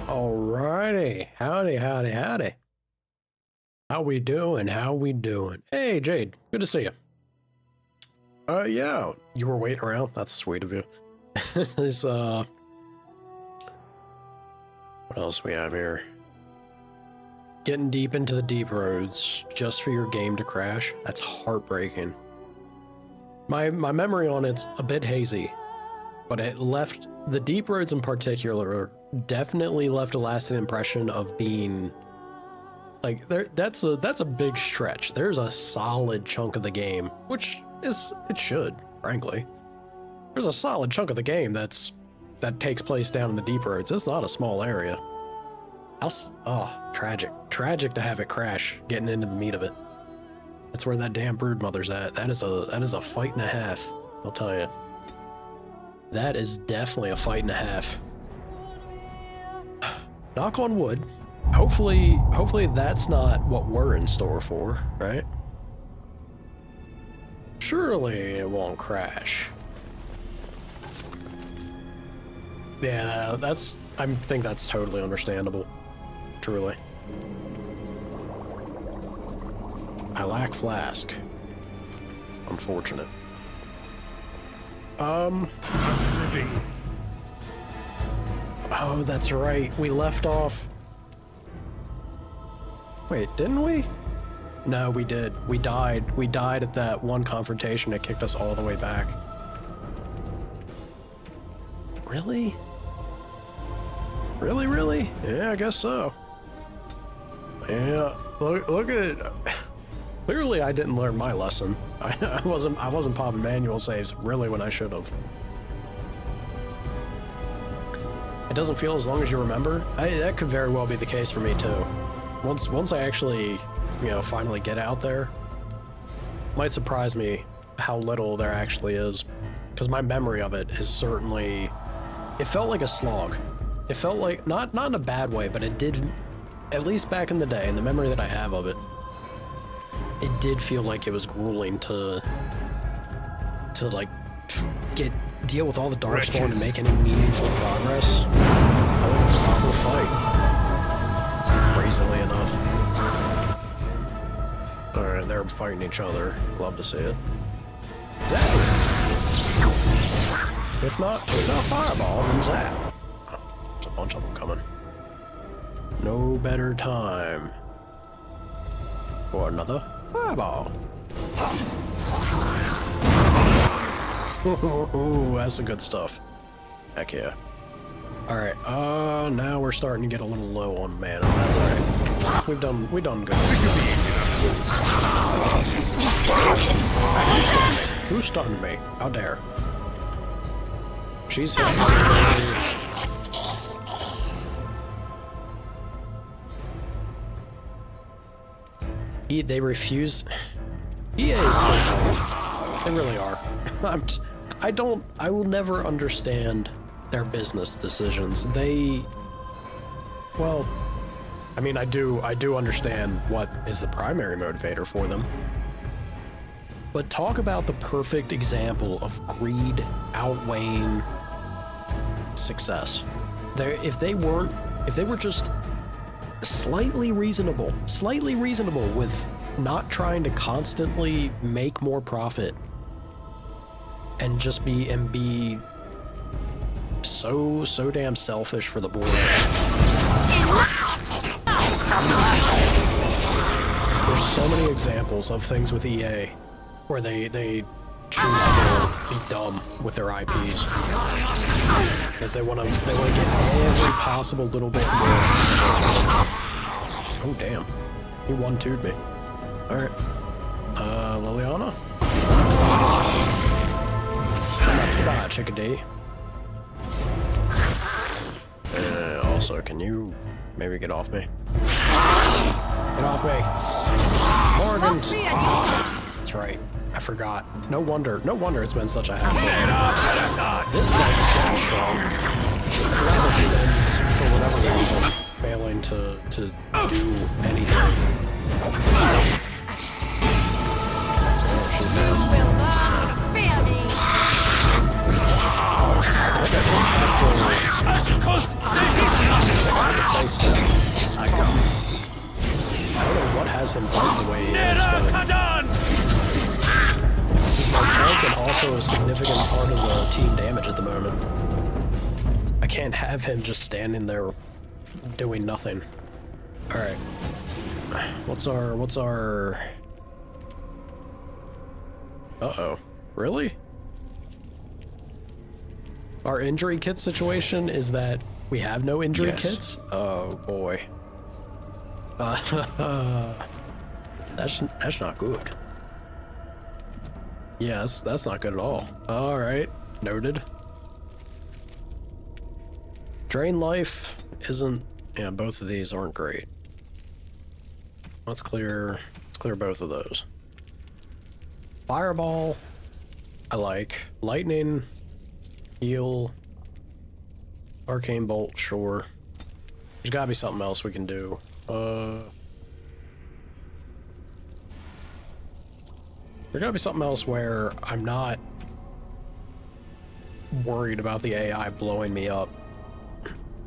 Alrighty, howdy, howdy, howdy. How we doing? How we doing? Hey, Jade, good to see you. Yeah, you were waiting around. That's sweet of you. This, what else we have here? Getting deep into the deep roads just for your game to crash. That's heartbreaking. My memory on it's a bit hazy, but it left the deep roads in particular definitely left a lasting impression of being like that's a big stretch. There's a solid chunk of the game, which is it should, frankly. There's a solid chunk of the game that takes place down in the deep roads. It's not a small area. Tragic to have it crash getting into the meat of it. That's where that damn brood mother's at. That is a fight and a half, I'll tell you. That is definitely a fight and a half. Knock on wood. Hopefully that's not what we're in store for, right? Surely it won't crash. Yeah, I think that's totally understandable. Truly. I lack flask. Unfortunate. Living. Oh, that's right. We left off. Wait, didn't we? No, we did. We died. We died at that one confrontation that kicked us all the way back. Really? Really? Yeah, I guess so. Yeah, look at it. Clearly I didn't learn my lesson. I wasn't popping manual saves really when I should have. It doesn't feel as long as you remember. That could very well be the case for me too. Once I actually, finally get out there, might surprise me how little there actually is. Because my memory of it is certainly, it felt like a slog. It felt like, not in a bad way, but it did, at least back in the day, in the memory that I have of it, it did feel like it was grueling to like deal with all the darkspawn and make any meaningful progress. I think it's a proper fight. Crazily enough. Alright, they're fighting each other. Love to see it. Zap! If not fireball, then zap. There's a bunch of them coming. No better time for another fireball. Ooh, that's the good stuff. Heck yeah. Alright, now we're starting to get a little low on mana. That's alright. We've done good. Who stunned me? How dare? She's they refuse. EA is so dumb. They really are. I will never understand their business decisions. Well, I mean, I do understand what is the primary motivator for them. But talk about the perfect example of greed outweighing success. If they were just slightly reasonable with not trying to constantly make more profit and just be so damn selfish for the board. There's so many examples of things with EA where they choose to be dumb with their IPs. That they want to get every possible little bit more. Oh damn, he 1-2'd me. All right, Liliana. Bye, chickadee. Also, can you maybe get off me? Get off me! Morgan! That's right. I forgot. No wonder it's been such a hassle. This guy is so strong. Rather stems, for whatever reason, failing to do anything. surprise him playing the way he is, but he's my tank and also a significant part of the team damage at the moment. I can't have him just standing there doing nothing. Alright. What's our... Uh-oh. Really? Our injury kit situation is that we have no injury kits? Oh boy. That's not good. Yes, that's not good at all. Alright, noted. Drain life isn't... Yeah, both of these aren't great. Let's clear both of those. Fireball, I like. Lightning, heal, arcane bolt, sure. There's gotta be something else we can do. There gotta be something else where I'm not worried about the AI blowing me up.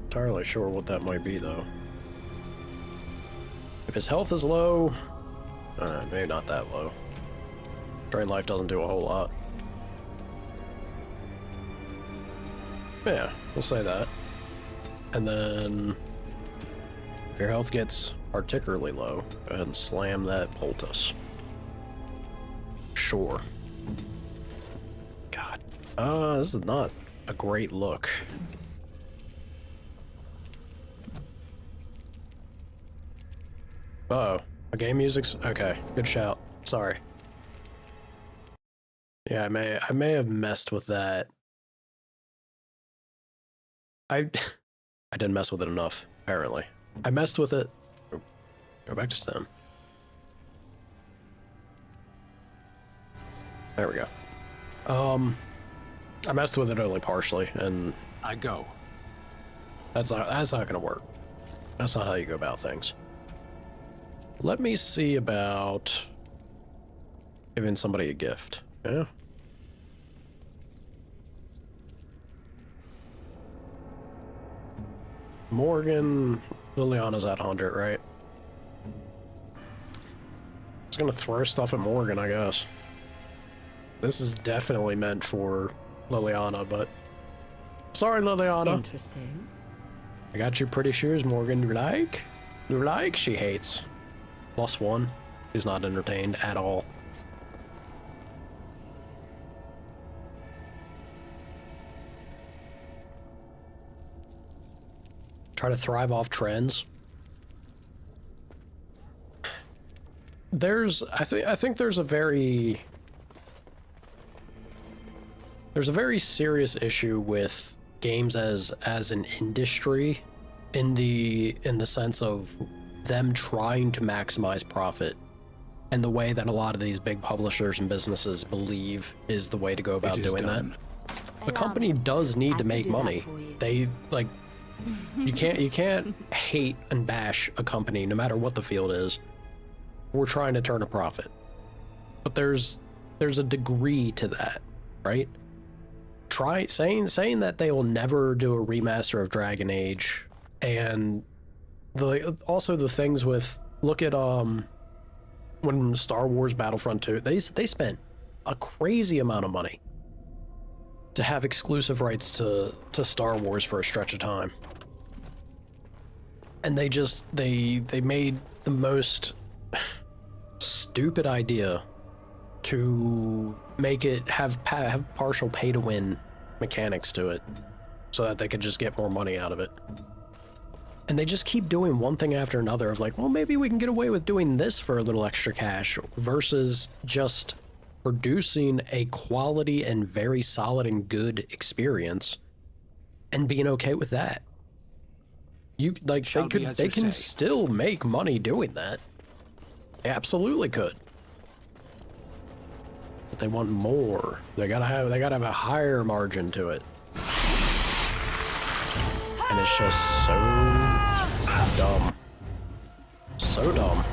Entirely sure what that might be though. If his health is low, maybe not that low. Drain life doesn't do a whole lot. Yeah, we'll say that. And then if your health gets particularly low, go ahead and slam that poultice. Sure. God. This is not a great look. Uh-oh. The game music's... Okay, good shout. Sorry. Yeah, I may have messed with that. I didn't mess with it enough, apparently. I messed with it... Go back to stem. There we go. I messed with it only partially, and... I go. That's not gonna work. That's not how you go about things. Let me see about giving somebody a gift. Yeah. Morgan, Liliana's at 100, right? Just gonna throw stuff at Morgan, I guess. This is definitely meant for Liliana, but... Sorry, Liliana. Interesting. I got you pretty shoes, Morgan. You like? You like? She hates. +1. She's not entertained at all. Try to thrive off trends. I think there's a very serious issue with games as an industry in the sense of them trying to maximize profit, and the way that a lot of these big publishers and businesses believe is the way to go about doing that. The company does need to make money. They like you can't hate and bash a company no matter what the field is. We're trying to turn a profit. But there's a degree to that, right? Saying that they will never do a remaster of Dragon Age, and also the things with, look at when Star Wars Battlefront 2, they spent a crazy amount of money to have exclusive rights to Star Wars for a stretch of time. And they made the most stupid idea to make it have partial pay to win mechanics to it so that they could just get more money out of it. And they just keep doing one thing after another of like, well, maybe we can get away with doing this for a little extra cash, versus just producing a quality and very solid and good experience and being okay with that. You like they can still make money doing that. They absolutely could. But they want more. They gotta have a higher margin to it. And it's just so dumb. So dumb.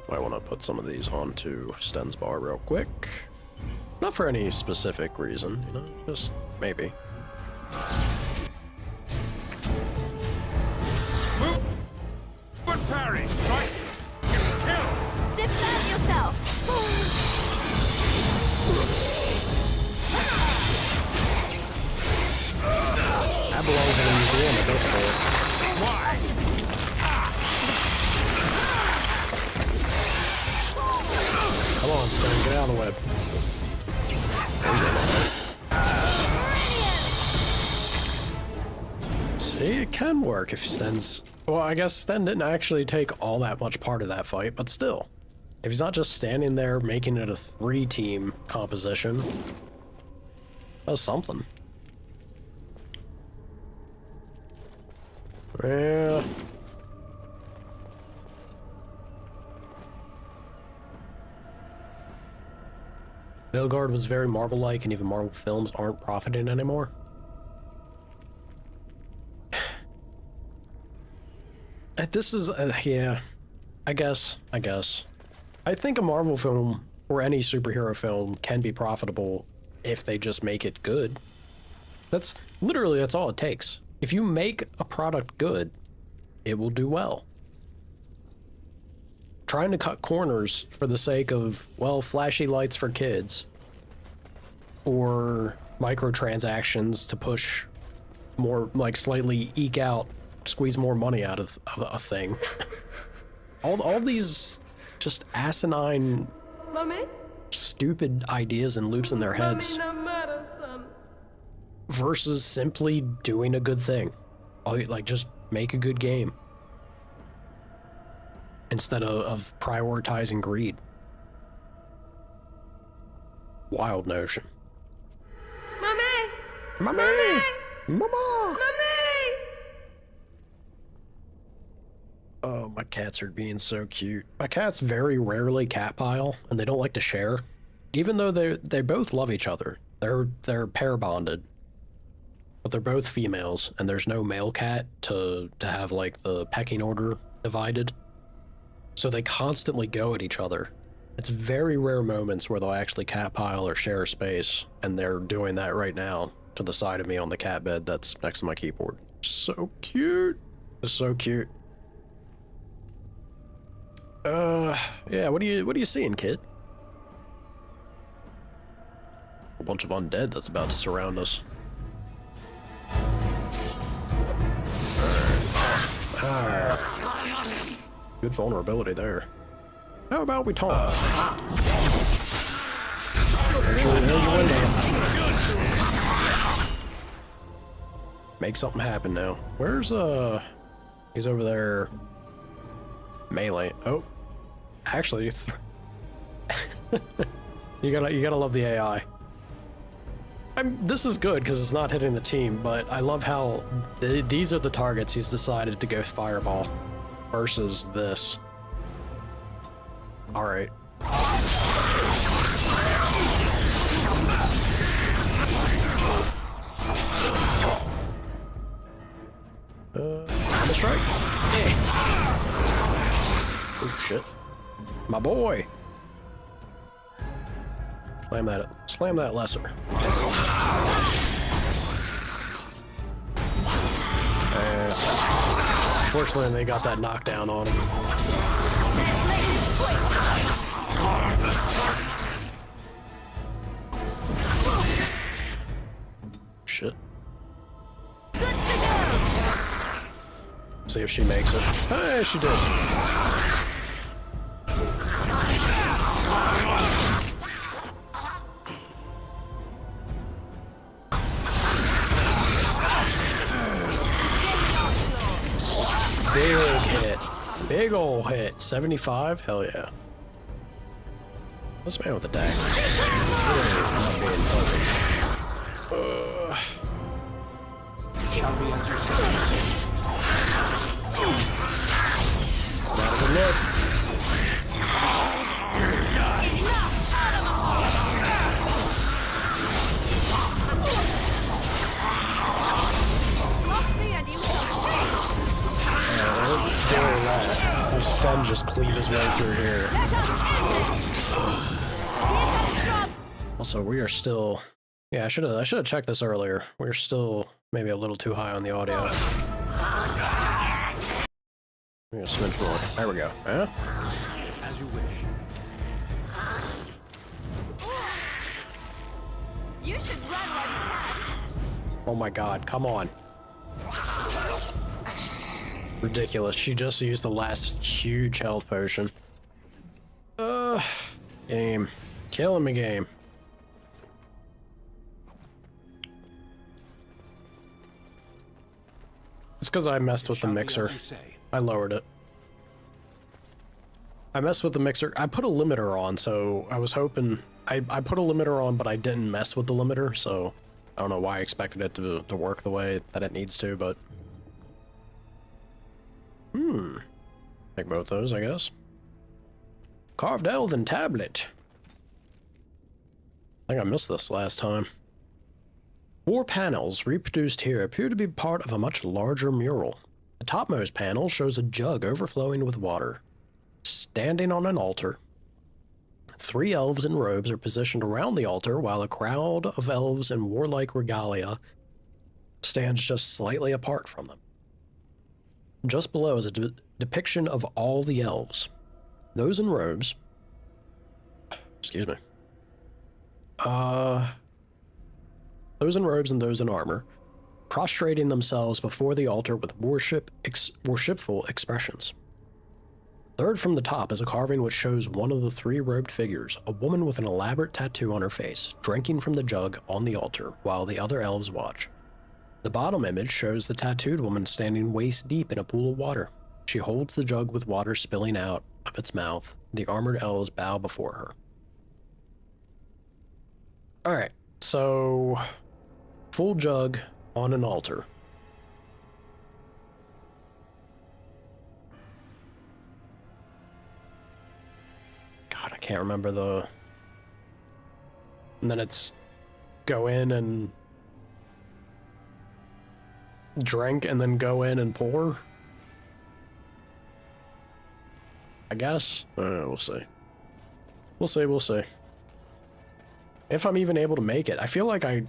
Might want to put some of these onto Sten's bar real quick. Not for any specific reason, you know, just maybe. DM at this point. Why? Come on, Stone, get out of the web. See, it can work if Sten's... Well, I guess Sten didn't actually take all that much part of that fight, but still. If he's not just standing there making it a 3-team composition, that's something. Yeah. Vilgard was very Marvel-like, and even Marvel films aren't profiting anymore. This is, yeah, I guess. I think a Marvel film, or any superhero film, can be profitable if they just make it good. That's all it takes. If you make a product good, it will do well. Trying to cut corners for the sake of, well, flashy lights for kids, or microtransactions to push more, like, slightly eke out, squeeze more money out of a thing. all these just asinine, stupid ideas and loops in their heads versus simply doing a good thing. Like, just make a good game instead of prioritizing greed. Wild notion. Mommy! Mama! Oh, my cats are being so cute. My cats very rarely cat pile, and they don't like to share. Even though they both love each other. They're pair bonded. But they're both females, and there's no male cat to have, like, the pecking order divided. So they constantly go at each other. It's very rare moments where they'll actually cat pile or share space, and they're doing that right now to the side of me on the cat bed that's next to my keyboard. So cute. It's so cute. Yeah, what are you seeing, kid? A bunch of undead that's about to surround us. Good vulnerability there. How about we talk? Make something happen now. Where's he's over there. Melee. Oh, actually, you gotta love the AI. This is good because it's not hitting the team, but I love how these are the targets he's decided to go fireball versus this. All right. That's right. Oh shit. My boy. Slam that lesser. And fortunately they got that knockdown on him. Shit. See if she makes it. Hey, she did. Big hit. Big ol' hit. 75? Hell yeah. This man with the dagger. Not being fuzzy. Shall we as you say? Not a good look. Sten just cleave his way through here. Also, we are still... Yeah, I should have checked this earlier. We're still maybe a little too high on the audio. We're gonna smidge more. There we go. Huh? As you wish. You should run while you can. Oh my god, come on. Ridiculous. She just used the last huge health potion. Game. Killing me, game. It's because I messed with the mixer. I lowered it. I messed with the mixer. I put a limiter on, so I was hoping... I put a limiter on, but I didn't mess with the limiter, so... I don't know why I expected it to work the way that it needs to, but... Take both those, I guess. Carved Elven Tablet. I think I missed this last time. 4 panels reproduced here appear to be part of a much larger mural. The topmost panel shows a jug overflowing with water. Standing on an altar, 3 elves in robes are positioned around the altar while a crowd of elves in warlike regalia stands just slightly apart from them. Just below is a depiction of all the elves. Those in robes... Excuse me. Those in robes and those in armor, prostrating themselves before the altar with worshipful expressions. Third from the top is a carving which shows one of the 3 robed figures, a woman with an elaborate tattoo on her face, drinking from the jug on the altar while the other elves watch. The bottom image shows the tattooed woman standing waist deep in a pool of water. She holds the jug with water spilling out of its mouth. The armored elves bow before her. Alright, so... full jug on an altar. God, I can't remember the... And then it's... go in and... drink and then go in and pour? I guess? We'll see. We'll see. If I'm even able to make it. I feel like I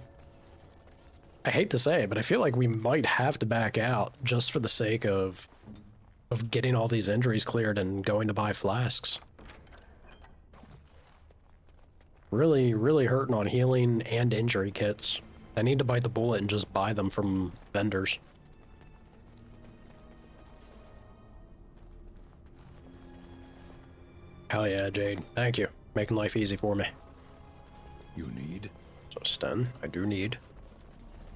hate to say it, but I feel like we might have to back out just for the sake of getting all these injuries cleared and going to buy flasks. Really, really hurting on healing and injury kits. I need to bite the bullet and just buy them from vendors. Hell yeah, Jade. Thank you. Making life easy for me. You need? So, Sten, I do need.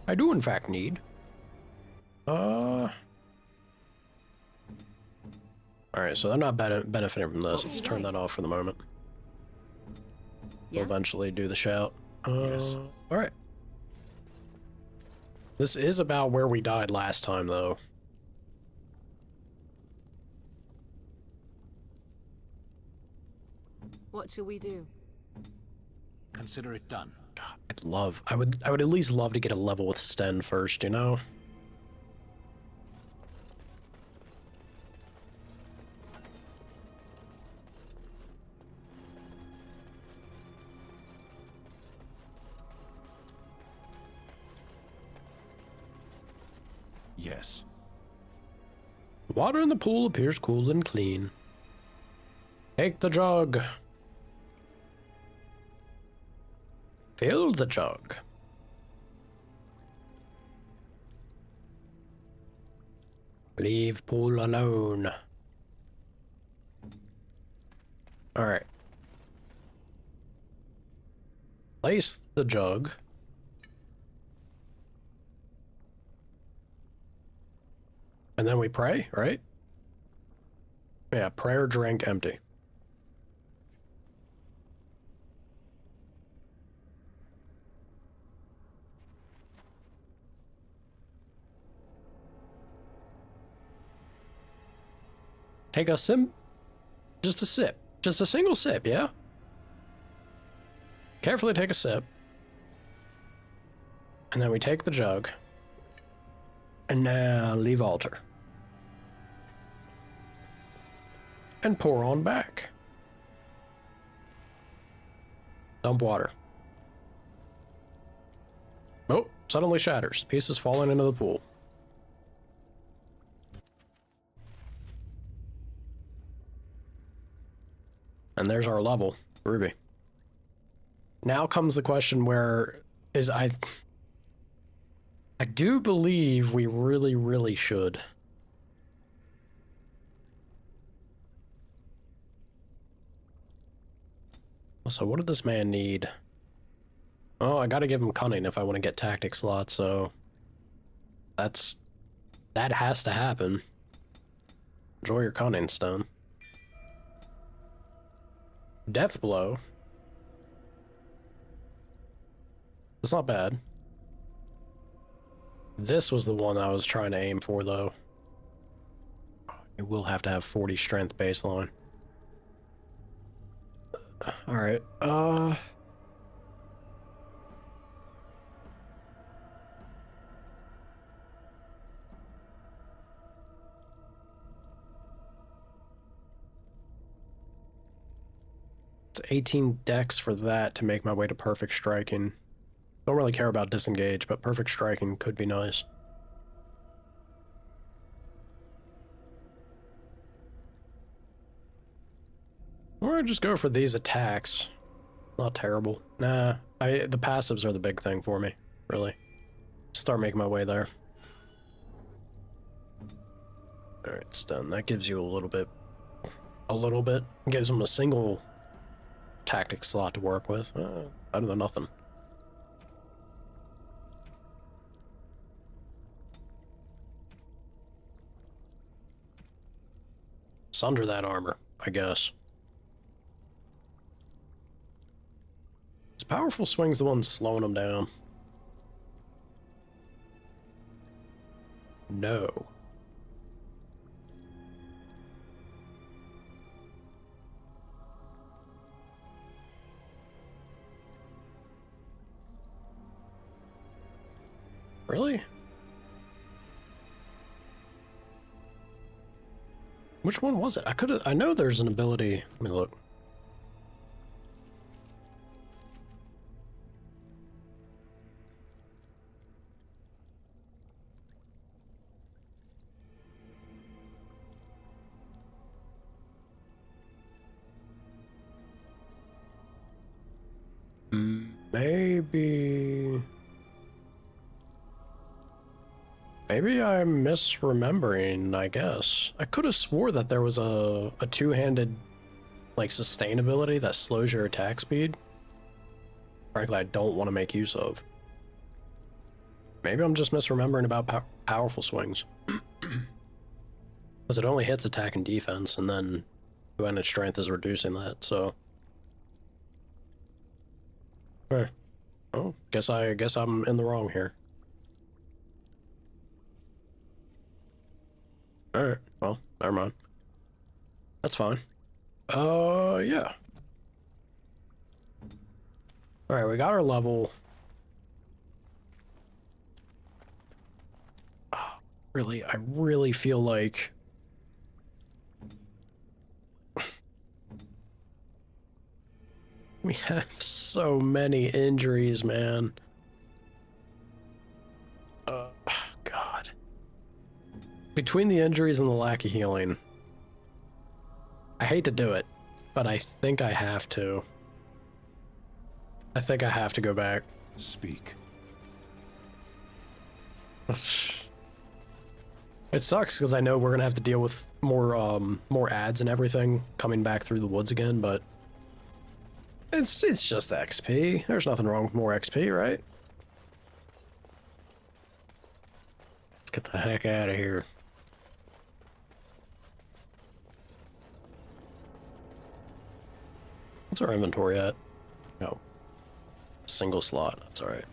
I do, in fact, need. Alright, so they're not benefiting from this. Let's turn that off for the moment. We'll eventually do the shout. Yes. Alright. This is about where we died last time, though. What shall we do? Consider it done. God, I would at least love to get a level with Sten first, you know? Yes. Water in the pool appears cool and clean. Take the jug. Fill the jug. Leave pool alone. Alright. Place the jug. And then we pray, right? Yeah, prayer, drink, empty. Take a sip. Just a sip. Just a single sip, yeah? Carefully take a sip. And then we take the jug. And now leave altar. And pour on back. Dump water. Oh, suddenly shatters. Pieces falling into the pool. And there's our level, Ruby. Now comes the question where is I do believe we really, really should Also, what did this man need? Oh, I gotta give him cunning if I want to get tactic slots, so... That has to happen. Enjoy your cunning stone. Death blow. It's not bad. This was the one I was trying to aim for, though. You will have to have 40 strength baseline. Alright, it's 18 dex for that to make my way to perfect striking. Don't really care about disengage, but perfect striking could be nice. Or just go for these attacks. Not terrible. Nah, the passives are the big thing for me, really. Start making my way there. Alright, it's done. That gives you a little bit. Gives them a single tactic slot to work with. Better than nothing. Sunder that armor, I guess. His powerful swing's the one slowing him down. No. Really? Which one was it? I know there's an ability. Let me look. Maybe I'm misremembering, I guess. I could have swore that there was a two-handed, like, sustainability that slows your attack speed. Frankly, I don't want to make use of. Maybe I'm just misremembering about powerful swings. Because it only hits attack and defense, and then two-handed strength is reducing that, so... Oh, guess I'm in the wrong here. Alright, well, never mind. That's fine. Yeah. Alright, we got our level. Oh, really, I really feel like... we have so many injuries, man. God. Between the injuries and the lack of healing, I hate to do it, but I think I have to. I think I have to go back. Speak. It sucks because I know we're gonna have to deal with more ads and everything coming back through the woods again, but it's just XP. There's nothing wrong with more XP, right? Let's get the heck out of here. What's our inventory at? No. Single slot. That's alright.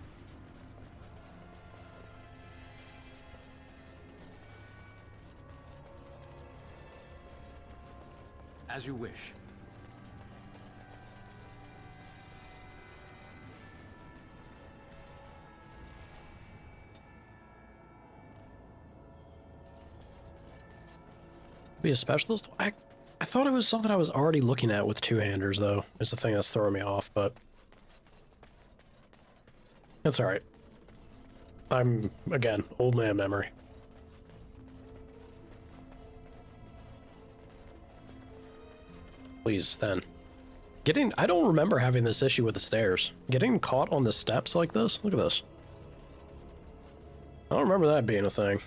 As you wish. Be a specialist? I thought it was something I was already looking at with two-handers, though. Is the thing that's throwing me off, but... it's alright. I'm, again, old man memory. Please, then. I don't remember having this issue with the stairs. Getting caught on the steps like this? Look at this. I don't remember that being a thing.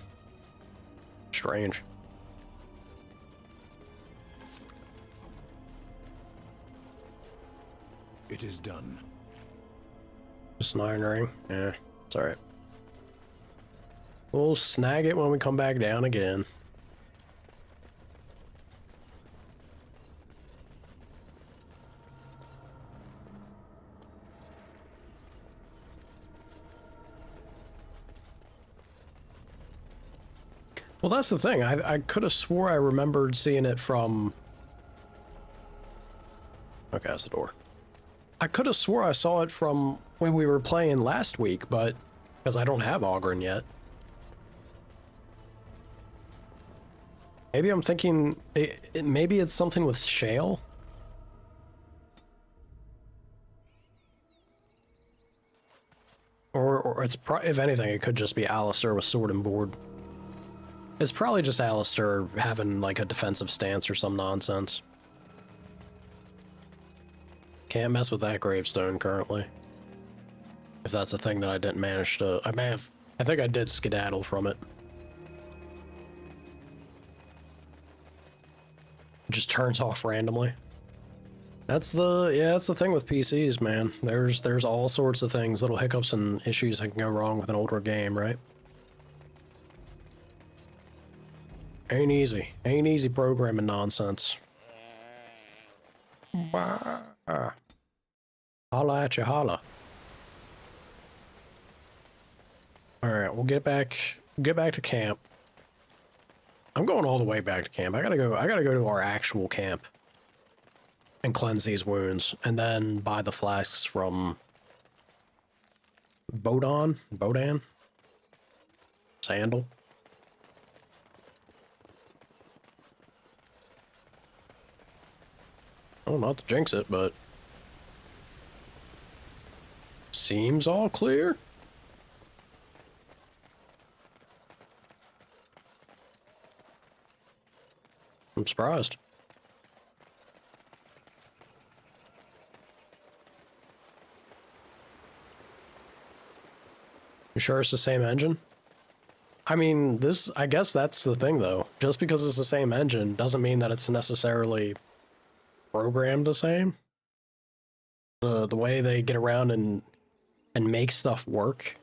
Strange. It is done. Just 9 ring. Yeah, it's alright. We'll snag it when we come back down again. Well, that's the thing. I could have swore I remembered seeing it from... Okay, that's the door. I could have swore I saw it from when we were playing last week, but... Because I don't have Ogren yet. Maybe I'm thinking... maybe it's something with Shale? Or it's if anything, it could just be Alistair with sword and board. It's probably just Alistair having like a defensive stance or some nonsense. Can't mess with that gravestone currently. If that's a thing that I didn't manage to... I think I did skedaddle from it. It just turns off randomly. That's the thing with PCs, man. There's all sorts of things, little hiccups and issues that can go wrong with an older game, right? Ain't easy programming nonsense. Holla at you, holla. Alright, we'll get back to camp. I'm going all the way back to camp. I gotta go to our actual camp and cleanse these wounds, and then buy the flasks from Bodan? Sandal? Oh, not to jinx it, but... Seems all clear? I'm surprised. You sure it's the same engine? I mean, I guess that's the thing, though. Just because it's the same engine doesn't mean that it's necessarily programmed the same. The way they get around and make stuff work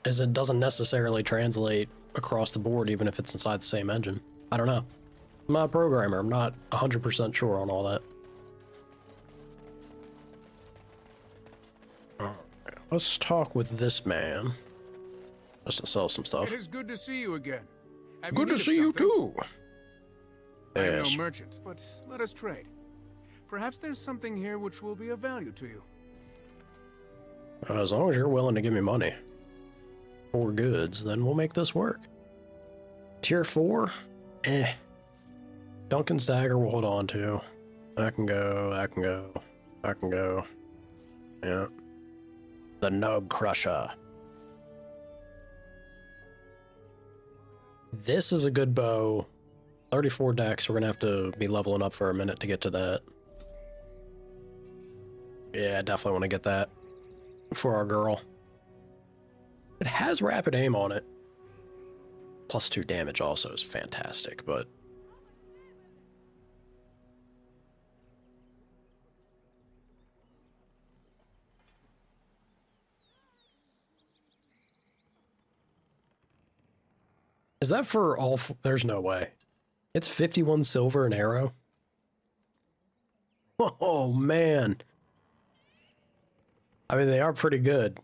is it doesn't necessarily translate across the board, even if it's inside the same engine. I don't know. I'm not a programmer. I'm not 100% sure on all that. Let's talk with this man. Just to sell some stuff. It is good to see you again. Good to see you too. I am Yes. no merchant, but let us trade. Perhaps there's something here which will be of value to you. As long as you're willing to give me money for goods, then we'll make this work. Tier 4? Eh. Duncan's dagger we'll hold on to. I can go. Yeah. The Nug Crusher. This is a good bow. 34 dex, we're gonna have to be leveling up for a minute to get to that. Yeah, I definitely want to get that for our girl. It has rapid aim on it. +2 damage also is fantastic, but... Is that for all... There's no way. It's 51 silver an arrow? Oh, man. I mean, they are pretty good.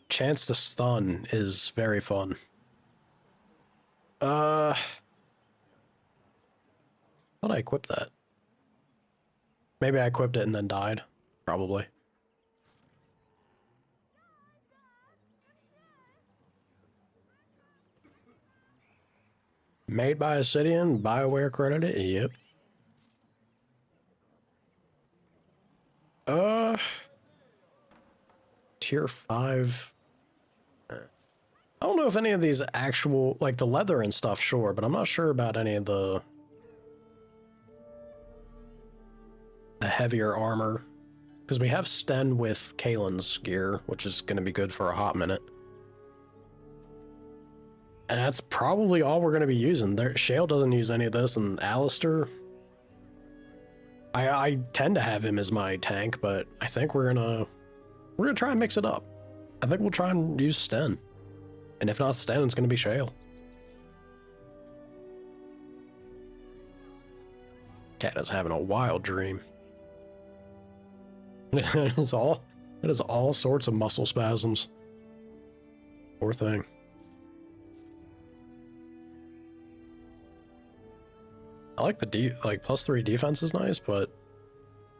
Chance to stun is very fun. Thought I equipped that. Maybe I equipped it and then died. Probably. Made by Obsidian, BioWare credited, yep. Tier 5. I don't know if any of these actual, like the leather and stuff, sure, but I'm not sure about any of the heavier armor. Because we have Sten with Kalen's gear, which is going to be good for a hot minute. And that's probably all we're going to be using. Shale doesn't use any of this, and Alistair I tend to have him as my tank, but I think we're gonna try and mix it up. I think we'll try and use Sten. And if not Sten, it's gonna be Shale. Cat is having a wild dream. It is all sorts of muscle spasms. Poor thing. I like the +3 defense is nice, but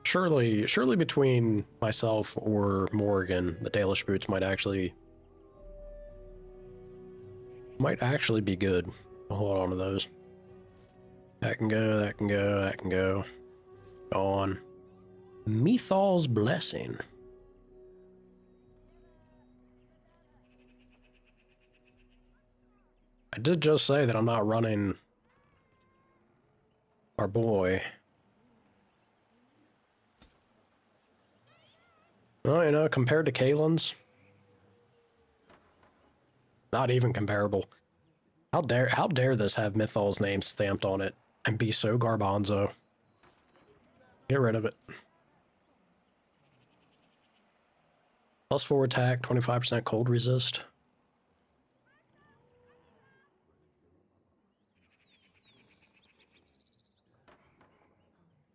surely between myself or Morgan, the Dalish boots might actually be good. I'll hold on to those. That can go, that can go, that can go. Go on. Methal's Blessing. I did just say that I'm not running our boy. Well, you know, compared to Kalen's, not even comparable. How dare this have Mythal's name stamped on it and be so garbanzo? Get rid of it. +4 attack, 25% cold resist.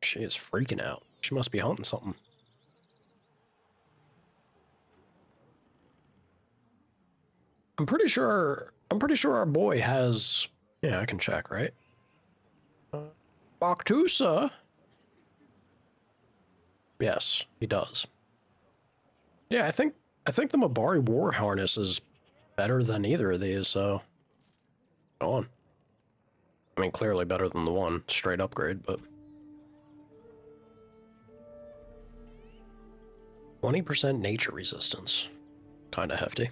She is freaking out. She must be hunting something. I'm pretty sure our boy has... Yeah, I can check, right? Baktusa? Yes, he does. Yeah, I think the Mabari War Harness is better than either of these, so... Go on. I mean, clearly better than the one. Straight upgrade, but... 20% nature resistance. Kinda hefty.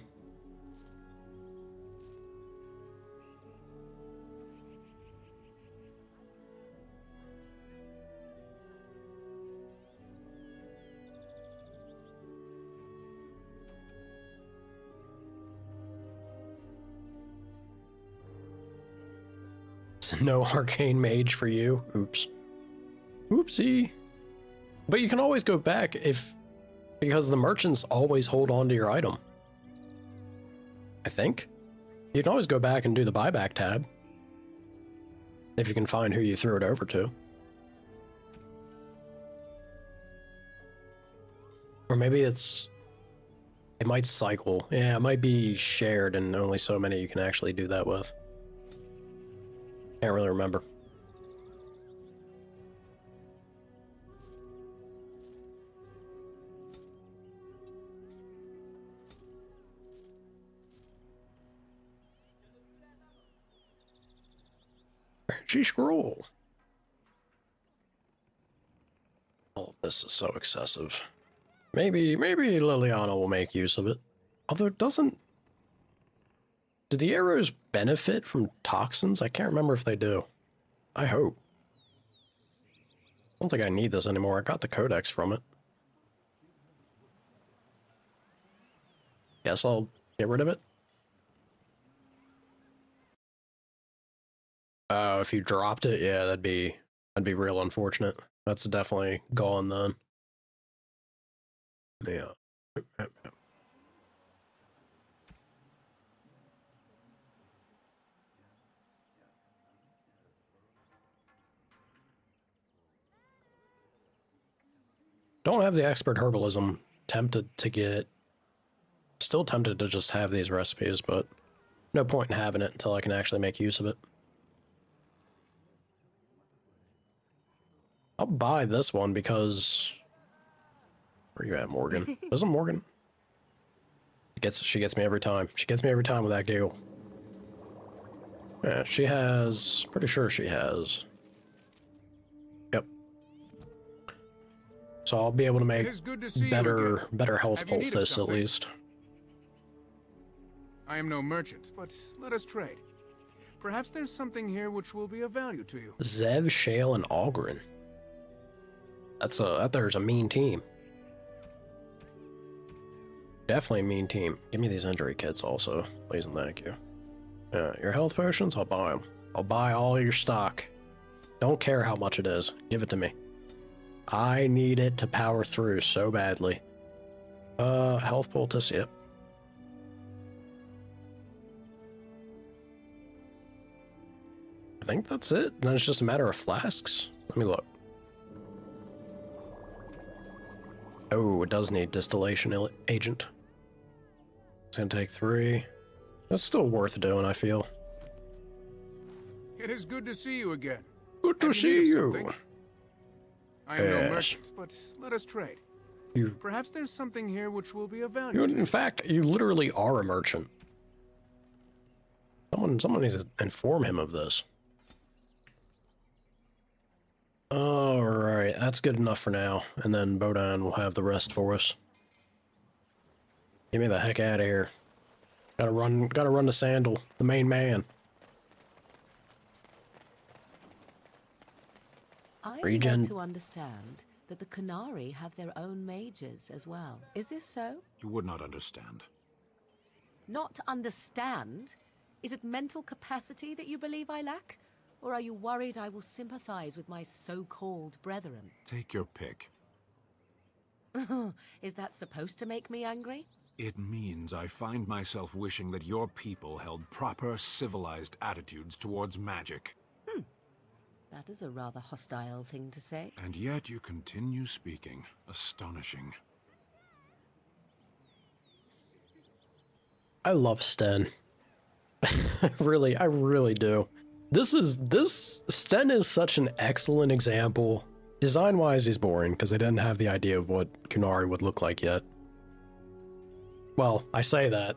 No arcane mage for you. Oops. Oopsie. But you can always go back because the merchants always hold on to your item. I think. You can always go back and do the buyback tab. If you can find who you threw it over to. Or maybe it might cycle. Yeah, it might be shared and only so many you can actually do that with. Can't really remember. Energy scroll. All of this is so excessive. Maybe Liliana will make use of it. Although it doesn't... Do the arrows benefit from toxins? I can't remember if they do. I hope. I don't think I need this anymore. I got the codex from it. Guess I'll get rid of it. Oh, if you dropped it, yeah, that'd be real unfortunate. That's definitely gone then. Yeah. Don't have the expert herbalism. Still tempted to just have these recipes, but no point in having it until I can actually make use of it. I'll buy this one because... Where you at, Morgan? Isn't Morgan? She gets me every time. She gets me every time with that giggle. Yeah, she has... Pretty sure she has. Yep. So I'll be able to make better health poultice at least. I am no merchant, but let us trade. Perhaps there's something here which will be of value to you. Zev, Shale, and Algren. There's a mean team. Definitely a mean team. Give me these injury kits also, please and thank you. Your health potions, I'll buy them. I'll buy all your stock. Don't care how much it is. Give it to me. I need it to power through so badly. Health poultice, yep. I think that's it. Then it's just a matter of flasks. Let me look. Oh, it does need distillation agent. It's gonna take 3. That's still worth doing, I feel. It is good to see you again. Good to Have see need of you. something? I am no Yes. merchant, but let us trade. You, Perhaps there's something here which will be of value to in you. fact, you literally are a merchant. Someone needs to inform him of this. Alright, that's good enough for now. And then Bodan will have the rest for us. Get me the heck out of here. Gotta run to Sandal, the main man. I'm Regen. led to understand that the Qunari have their own mages as well. Is this so? You would not understand. Not to understand? Is it mental capacity that you believe I lack? Or are you worried I will sympathize with my so-called brethren? Take your pick. Is that supposed to make me angry? It means I find myself wishing that your people held proper, civilized attitudes towards magic. That is a rather hostile thing to say. And yet you continue speaking. Astonishing. I love Sten. I really do. Sten is such an excellent example. Design-wise, he's boring, because they didn't have the idea of what Qunari would look like yet. Well, I say that.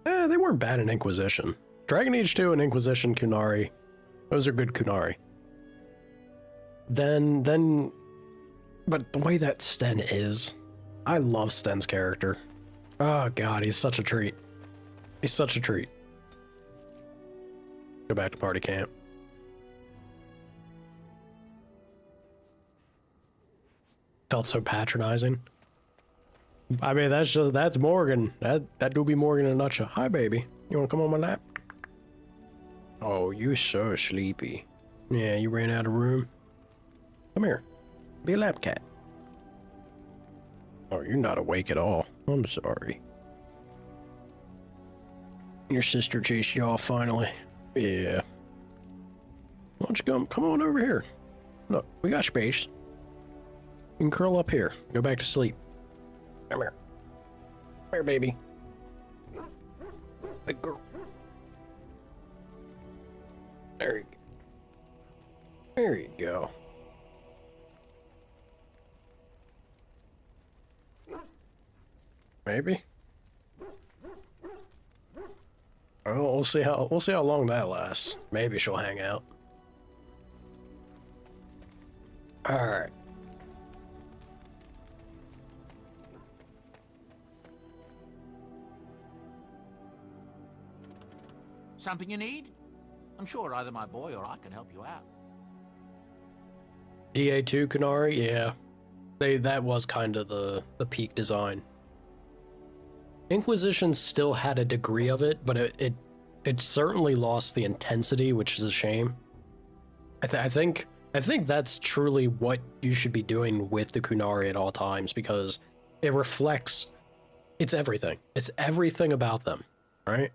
They weren't bad in Inquisition. Dragon Age 2 and Inquisition Qunari, those are good Qunari. But the way that Sten is, I love Sten's character. Oh god, he's such a treat. He's such a treat. Go back to party camp. Felt so patronizing. I mean, that's Morgan. That do be Morgan in a nutshell. Hi, baby. You wanna come on my lap? Oh, you so sleepy. Yeah, you ran out of room. Come here. Be a lap cat. Oh, you're not awake at all. I'm sorry. Your sister chased you off finally. Yeah. Why don't you come on over here? Look, we got space. You can curl up here. Go back to sleep. Come here. Come here, baby. Good girl. There you go. There you go. Maybe. Well, we'll see how long that lasts. Maybe she'll hang out. All right. Something you need? I'm sure either my boy or I can help you out. DA2 Qunari, yeah. That was kind of the peak design. Inquisition still had a degree of it, but it certainly lost the intensity, which is a shame. I think that's truly what you should be doing with the Qunari at all times, because it reflects, it's everything. It's everything about them, right?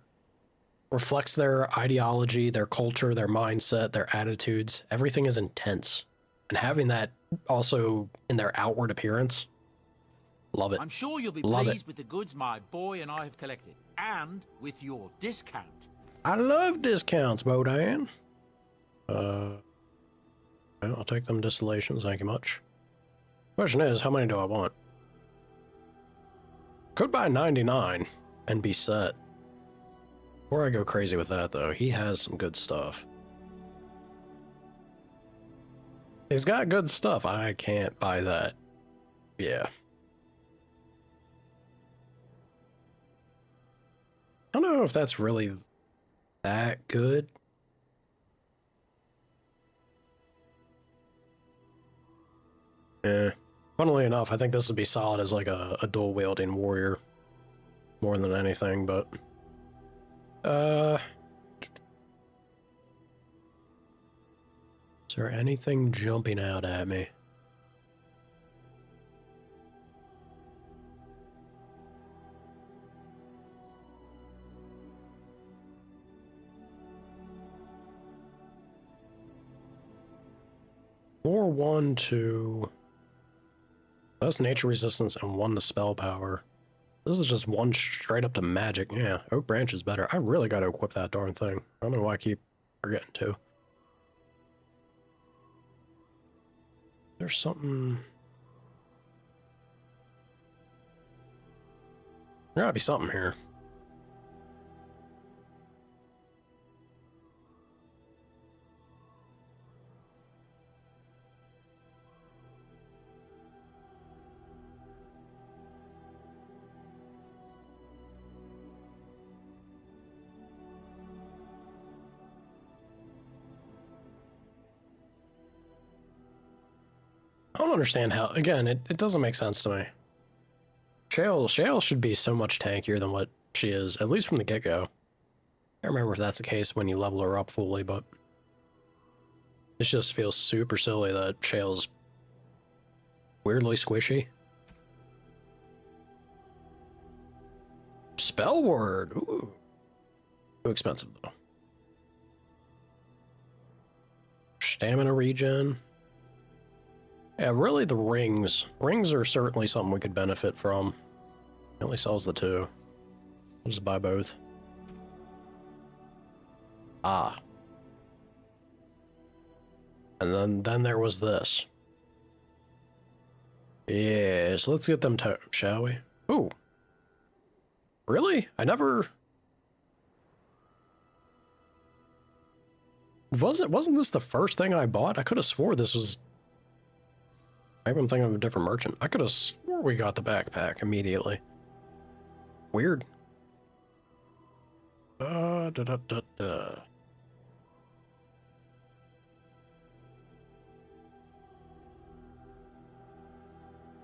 Reflects their ideology, their culture, their mindset, their attitudes. Everything is intense. And having that also in their outward appearance, love it. I'm sure you'll be Love pleased it. with the goods my boy and I have collected. And with your discount. I love discounts, Bodan. Well, I'll take them distillations, thank you much. Question is, how many do I want? Could buy 99 and be set. Before I go crazy with that, though, he has some good stuff. He's got good stuff. I can't buy that. Yeah. I don't know if that's really that good. Funnily enough, I think this would be solid as like a dual-wielding warrior more than anything, but... Is there anything jumping out at me? 4-1 to... That's nature resistance and 1 to spell power. This is just 1 straight up to magic. Yeah, Oak Branch is better. I really gotta equip that darn thing. I don't know why I keep forgetting to. There's something... There gotta be something here. I don't understand how, again, it doesn't make sense to me. Shale should be so much tankier than what she is, at least from the get-go. I don't remember if that's the case when you level her up fully, but this just feels super silly that Shale's weirdly squishy. Spell word, ooh. Too expensive though. Stamina regen. Yeah, really the rings. Rings are certainly something we could benefit from. It only sells the 2. I'll just buy both. Ah. And then there was this. Yes, let's get them totems, shall we? Ooh. Really? I never... Wasn't this the first thing I bought? I could have swore this was... Maybe I'm thinking of a different merchant. I could have swore we got the backpack immediately. Weird. Da, da, da, da.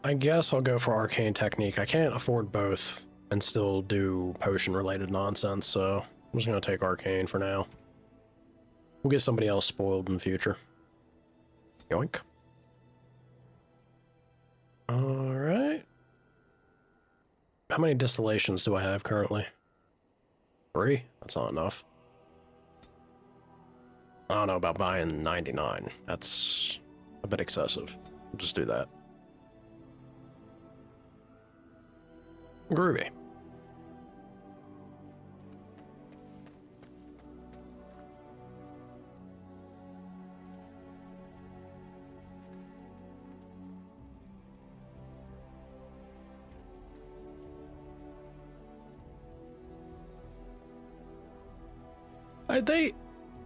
I guess I'll go for Arcane Technique. I can't afford both and still do potion-related nonsense, so I'm just gonna take Arcane for now. We'll get somebody else spoiled in the future. Yoink. Alright. How many distillations do I have currently? 3? That's not enough. I don't know about buying 99. That's a bit excessive. We'll just do that. Groovy.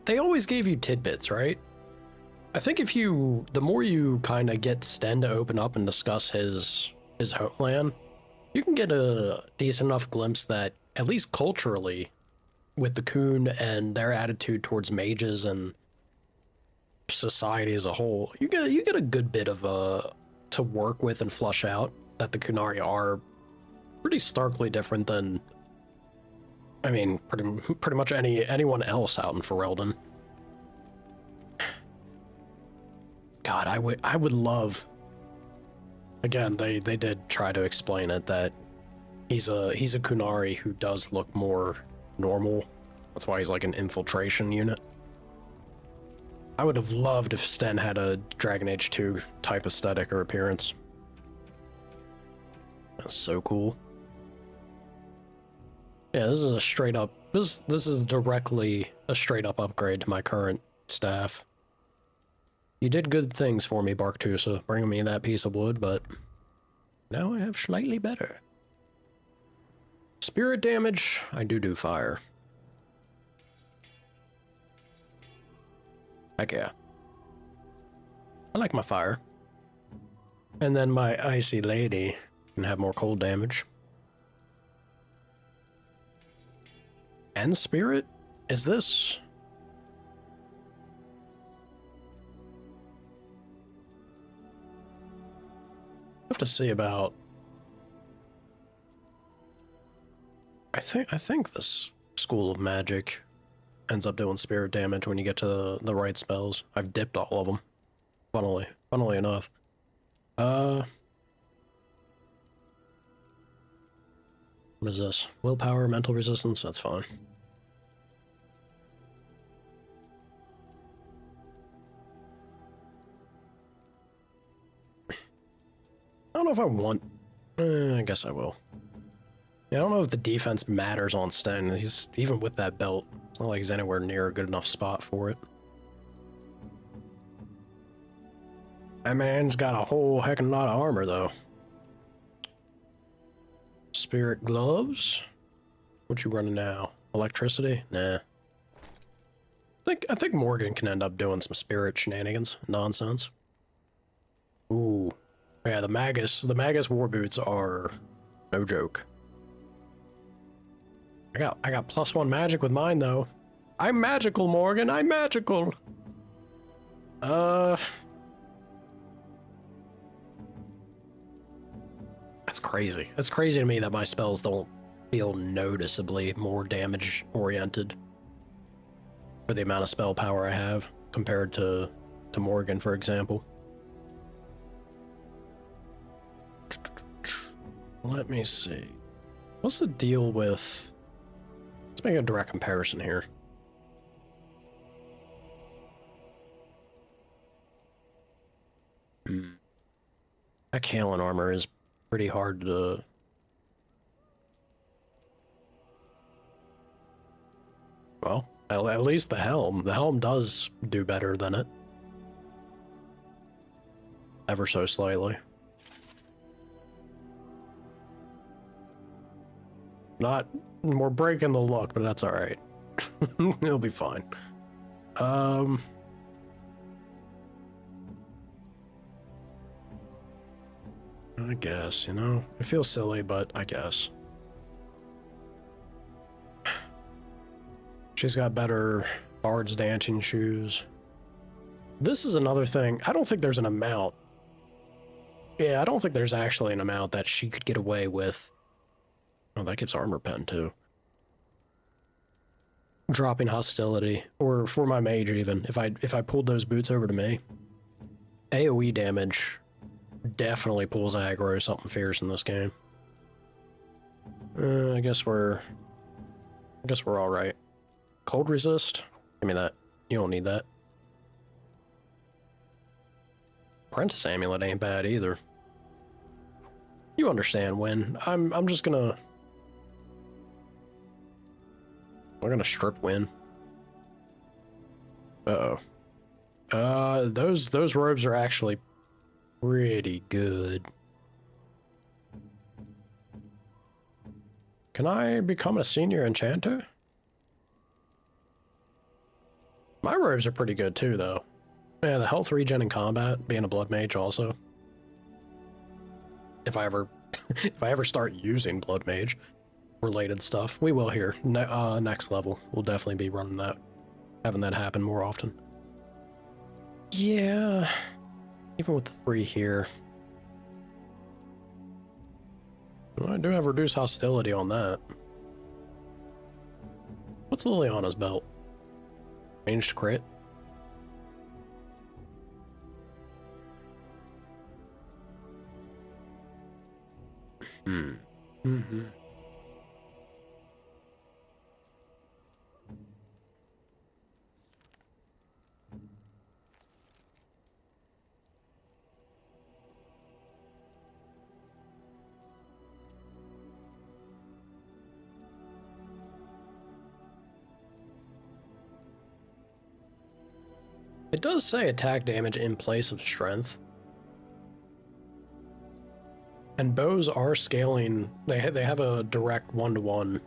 They always gave you tidbits, right? I think if you, the more you kind of get Sten to open up and discuss his homeland, you can get a decent enough glimpse that, at least culturally, with the Coon and their attitude towards mages and society as a whole, you get a good bit of to work with and flush out that the Kunari are pretty starkly different than, I mean, pretty much anyone else out in Ferelden. God, I would love. Again, they did try to explain it that he's a Kunari who does look more normal. That's why he's like an infiltration unit. I would have loved if Sten had a Dragon Age 2 type aesthetic or appearance. That's so cool. Yeah, this is a straight up, this is directly a straight up upgrade to my current staff. You did good things for me, Barktusa, bringing me that piece of wood, but now I have slightly better. Spirit damage, I do fire. Heck yeah. I like my fire. And then my icy lady can have more cold damage. And spirit? Is this... I have to see about... I think this School of Magic ends up doing spirit damage when you get to the right spells. I've dipped all of them. Funnily enough. What is this? Willpower, mental resistance? That's fine. know if I want... I guess I will. Yeah, I don't know if the defense matters on Sten. He's, even with that belt, it's not like he's anywhere near a good enough spot for it. That man's got a whole heck of a lot of armor, though. Spirit gloves? What you running now? Electricity? Nah. I think Morgan can end up doing some spirit shenanigans. Nonsense. Ooh. Yeah, the Magus war boots are no joke. I got +1 magic with mine, though. I'm magical, Morgan. I'm magical. That's crazy. That's crazy to me that my spells don't feel noticeably more damage oriented for the amount of spell power I have compared to Morgan, for example. Let me see. What's the deal with... Let's make a direct comparison here. That Kalen armor is pretty hard to... Well, at least the helm. The helm does do better than it. Ever so slightly. Not... We're breaking the look, but that's alright. It'll be fine. I guess, you know? It feels silly, but I guess. She's got better Bard's dancing shoes. This is another thing. I don't think there's an amount. Yeah, I don't think there's actually an amount that she could get away with. Oh, that gives armor pen, too. Dropping hostility. Or for my mage, even. If I pulled those boots over to me. AoE damage definitely pulls aggro something fierce in this game. I guess we're all right. Cold resist? Give me that. You don't need that. Apprentice amulet ain't bad either. You understand when. I'm just gonna... We're gonna strip win. Uh-oh. Those robes are actually pretty good. Can I become a senior enchanter? My robes are pretty good too, though. Yeah, the health regen in combat, being a blood mage also. If I ever start using blood mage related stuff, we will here. Next level, we'll definitely be running that, having that happen more often. Yeah, even with the 3 here. Well, I do have reduced hostility on that. What's Liliana's belt? Ranged crit? Mm-hmm. It does say attack damage in place of strength. And bows are scaling, they have a direct 1-to-1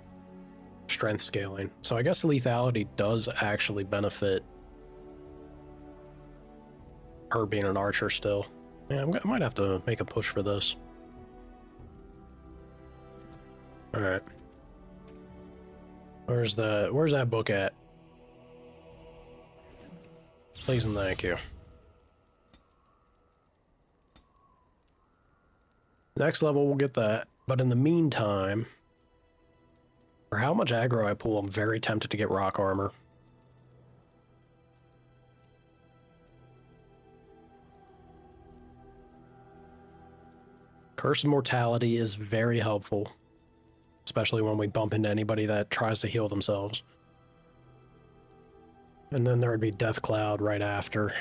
strength scaling. So I guess lethality does actually benefit her being an archer still. Yeah, I might have to make a push for this. Alright. Where's that book at? Please and thank you. Next level, we'll get that. But in the meantime, for how much aggro I pull, I'm very tempted to get rock armor. Curse of Mortality is very helpful, especially when we bump into anybody that tries to heal themselves. And then there would be Death Cloud right after.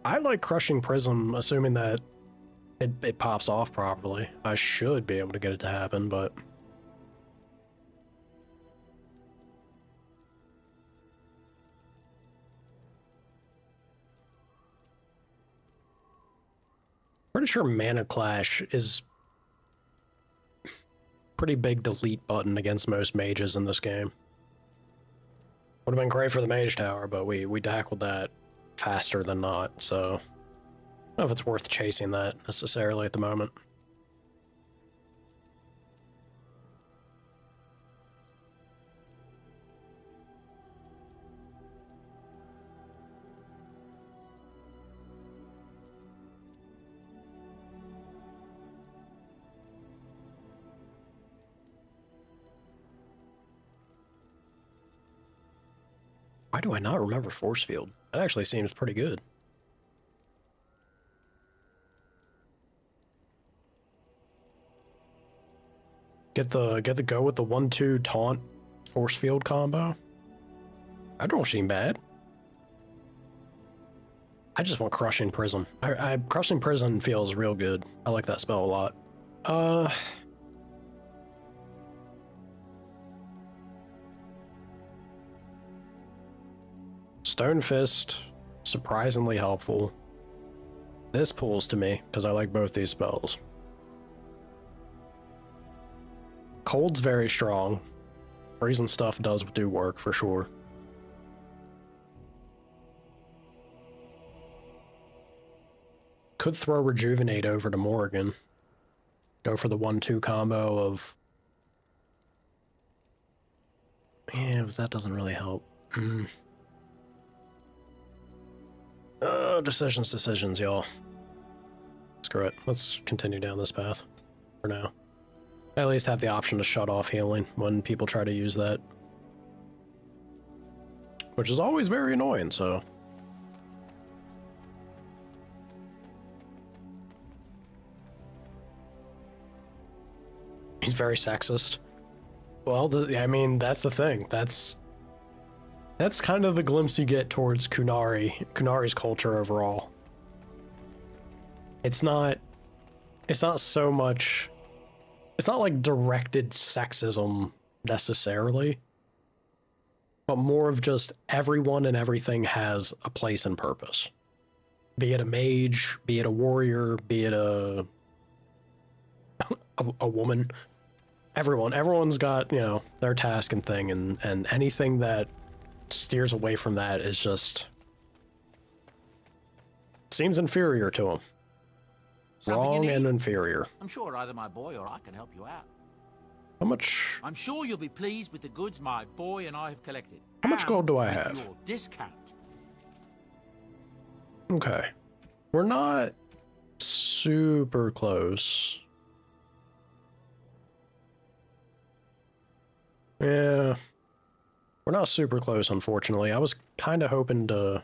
I like Crushing Prism, assuming that it pops off properly. I should be able to get it to happen, but... Pretty sure Mana Clash is pretty big delete button against most mages in this game. Would have been great for the Mage Tower, but we tackled that faster than not, so... I don't know if it's worth chasing that necessarily at the moment. Why do I not remember Force Field? That actually seems pretty good. Get the go with the 1-2 taunt Force Field combo. That don't seem bad. I just want Crushing Prism. Crushing Prism feels real good. I like that spell a lot. Stone Fist, surprisingly helpful. This pulls to me, because I like both these spells. Cold's very strong. Freezing stuff does do work, for sure. Could throw Rejuvenate over to Morrigan. Go for the 1-2 combo of... Yeah, but that doesn't really help. Decisions, y'all. Screw it. Let's continue down this path for now. I at least have the option to shut off healing when people try to use that. Which is always very annoying, so... He's very sexist. Well, I mean, that's the thing. That's kind of the glimpse you get towards Kunari's culture overall. It's not so much... It's not like directed sexism necessarily, but more of just everyone and everything has a place and purpose. Be it a mage, be it a warrior, be it a woman. Everyone's got, you know, their task and thing, and anything that steers away from that is just... seems inferior to him. Wrong and inferior. I'm sure either my boy or I can help you out. How much... I'm sure you'll be pleased with the goods my boy and I have collected. How much gold do I with have? Your discount. Okay. We're not super close. Yeah. We're not super close, unfortunately. I was kind of hoping to...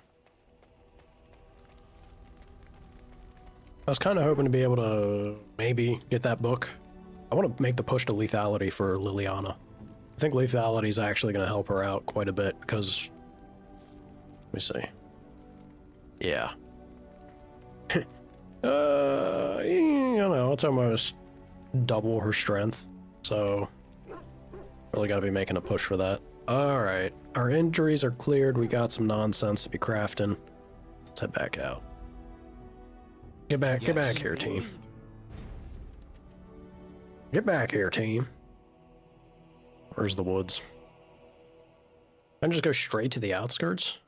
be able to maybe get that book. I want to make the push to lethality for Liliana. I think lethality is actually going to help her out quite a bit because... Let me see. Yeah. You know, it's almost double her strength, so... Really got to be making a push for that. Alright, our injuries are cleared. We got some nonsense to be crafting. Let's head back out. Get back here, team. Get back here, team. Where's the woods? Can I just go straight to the outskirts?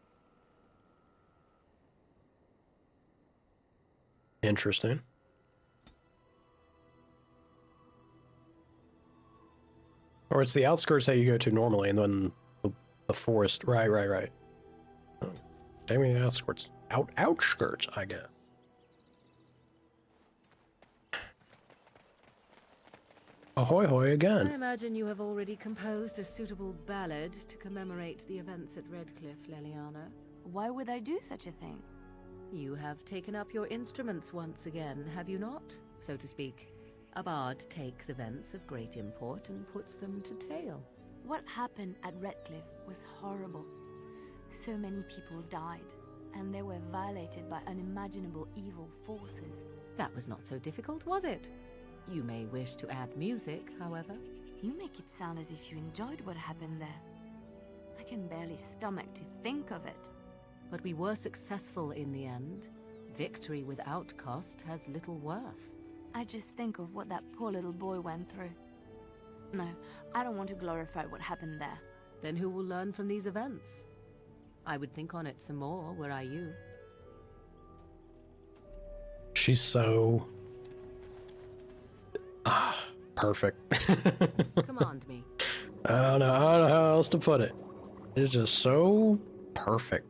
Interesting. Or it's the outskirts that you go to normally, and then the forest. Right. Oh, damn it, outskirts. Outskirts, I guess. Ahoy hoy again. I imagine you have already composed a suitable ballad to commemorate the events at Redcliffe, Leliana. Why would I do such a thing? You have taken up your instruments once again, have you not? So to speak. A bard takes events of great import and puts them to tale. What happened at Redcliffe was horrible. So many people died, and they were violated by unimaginable evil forces. That was not so difficult, was it? You may wish to add music, however. You make it sound as if you enjoyed what happened there. I can barely stomach to think of it. But we were successful in the end. Victory without cost has little worth. I just think of what that poor little boy went through. No, I don't want to glorify what happened there. Then who will learn from these events? I would think on it some more, were I you. She's so... perfect. Command me. I don't know how else to put it. It's just so perfect.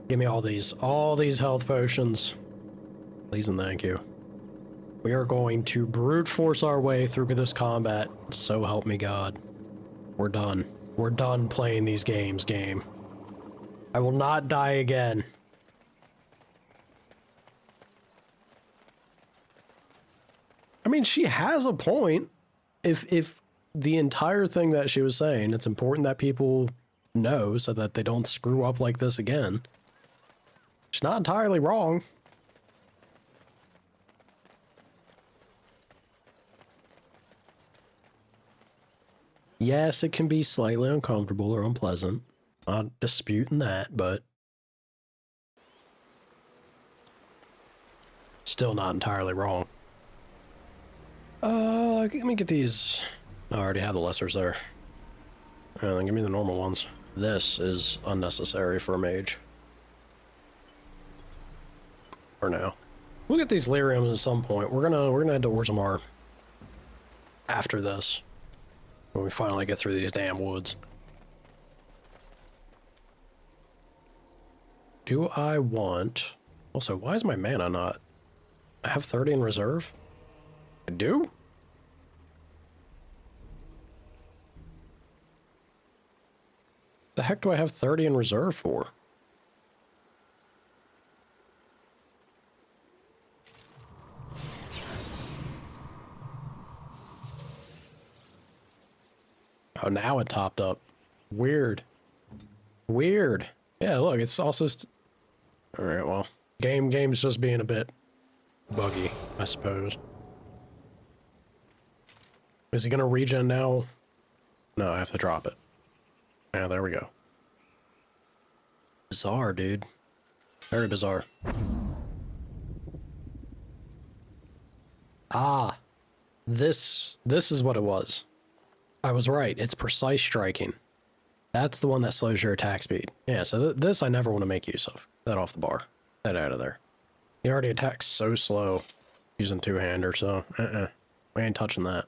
Give me all these health potions. Please and thank you. We are going to brute force our way through this combat. So help me God. We're done. We're done playing these games, game. I will not die again. I mean, she has a point. If the entire thing that she was saying, it's important that people know so that they don't screw up like this again. She's not entirely wrong. Yes, it can be slightly uncomfortable or unpleasant. Not disputing that, but still not entirely wrong. Let me get these. Oh, I already have the lessers there. Then give me the normal ones. This is unnecessary for a mage. For now. We'll get these lyriums at some point. We're gonna head to Orzammar after this. When we finally get through these damn woods. Do I want... Also, why is my mana not... I have 30 in reserve? I do? The heck do I have 30 in reserve for? Oh, now it topped up. Weird. Weird. Yeah, look, it's also... Alright, well. Game's just being a bit buggy, I suppose. Is he gonna regen now? No, I have to drop it. Yeah, there we go. Bizarre, dude. Very bizarre. Ah. This is what it was. I was right. It's precise striking. That's the one that slows your attack speed. Yeah, so this I never want to make use of. That off the bar. That out of there. He already attacks so slow using two-hander, so we ain't touching that.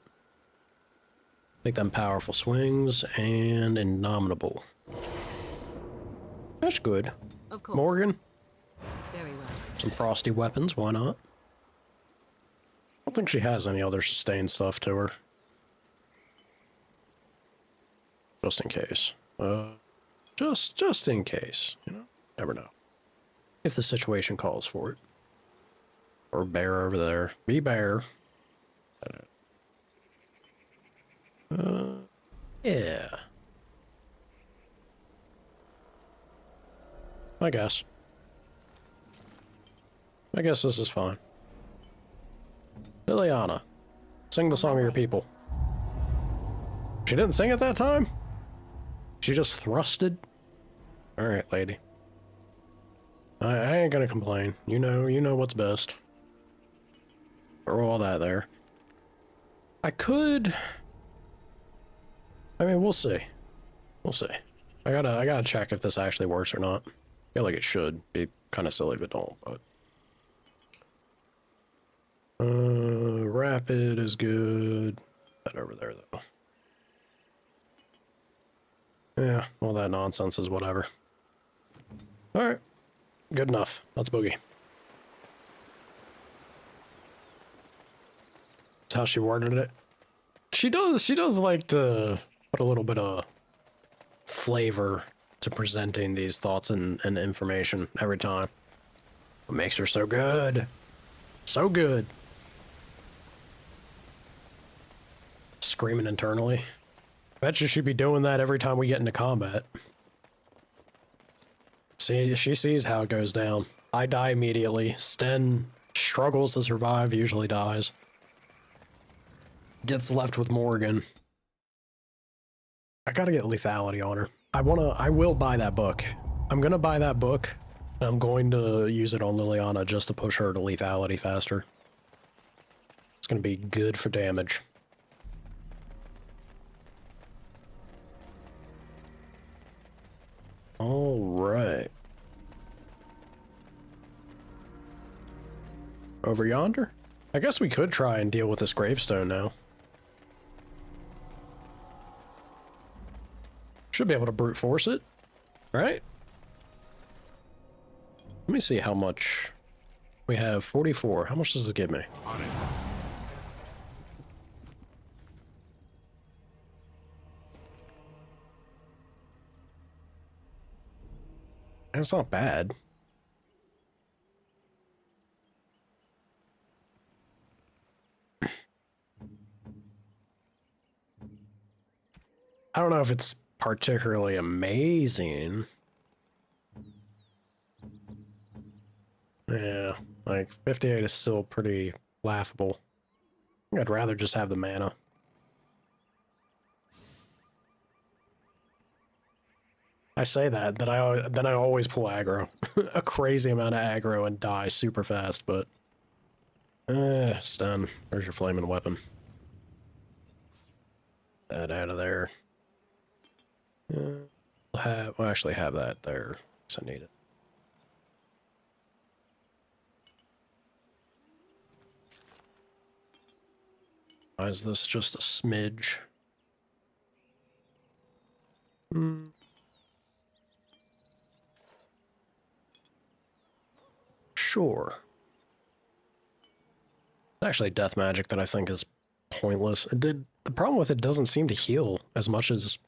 Take them powerful swings and indomitable. That's good. Of course. Morgan, Very well. some frosty weapons, why not? I don't think she has any other sustained stuff to her. Just in case. Just in case, you know? Never know. If the situation calls for it. Or bear over there. Be bear. Yeah. I guess this is fine. Liliana, sing the song of your people. She didn't sing at that time? She just thrusted? Alright, lady. I ain't gonna complain. You know what's best. Throw all that there. I could... I mean, we'll see. We'll see. I gotta check if this actually works or not. I feel like it should. Be kind of silly if it don't, but... Rapid is good. That over there, though. Yeah, all that nonsense is whatever. Alright. Good enough. Let's boogie. That's how she worded it. She does like to put a little bit of flavor to presenting these thoughts and information every time. What makes her so good. So good. Screaming internally. Bet you should be doing that every time we get into combat. See, she sees how it goes down. I die immediately. Sten struggles to survive, usually dies. Gets left with Morgan. I gotta get lethality on her. I will buy that book. I'm gonna buy that book, and I'm going to use it on Liliana just to push her to lethality faster. It's gonna be good for damage. Alright. Over yonder? I guess we could try and deal with this gravestone now. Should be able to brute force it, right? Let me see how much we have. 44. How much does it give me? On it. That's not bad. I don't know if it's particularly amazing. Yeah, like 58 is still pretty laughable. I think I'd rather just have the mana. I say that, then I always pull aggro. A crazy amount of aggro and die super fast, but... stun. Where's your flaming weapon? That out of there. We'll actually have that there, because I need it. Why is this just a smidge? Sure. It's actually death magic that I think is pointless. The problem with it doesn't seem to heal as much as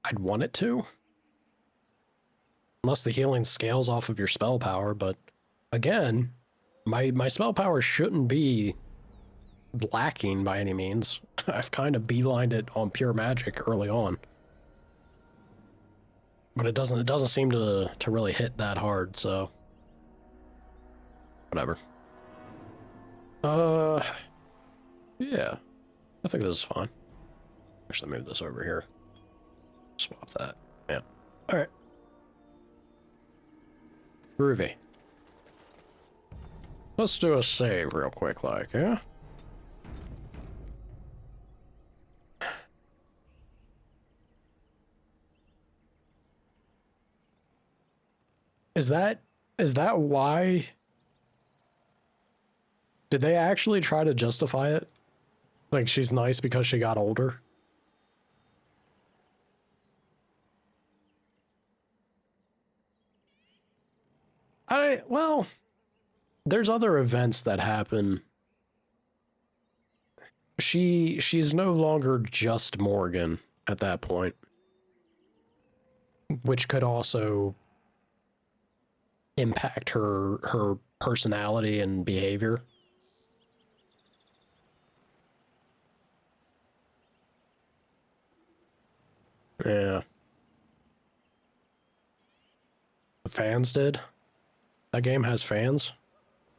I'd want it to. Unless the healing scales off of your spell power, but again, my spell power shouldn't be lacking by any means. I've kind of beelined it on pure magic early on. But it doesn't seem to really hit that hard, so whatever. Yeah. I think this is fine. Actually move this over here. Swap that. Yeah. Alright. Groovy. Let's do a save real quick, like, yeah? Is that why? Did they actually try to justify it? Like, she's nice because she got older? Well, there's other events that happen. She's no longer just Morgan at that point. Which could also impact her personality and behavior. Yeah. The fans did? That game has fans?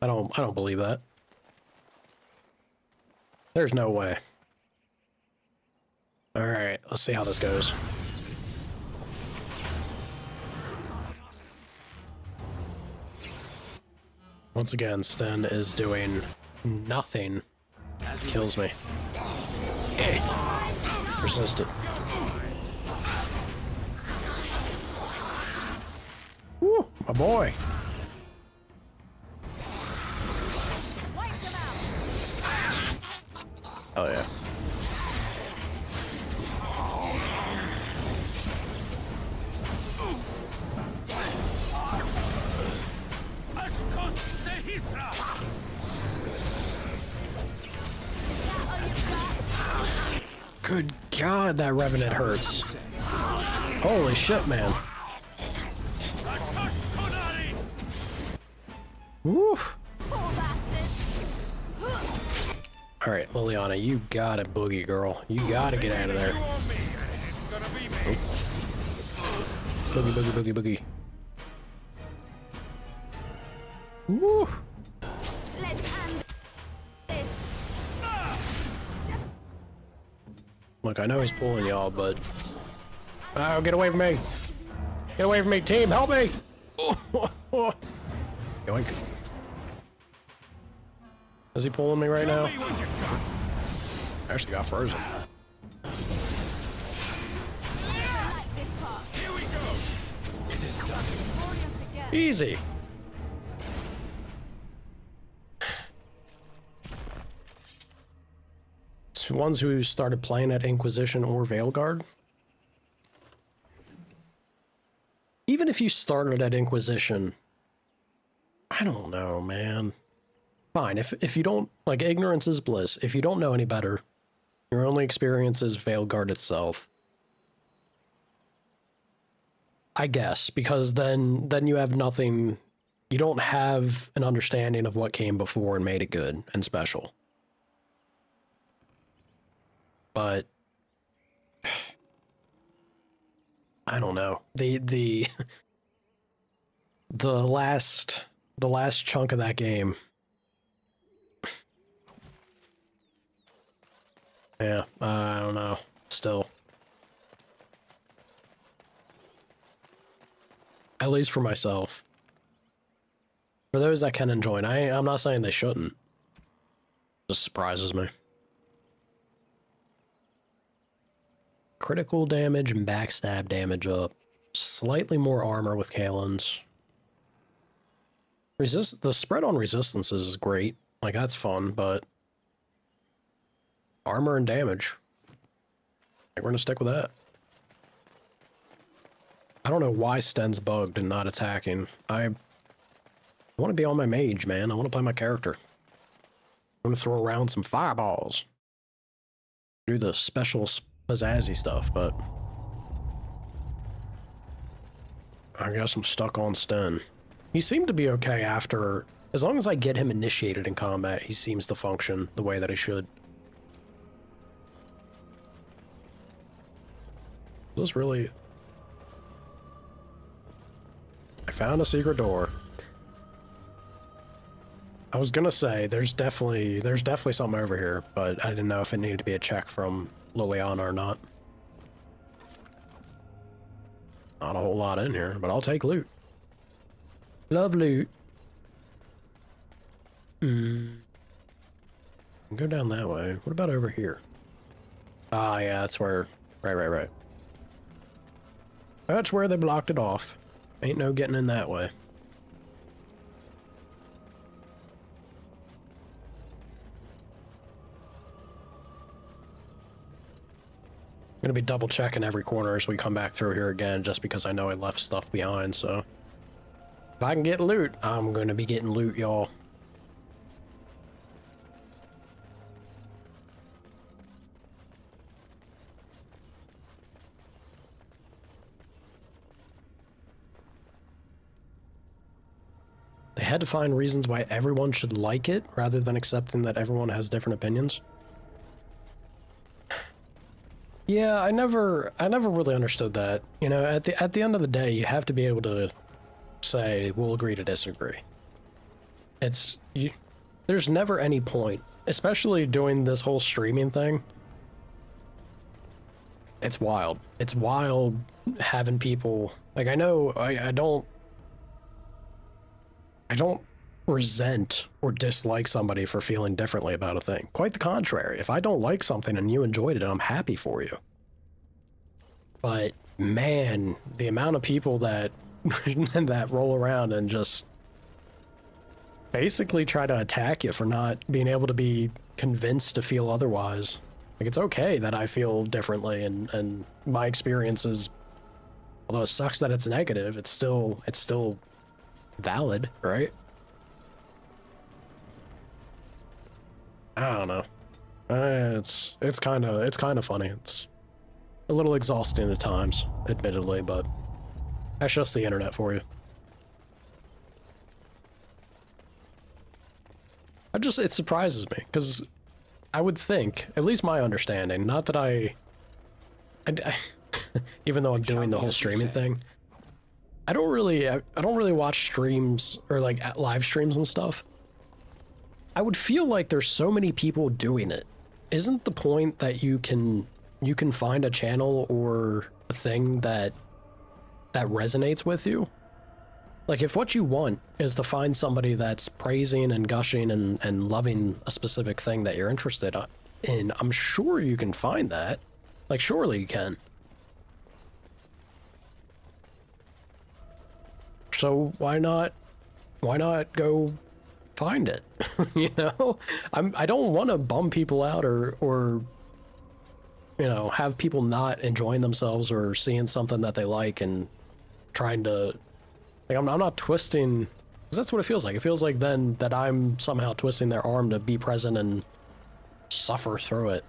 I don't believe that. There's no way. Alright, let's see how this goes. Once again, Sten is doing nothing. Kills me. Persistent. Woo, my boy. Oh yeah. Good God, that Revenant hurts. Holy shit, man. Woo. Alright, Liliana, you got it, boogie girl. You gotta get out of there. Oh. Boogie, boogie, boogie, boogie. Woo! Look, I know he's pulling y'all, but... Oh, get away from me! Get away from me, team! Help me! Yoink. Is he pulling me right now? I actually got frozen. Easy. It's ones who started playing at Inquisition or Veilguard. Even if you started at Inquisition, I don't know, man. Fine, if you don't, like, ignorance is bliss. If you don't know any better, your only experience is Veilguard itself. I guess, because then you have nothing, you don't have an understanding of what came before and made it good and special. But I don't know. The last chunk of that game. Yeah, I don't know. Still. At least for myself. For those that can enjoy it, I'm not saying they shouldn't. It just surprises me. Critical damage and backstab damage up. Slightly more armor with Kalen's. The spread on resistances is great. Like, that's fun, but... Armor and damage. We're gonna stick with that. I don't know why Sten's bugged and not attacking. I want to be on my mage, man. I want to play my character. I'm going to throw around some fireballs. Do the special pizzazzy stuff, but... I guess I'm stuck on Sten. He seemed to be okay after... As long as I get him initiated in combat, he seems to function the way that he should. Is this really... I found a secret door. I was gonna say, there's definitely something over here, but I didn't know if it needed to be a check from Liliana or not. Not a whole lot in here, but I'll take loot. Love loot. Go down that way. What about over here? Ah, yeah, that's where... Right. That's where they blocked it off. Ain't no getting in that way. I'm gonna be double checking every corner as we come back through here again, just because I know I left stuff behind, so... If I can get loot, I'm gonna be getting loot, y'all. They had to find reasons why everyone should like it, rather than accepting that everyone has different opinions. Yeah, I never really understood that. You know, at the end of the day, you have to be able to say, we'll agree to disagree. There's never any point, especially doing this whole streaming thing. It's wild. It's wild having people, like, I know, I don't resent or dislike somebody for feeling differently about a thing. Quite the contrary. If I don't like something and you enjoyed it, I'm happy for you. But, man, the amount of people that that roll around and just basically try to attack you for not being able to be convinced to feel otherwise. Like, it's okay that I feel differently, and my experience is, although it sucks that it's negative, it's still valid, right? I don't know. It's kind of funny. It's a little exhausting at times, admittedly, but that's just the internet for you. It surprises me, because I would think, at least my understanding, not that I even though I'm doing the whole streaming thing, I don't really watch streams or like live streams and stuff. I would feel like there's so many people doing it. Isn't the point that you can you can find a channel or a thing that resonates with you. Like, if what you want is to find somebody that's praising and gushing and loving a specific thing that you're interested in, I'm sure you can find that. Like, surely you can. So why not go find it? You know? I don't want to bum people out or you know, have people not enjoying themselves or seeing something that they like and trying to, like, I'm not twisting, because that's what it feels like. It feels like then that I'm somehow twisting their arm to be present and suffer through it,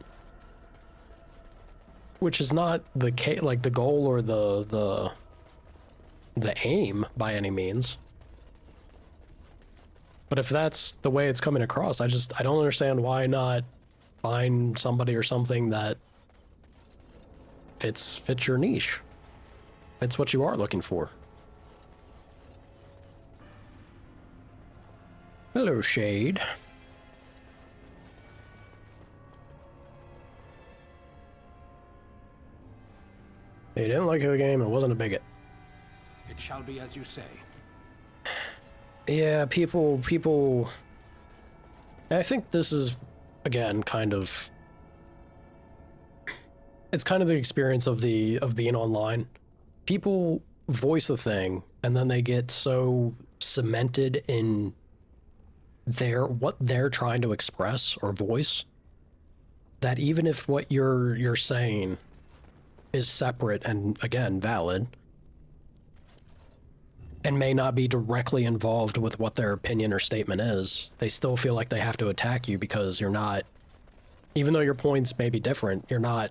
which is not the case, like the goal or the aim by any means. But if that's the way it's coming across, I don't understand why not find somebody or something that fits your niche. It's what you are looking for. Hello, Shade. You didn't like the game and wasn't a bigot. It shall be as you say. Yeah, people... I think this is, again, kind of... It's kind of the experience of being online. People voice a thing, and then they get so cemented in what they're trying to express or voice, that even if what you're saying is separate and, again, valid, and may not be directly involved with what their opinion or statement is, they still feel like they have to attack you because you're not, even though your points may be different, you're not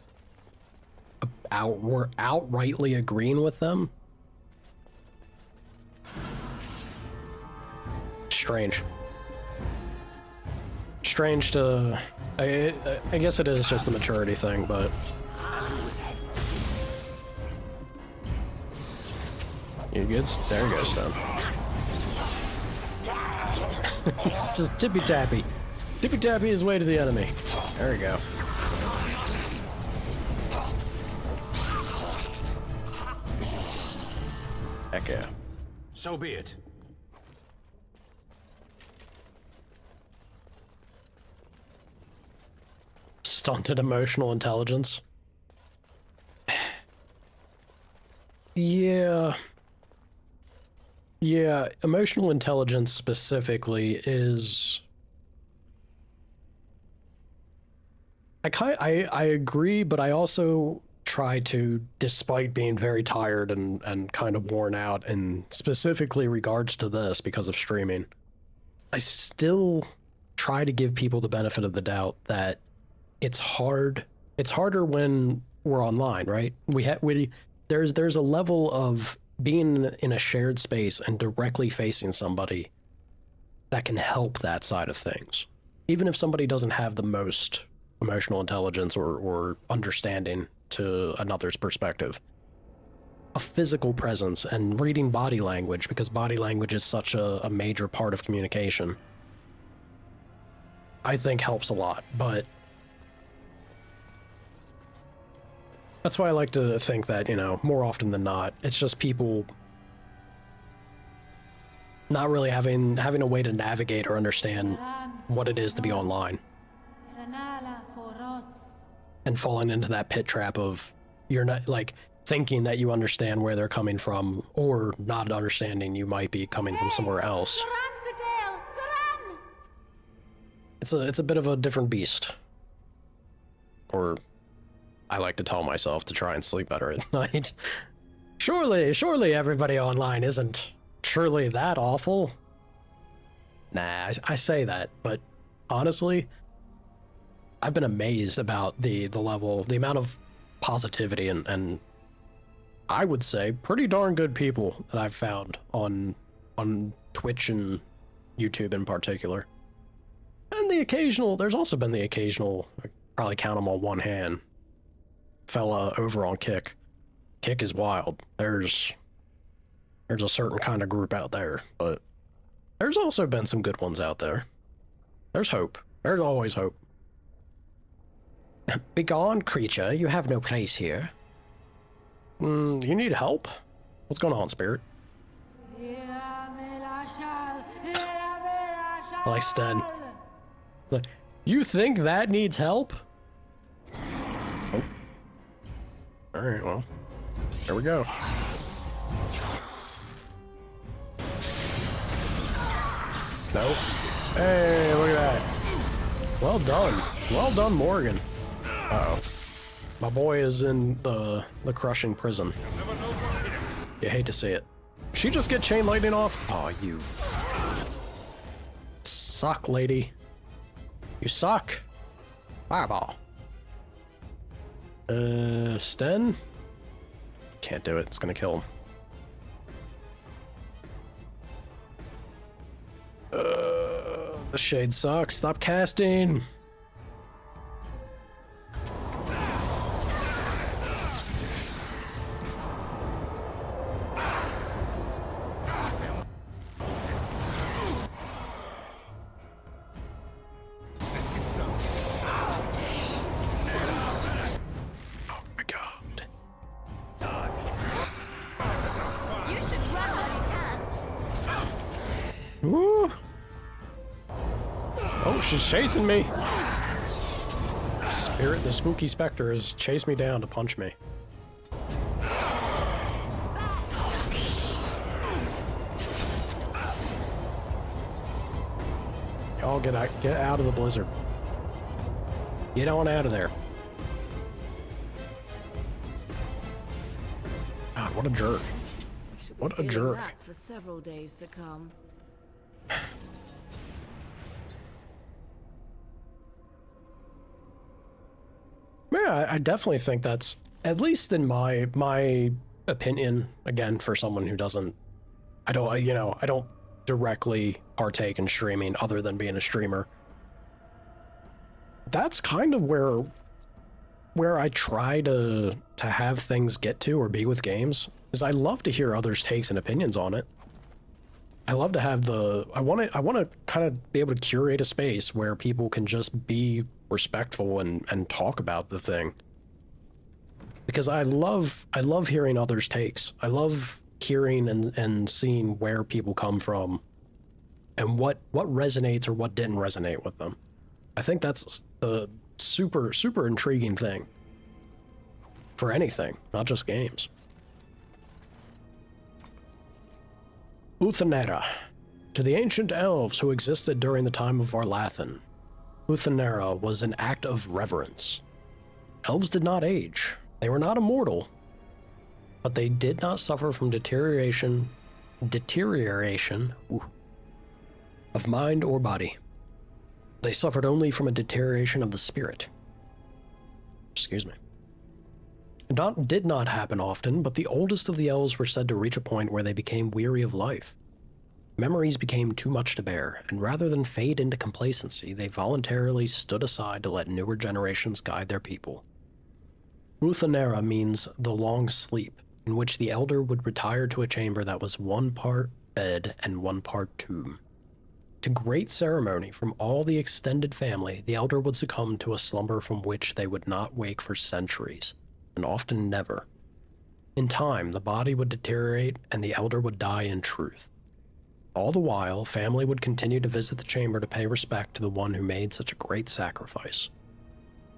outrightly agreeing with them. Strange to... I guess it is just a maturity thing, but... You good? There you go, Stone. It's just tippy-tappy. Tippy-tappy his way to the enemy. There we go. Heck yeah. So be it. Stunted emotional intelligence. Yeah. Yeah, emotional intelligence specifically is... I agree, but I also try to, despite being very tired and kind of worn out, and specifically regards to this because of streaming, I still try to give people the benefit of the doubt that it's hard. It's harder when we're online, right? There's a level of being in a shared space and directly facing somebody that can help that side of things. Even if somebody doesn't have the most emotional intelligence or understanding to another's perspective. A physical presence and reading body language, because body language is such a major part of communication, I think helps a lot, but that's why I like to think that, you know, more often than not, it's just people not really having a way to navigate or understand what it is to be online. And falling into that pit trap of you're not, like, thinking that you understand where they're coming from, or not understanding you might be coming from somewhere else. It's a bit of a different beast. Or I like to tell myself to try and sleep better at night. Surely everybody online isn't truly that awful. Nah, I say that, but honestly, I've been amazed about the level, the amount of positivity and I would say pretty darn good people that I've found on Twitch and YouTube in particular. And there's also been the occasional, I probably count them on one hand, fella over on Kick. Kick is wild. There's a certain kind of group out there, but there's also been some good ones out there. There's hope. There's always hope. Begone, creature. You have no place here. You need help? What's going on, spirit? I like Sten. Look, you think that needs help? Oh. Alright, well. There we go. No. Hey, look at that. Well done. Well done, Morgan. Uh-oh. My boy is in the crushing prison. You hate to see it. She just get chain lightning off? Oh, you suck, lady. You suck. Fireball. Sten? Can't do it. It's gonna kill him. The shade sucks. Stop casting. Woo! Oh, she's chasing me. Spirit, the spooky specter, has chased me down to punch me. Y'all get out of the blizzard. Get on out of there. God, what a jerk. What a jerk. For several days to come. Yeah, I definitely think that's, at least in my opinion, again, for someone who doesn't, I don't directly partake in streaming other than being a streamer. That's kind of where I try to have things get to or be with games, is I love to hear others' takes and opinions on it. I love to have I want to kind of be able to curate a space where people can just be respectful and talk about the thing. Because I love hearing others' takes. I love hearing and seeing where people come from and what resonates or what didn't resonate with them. I think that's the super intriguing thing for anything, not just games. Uthanera. To the ancient elves who existed during the time of Varlathan, Uthanera was an act of reverence. Elves did not age. They were not immortal, but they did not suffer from deterioration of mind or body. They suffered only from a deterioration of the spirit. Excuse me. It did not happen often, but the oldest of the elves were said to reach a point where they became weary of life. Memories became too much to bear, and rather than fade into complacency, they voluntarily stood aside to let newer generations guide their people. Uthanera means the long sleep, in which the elder would retire to a chamber that was one part bed and one part tomb. To great ceremony from all the extended family, the elder would succumb to a slumber from which they would not wake for centuries, and often never. In time, the body would deteriorate and the elder would die in truth. All the while, family would continue to visit the chamber to pay respect to the one who made such a great sacrifice.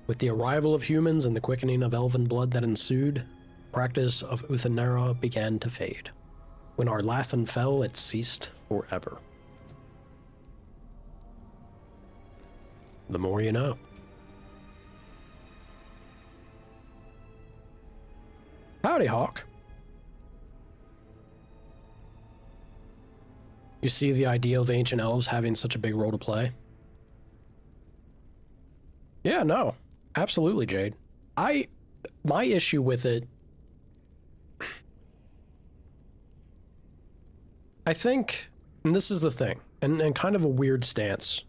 With the arrival of humans and the quickening of elven blood that ensued, practice of Uthanera began to fade. When Varlathan fell, it ceased forever. The more you know. Howdy, Hawk. You see the ideal of ancient elves having such a big role to play? Yeah, no. Absolutely, Jade. My issue with it, I think, and this is the thing, and kind of a weird stance.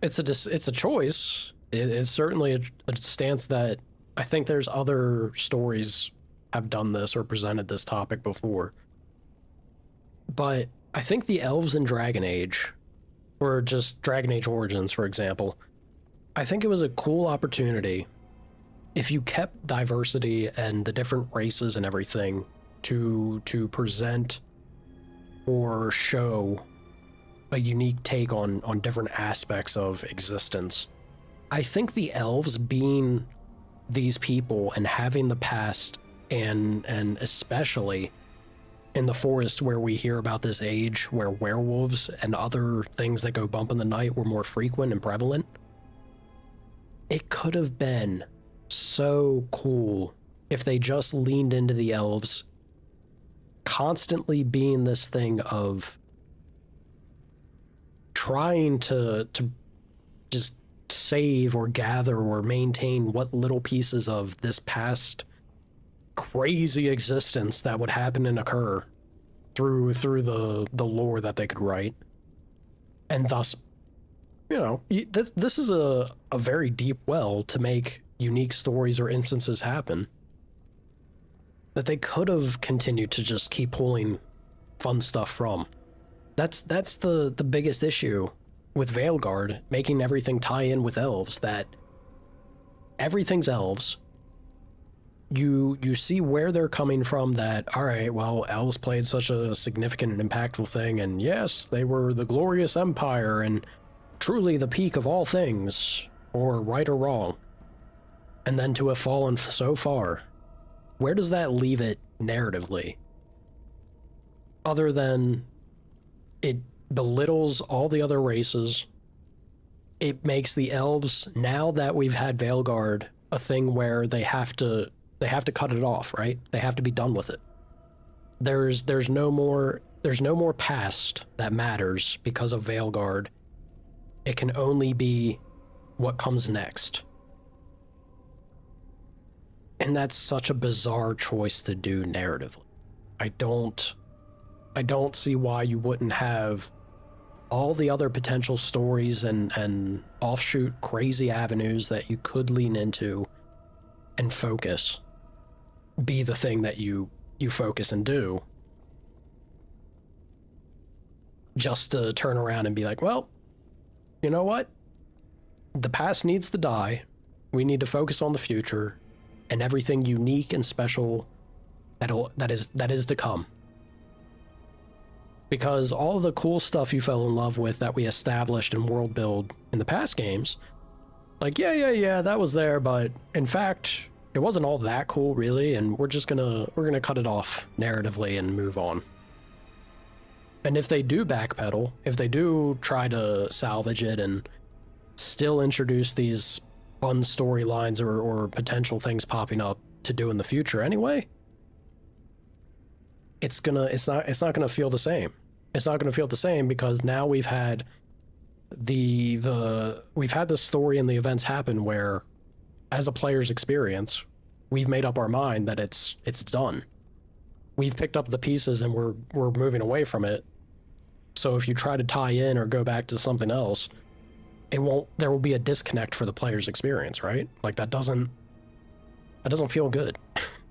It's a choice. It's certainly a stance that I think there's other stories have done this or presented this topic before. But I think the elves in Dragon Age, or just Dragon Age Origins, for example, I think it was a cool opportunity if you kept diversity and the different races and everything to present or show a unique take on different aspects of existence. I think the elves being these people and having the past and especially in the forest where we hear about this age where werewolves and other things that go bump in the night were more frequent and prevalent, it could have been so cool if they just leaned into the elves constantly being this thing of trying to just save or gather or maintain what little pieces of this past crazy existence that would happen and occur through the lore that they could write. And thus, you know, this is a very deep well to make unique stories or instances happen that they could have continued to just keep pulling fun stuff from. That's the biggest issue with Veilguard, making everything tie in with elves, that everything's elves. You see where they're coming from, that, all right, well, elves played such a significant and impactful thing, and yes, they were the glorious empire and truly the peak of all things, or right or wrong. And then to have fallen so far, where does that leave it narratively? Other than it belittles all the other races, it makes the elves, now that we've had Veilguard, a thing where they have to cut it off, right? They have to be done with it. There's no more past that matters because of Veilguard. It can only be what comes next. And that's such a bizarre choice to do narratively. I don't see why you wouldn't have all the other potential stories and offshoot crazy avenues that you could lean into and focus be the thing that you focus and do, just to turn around and be like, well, you know what? The past needs to die. We need to focus on the future and everything unique and special that is to come. Because all the cool stuff you fell in love with that we established in world build in the past games, like, yeah, that was there, but in fact, it wasn't all that cool, really, and we're gonna cut it off narratively and move on. And if they do backpedal, if they do try to salvage it and still introduce these fun storylines or potential things popping up to do in the future anyway, it's not gonna feel the same. It's not gonna feel the same because now we've had we've had this story and the events happen where, as a player's experience, we've made up our mind that it's done. We've picked up the pieces and we're moving away from it. So if you try to tie in or go back to something else, there will be a disconnect for the player's experience, right? Like that doesn't feel good.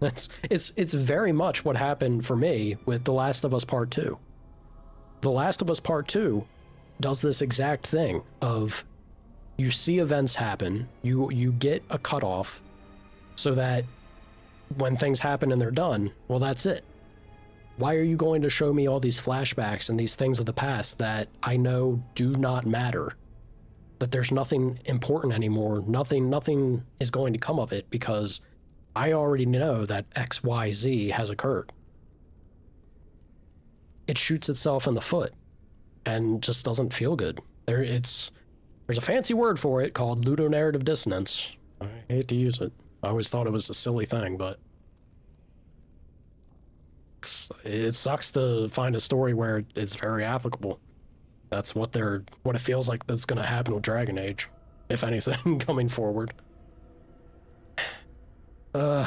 It's very much what happened for me with The Last of Us Part 2. The Last of Us Part 2 does this exact thing of, you see events happen, you get a cutoff so that when things happen and they're done, well, that's it. Why are you going to show me all these flashbacks and these things of the past that I know do not matter? That there's nothing important anymore, nothing is going to come of it because I already know that XYZ has occurred. It shoots itself in the foot and just doesn't feel good. There's a fancy word for it called ludonarrative dissonance. I hate to use it. I always thought it was a silly thing, but it sucks to find a story where it's very applicable. That's what it feels like that's going to happen with Dragon Age, if anything, coming forward. It's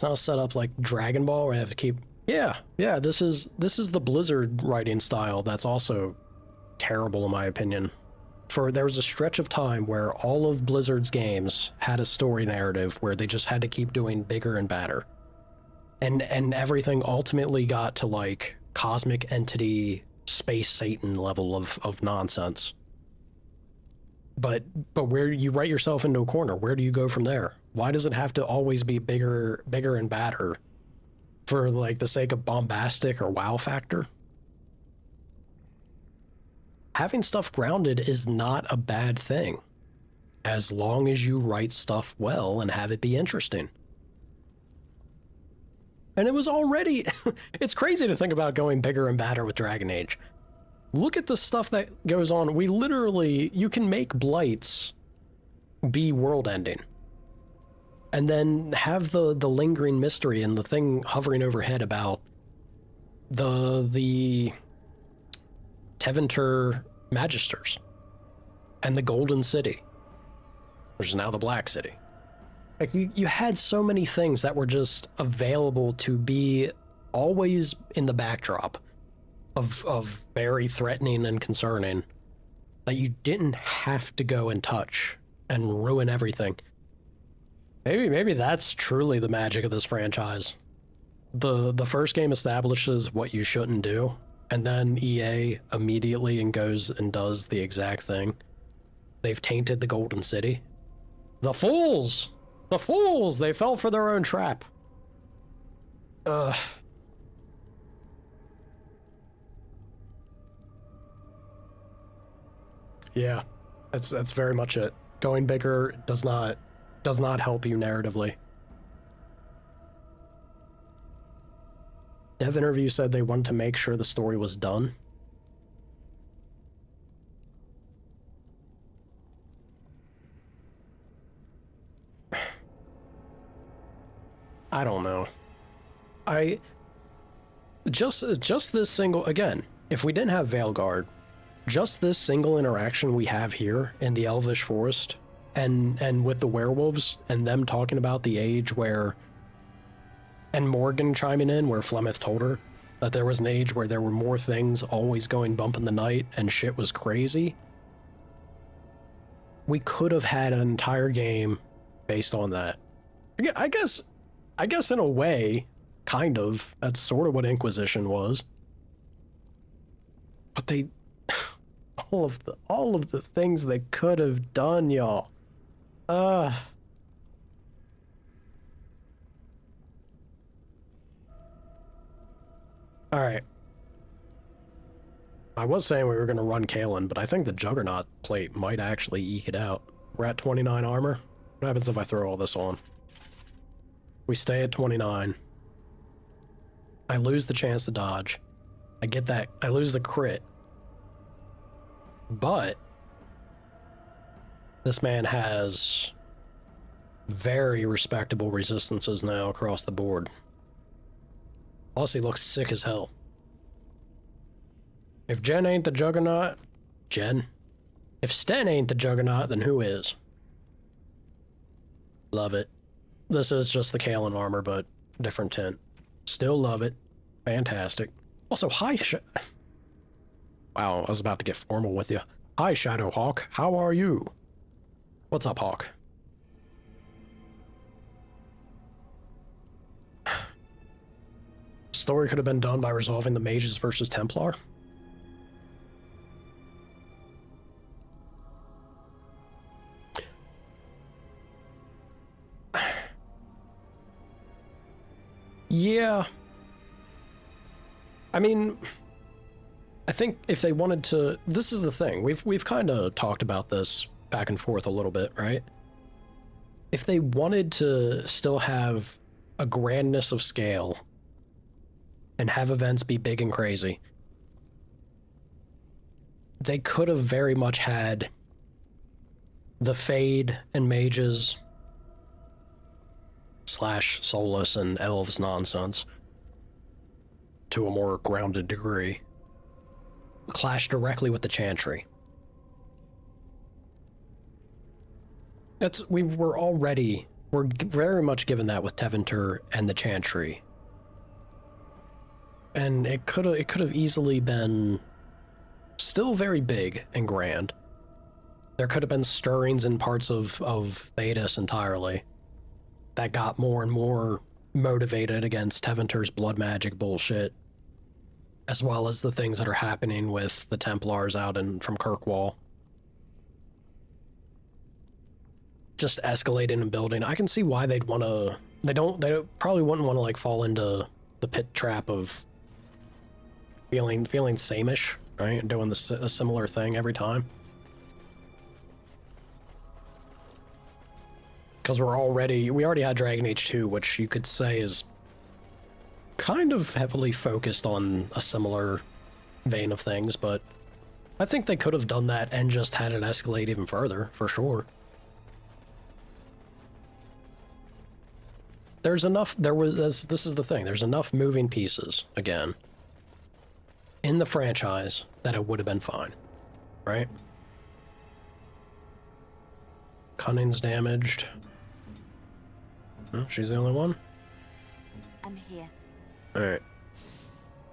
not set up like Dragon Ball where I have to keep... Yeah, this is the Blizzard writing style that's also terrible in my opinion. There was a stretch of time where all of Blizzard's games had a story narrative where they just had to keep doing bigger and badder. And everything ultimately got to like cosmic entity space Satan level of nonsense. But where you write yourself into a corner, where do you go from there? Why does it have to always be bigger and badder for like the sake of bombastic or wow factor? Having stuff grounded is not a bad thing, as long as you write stuff well and have it be interesting. And it was already... It's crazy to think about going bigger and badder with Dragon Age. Look at the stuff that goes on. We literally... You can make blights be world-ending. And then have the lingering mystery and the thing hovering overhead about the Tevinter Magisters and the Golden City, which is now the Black City. Like, you had so many things that were just available to be always in the backdrop of very threatening and concerning, that you didn't have to go and touch and ruin everything. Maybe that's truly the magic of this franchise. The first game establishes what you shouldn't do, and then EA immediately goes and does the exact thing. They've tainted the Golden City. The fools! The fools! They fell for their own trap. Yeah, that's very much it. Going bigger does not help you narratively. Dev Interview said they wanted to make sure the story was done. I don't know. Just this single, again, if we didn't have Veilguard, just this single interaction we have here in the Elvish Forest and with the werewolves and them talking about the age where, and Morgan chiming in where Flemeth told her that there was an age where there were more things always going bump in the night and shit was crazy. We could have had an entire game based on that. I guess in a way, kind of, that's sort of what Inquisition was. But they, all of the things they could have done, y'all. All right. I was saying we were going to run Kalen, but I think the Juggernaut plate might actually eke it out. We're at 29 armor. What happens if I throw all this on? We stay at 29. I lose the chance to dodge. I get that. I lose the crit. But this man has very respectable resistances now across the board. Plus, he looks sick as hell. If Jen ain't the Juggernaut, Jen. If Sten ain't the Juggernaut, then who is? Love it. This is just the Kalen armor, but different tint. Still love it. Fantastic. Also, hi, wow, I was about to get formal with you. Hi, Shadowhawk. How are you? What's up, Hawk? Story could have been done by resolving the mages versus Templar. Yeah. I mean, I think if they wanted to, this is the thing. We've kind of talked about this back and forth a little bit, right? If they wanted to still have a grandness of scale and have events be big and crazy, they could have very much had the Fade and mages / soulless and elves nonsense to a more grounded degree clash directly with the Chantry. We're very much given that with Tevinter and the Chantry. And it could have easily been still very big and grand. There could have been stirrings in parts of Thedas entirely that got more and more motivated against Tevinter's blood magic bullshit. as well as the things that are happening with the Templars out in from Kirkwall. Just escalating and building. I can see why they'd want to. They probably wouldn't want to like fall into the pit trap of feeling sameish, right? And doing a similar thing every time. Because we already had Dragon Age 2, which you could say is kind of heavily focused on a similar vein of things, but I think they could have done that and just had it escalate even further, for sure. This is the thing, there's enough moving pieces, again, in the franchise that it would have been fine, right? Cunning's damaged. Oh, she's the only one? I'm here. Alright.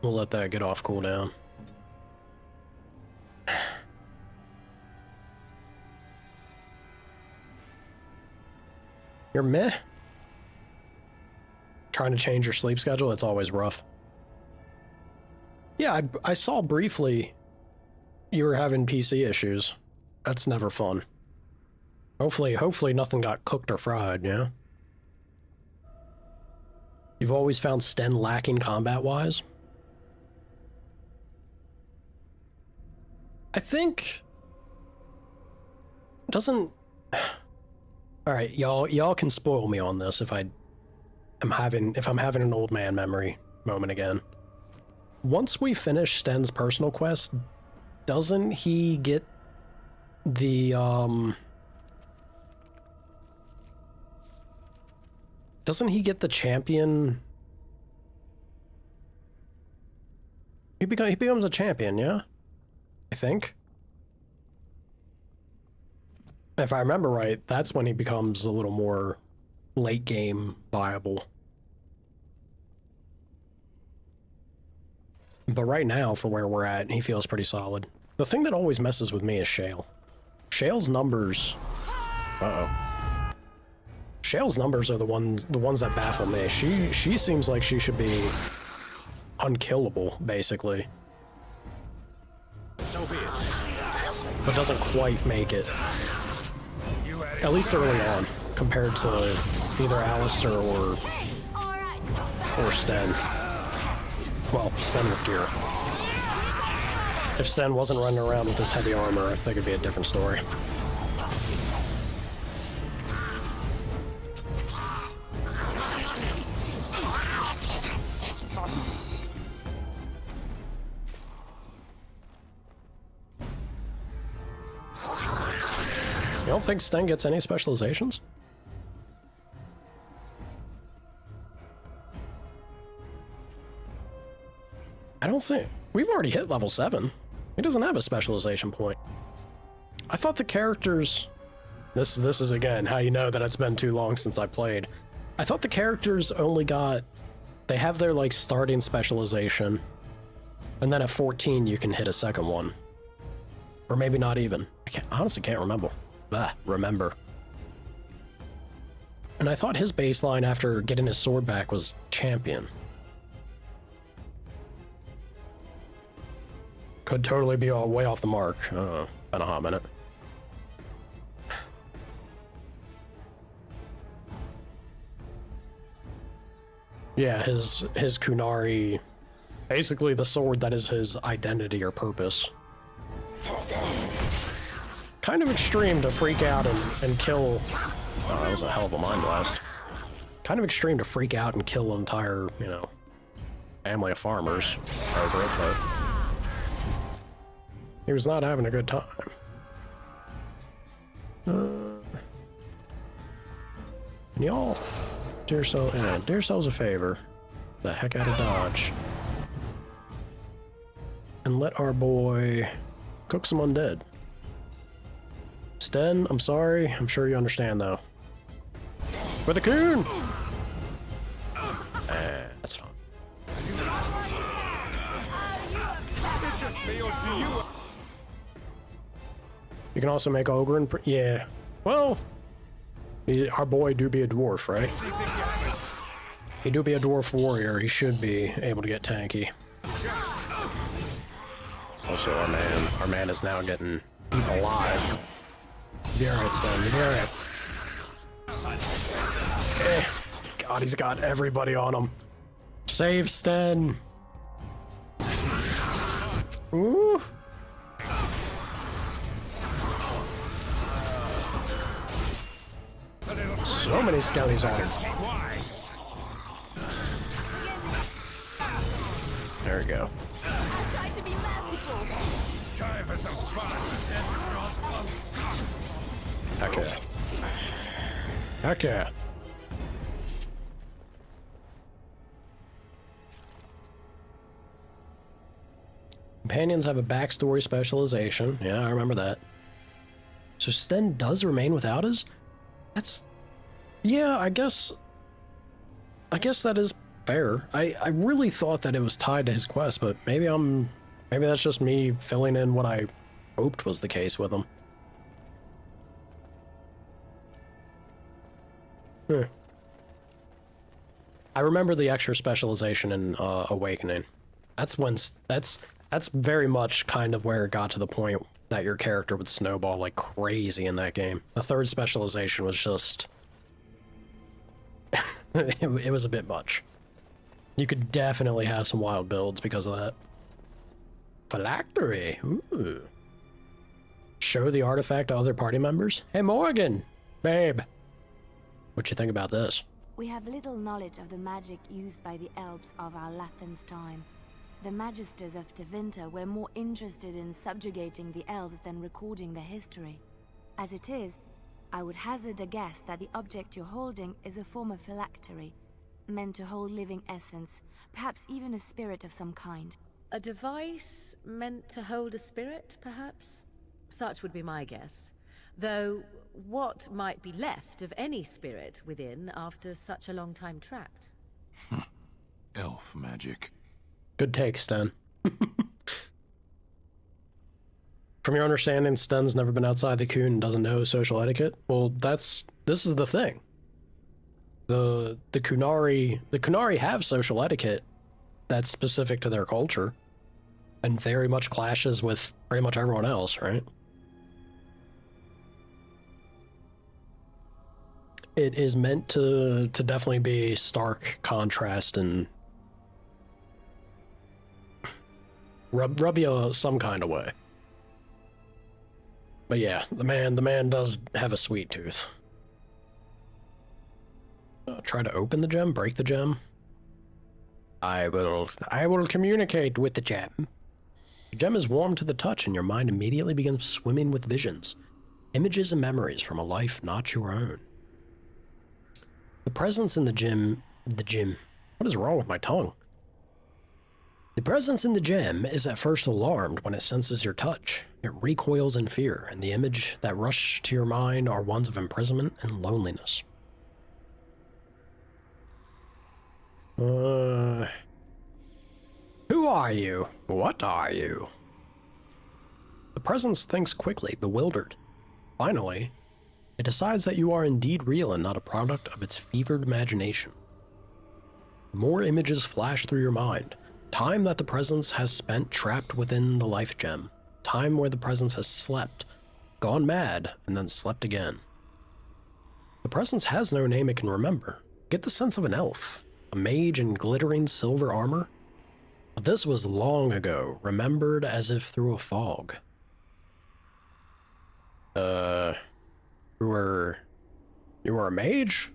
We'll let that get off cooldown. You're meh? Trying to change your sleep schedule? It's always rough. Yeah, I saw briefly you were having PC issues. That's never fun. Hopefully nothing got cooked or fried, yeah? You've always found Sten lacking combat-wise? I think... Doesn't... Alright, y'all can spoil me on this if I'm having an old man memory moment again. Once we finish Sten's personal quest, doesn't he get the, doesn't he get the champion? He becomes a champion, yeah? I think. If I remember right, that's when he becomes a little more late game viable. But right now, for where we're at, he feels pretty solid. The thing that always messes with me is Shale. Shale's numbers... Uh-oh. Shale's numbers are the ones that baffle me. She seems like she should be unkillable, basically. But doesn't quite make it. At least early on, compared to either Alistair or Sten. Well, Sten with gear. If Sten wasn't running around with this heavy armor, I think it'd be a different story. You don't think Sten gets any specializations? I don't think... We've already hit level 7. He doesn't have a specialization point. I thought the characters... This is, again, how you know that it's been too long since I played. I thought the characters only got... They have their, like, starting specialization. And then at 14, you can hit a second one. Or maybe not even. Honestly can't remember. Remember. And I thought his baseline after getting his sword back was champion. Could totally be all way off the mark. Been a hot minute. Yeah, his Kunari, basically the sword that is his identity or purpose. Kind of extreme to freak out and kill... Oh, that was a hell of a mind blast. Kind of extreme to freak out and kill an entire, you know, family of farmers over it, but... He was not having a good time. And y'all do yourselves a favor. The heck out of Dodge. And let our boy cook some undead. Sten, I'm sorry. I'm sure you understand, though. For the coon! That's fine. You can also make Ogre and... Yeah. Well, our boy do be a dwarf, right? He do be a dwarf warrior. He should be able to get tanky. Also, our man is now getting eaten alive. You're alright, Sten. You're alright. God, he's got everybody on him. Save Sten. Ooh. So many skellies on him. There we go. I tried to be merciful. Time for some fun. Okay. Okay. Companions have a backstory specialization. Yeah, I remember that. So Sten does remain without us? That's... Yeah, I guess that is fair. I really thought that it was tied to his quest, but maybe that's just me filling in what I hoped was the case with him. I remember the extra specialization in Awakening. That's very much kind of where it got to the point that your character would snowball like crazy in that game. The third specialization was just... it was a bit much. You could definitely have some wild builds because of that. Phylactery. Ooh. Show the artifact to other party members. Hey, Morgan! Babe! What you think about this? We have little knowledge of the magic used by the elves of our Lathan's time. The magisters of Tevinter were more interested in subjugating the elves than recording their history. As it is, I would hazard a guess that the object you're holding is a form of phylactery, meant to hold living essence, perhaps even a spirit of some kind. A device meant to hold a spirit, perhaps? Such would be my guess. Though, what might be left of any spirit within after such a long time trapped? Elf magic. Good take, Sten. From your understanding, Sten's never been outside the coon and doesn't know social etiquette? Well, this is the thing. The Kunari have social etiquette that's specific to their culture and very much clashes with pretty much everyone else, right? It is meant to definitely be stark contrast and rub you some kind of way. But yeah, the man does have a sweet tooth. Try to open the gem, break the gem. I will communicate with the gem. The gem is warm to the touch and your mind immediately begins swimming with visions, images and memories from a life not your own. The presence in the gem, what is wrong with my tongue? The presence in the gem is at first alarmed when it senses your touch. It recoils in fear, and the image that rush to your mind are ones of imprisonment and loneliness. Who are you? What are you? The presence thinks quickly, bewildered. Finally, it decides that you are indeed real and not a product of its fevered imagination. More images flash through your mind. Time that the presence has spent trapped within the life gem. Time where the presence has slept, gone mad, and then slept again. The presence has no name it can remember. Get the sense of an elf, a mage in glittering silver armor. But this was long ago, remembered as if through a fog. You were a mage?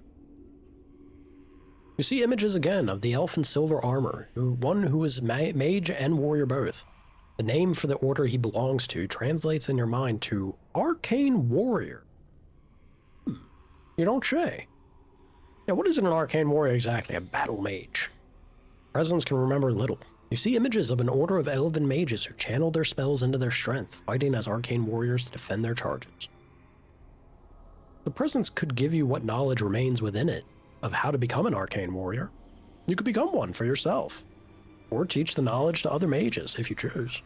You see images again of the elf in silver armor, one who is mage and warrior both. The name for the order he belongs to translates in your mind to Arcane Warrior. You don't say. Yeah, what is an Arcane Warrior exactly? A battle mage. Presence can remember little. You see images of an order of elven mages who channel their spells into their strength, fighting as Arcane Warriors to defend their charges. The presence could give you what knowledge remains within it of how to become an Arcane Warrior. You could become one for yourself, or teach the knowledge to other mages if you choose.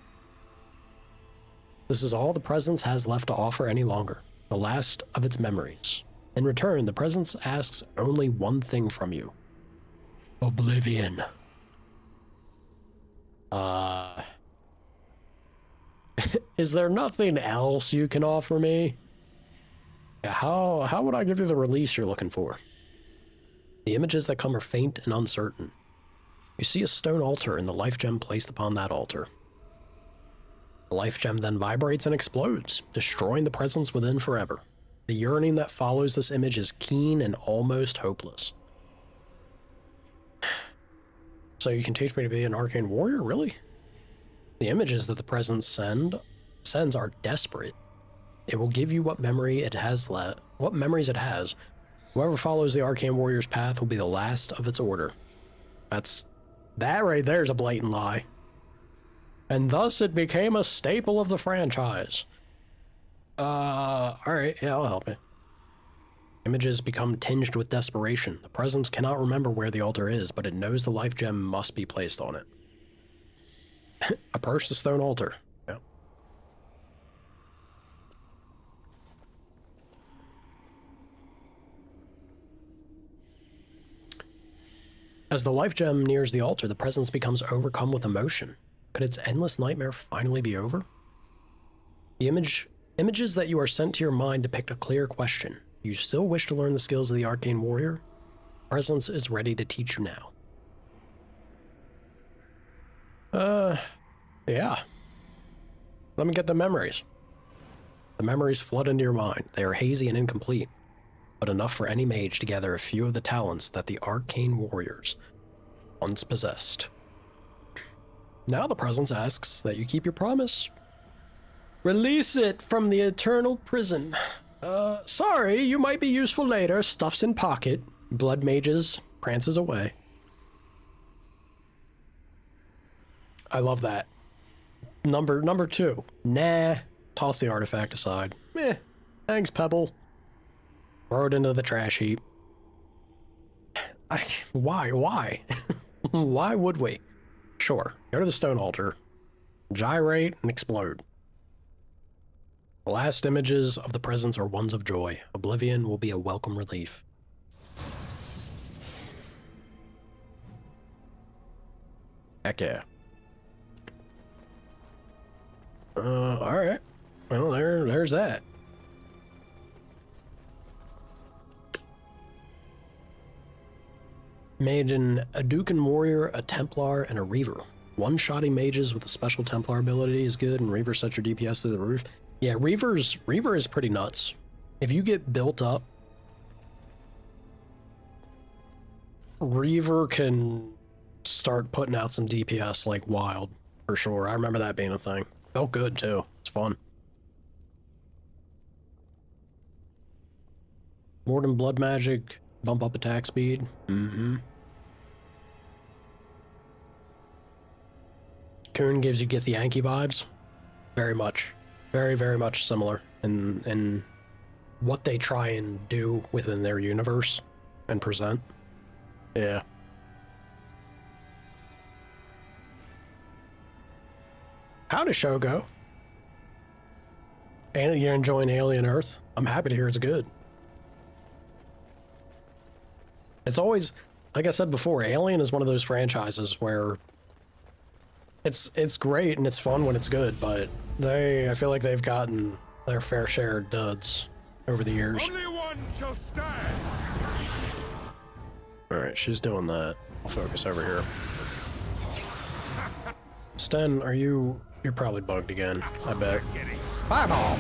This is all the presence has left to offer any longer, the last of its memories. In return, the presence asks only one thing from you. Oblivion. is there nothing else you can offer me? Yeah, how would I give you the release you're looking for? The images that come are faint and uncertain. You see a stone altar and the life gem placed upon that altar. The life gem then vibrates and explodes, destroying the presence within forever. The yearning that follows this image is keen and almost hopeless. So you can teach me to be an arcane warrior, really? The images that the presence sends are desperate. It will give you what memories it has. Whoever follows the arcane warrior's path will be the last of its order. That right there's a blatant lie. And thus it became a staple of the franchise. Alright, yeah, I'll help you. Images become tinged with desperation. The presence cannot remember where the altar is, but it knows the life gem must be placed on it. Approach the stone altar. Yeah. As the life gem nears the altar, the presence becomes overcome with emotion. Could its endless nightmare finally be over? The images that you are sent to your mind depict a clear question. Do you still wish to learn the skills of the arcane warrior? Presence is ready to teach you now. Yeah. Let me get the memories. The memories flood into your mind. They are hazy and incomplete, but enough for any mage to gather a few of the talents that the arcane warriors once possessed. Now the presence asks that you keep your promise. Release it from the eternal prison. Sorry, you might be useful later. Stuff's in pocket. Blood mages prances away. I love that. Number 2. Nah. Toss the artifact aside. Thanks, Pebble. Throw it into the trash heap. Why? Why would we? Sure, go to the stone altar, gyrate, and explode. The last images of the presence are ones of joy. Oblivion will be a welcome relief. Heck yeah. Alright. Well, there's that. Made an Aducan warrior, a Templar, and a Reaver. One-shotting mages with a special Templar ability is good, and Reaver sets your DPS through the roof. Yeah, Reaver is pretty nuts. If you get built up, Reaver can start putting out some DPS like wild, for sure. I remember that being a thing. Felt good, too. It's fun. More than blood magic, bump up attack speed. Mm-hmm. Coon gives you Get the Yankee vibes. Very much. Very, very much similar in what they try and do within their universe and present. Yeah. How'd the show go? And you're enjoying Alien Earth? I'm happy to hear it's good. It's always, like I said before, Alien is one of those franchises where it's great and it's fun when it's good, but I feel like they've gotten their fair share of duds over the years. Only one shall stand. Alright, she's doing that. I'll focus over here. Sten, you're probably bugged again, I bet. Fireball!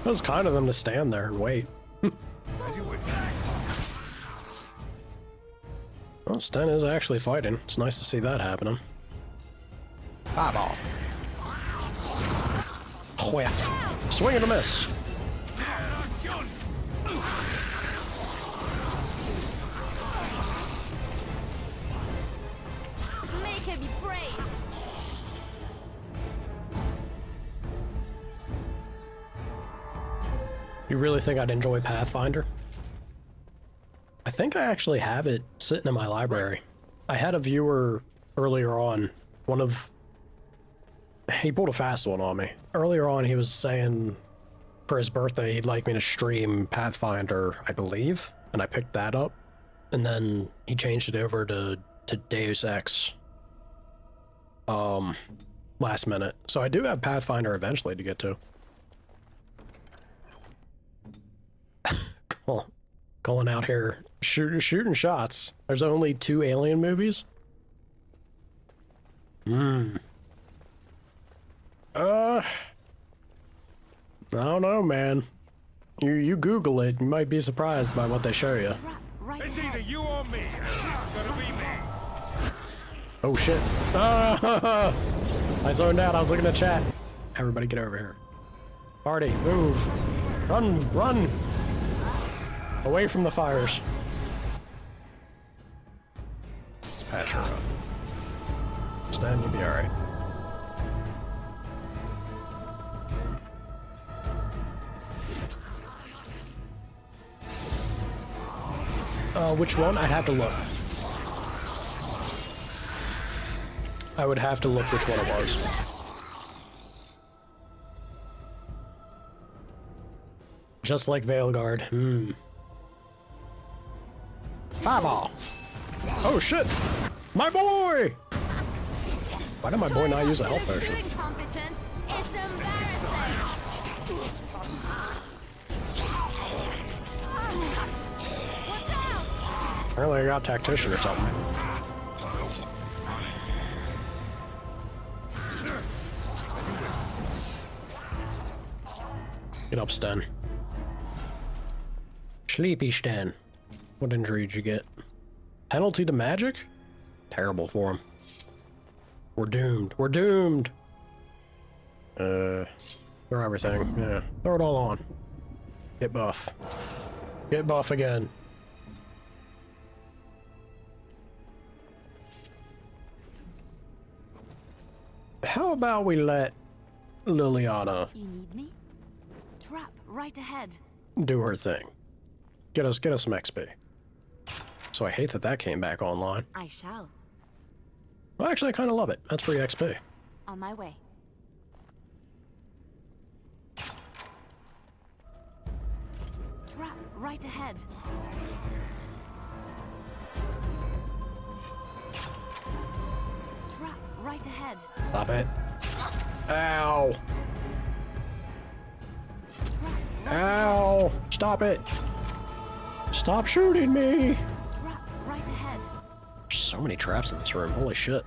It was kind of them to stand there and wait. Well, Sten is actually fighting. It's nice to see that happening. Fireball. Whiff. Swing and a miss. Make him be praised. You really think I'd enjoy Pathfinder? I think I actually have it sitting in my library. I had a viewer earlier on, he pulled a fast one on me. Earlier on he was saying for his birthday, he'd like me to stream Pathfinder, I believe, and I picked that up, and then he changed it over to Deus Ex last minute. So I do have Pathfinder eventually to get to. Cool. Going out here shooting shots. There's only 2 Alien movies. I don't know, man. You Google it, you might be surprised by what they show you. It's either you or me. It's gonna be me. Oh shit. Ah, I zoned out, I was looking at chat. Everybody get over here. Party, move. Run, run. Away from the fires. Let's patch her up. Stan, you'll be alright. Which one? I'd have to look. I would have to look which one it was. Just like Veilguard. Fireball! Oh shit! My boy! Why did my boy not use a health potion? Incompetent. It's embarrassing. Watch out! Apparently I got Tactician or something. Get up, Sten. Sleepy Sten. What injury did you get? Penalty to magic? Terrible for him. We're doomed. We're doomed! Throw everything. Yeah, throw it all on. Get buff. Get buff again. How about we let Liliana You need me? Trap right ahead. do her thing? Get us some XP. So I hate that that came back online. I shall. Well, actually, I kind of love it. That's free XP. On my way. Trap right ahead. Trap right ahead. Stop it. Ow. Ow. Stop it. Stop shooting me. Trap right ahead. There's so many traps in this room. Holy shit.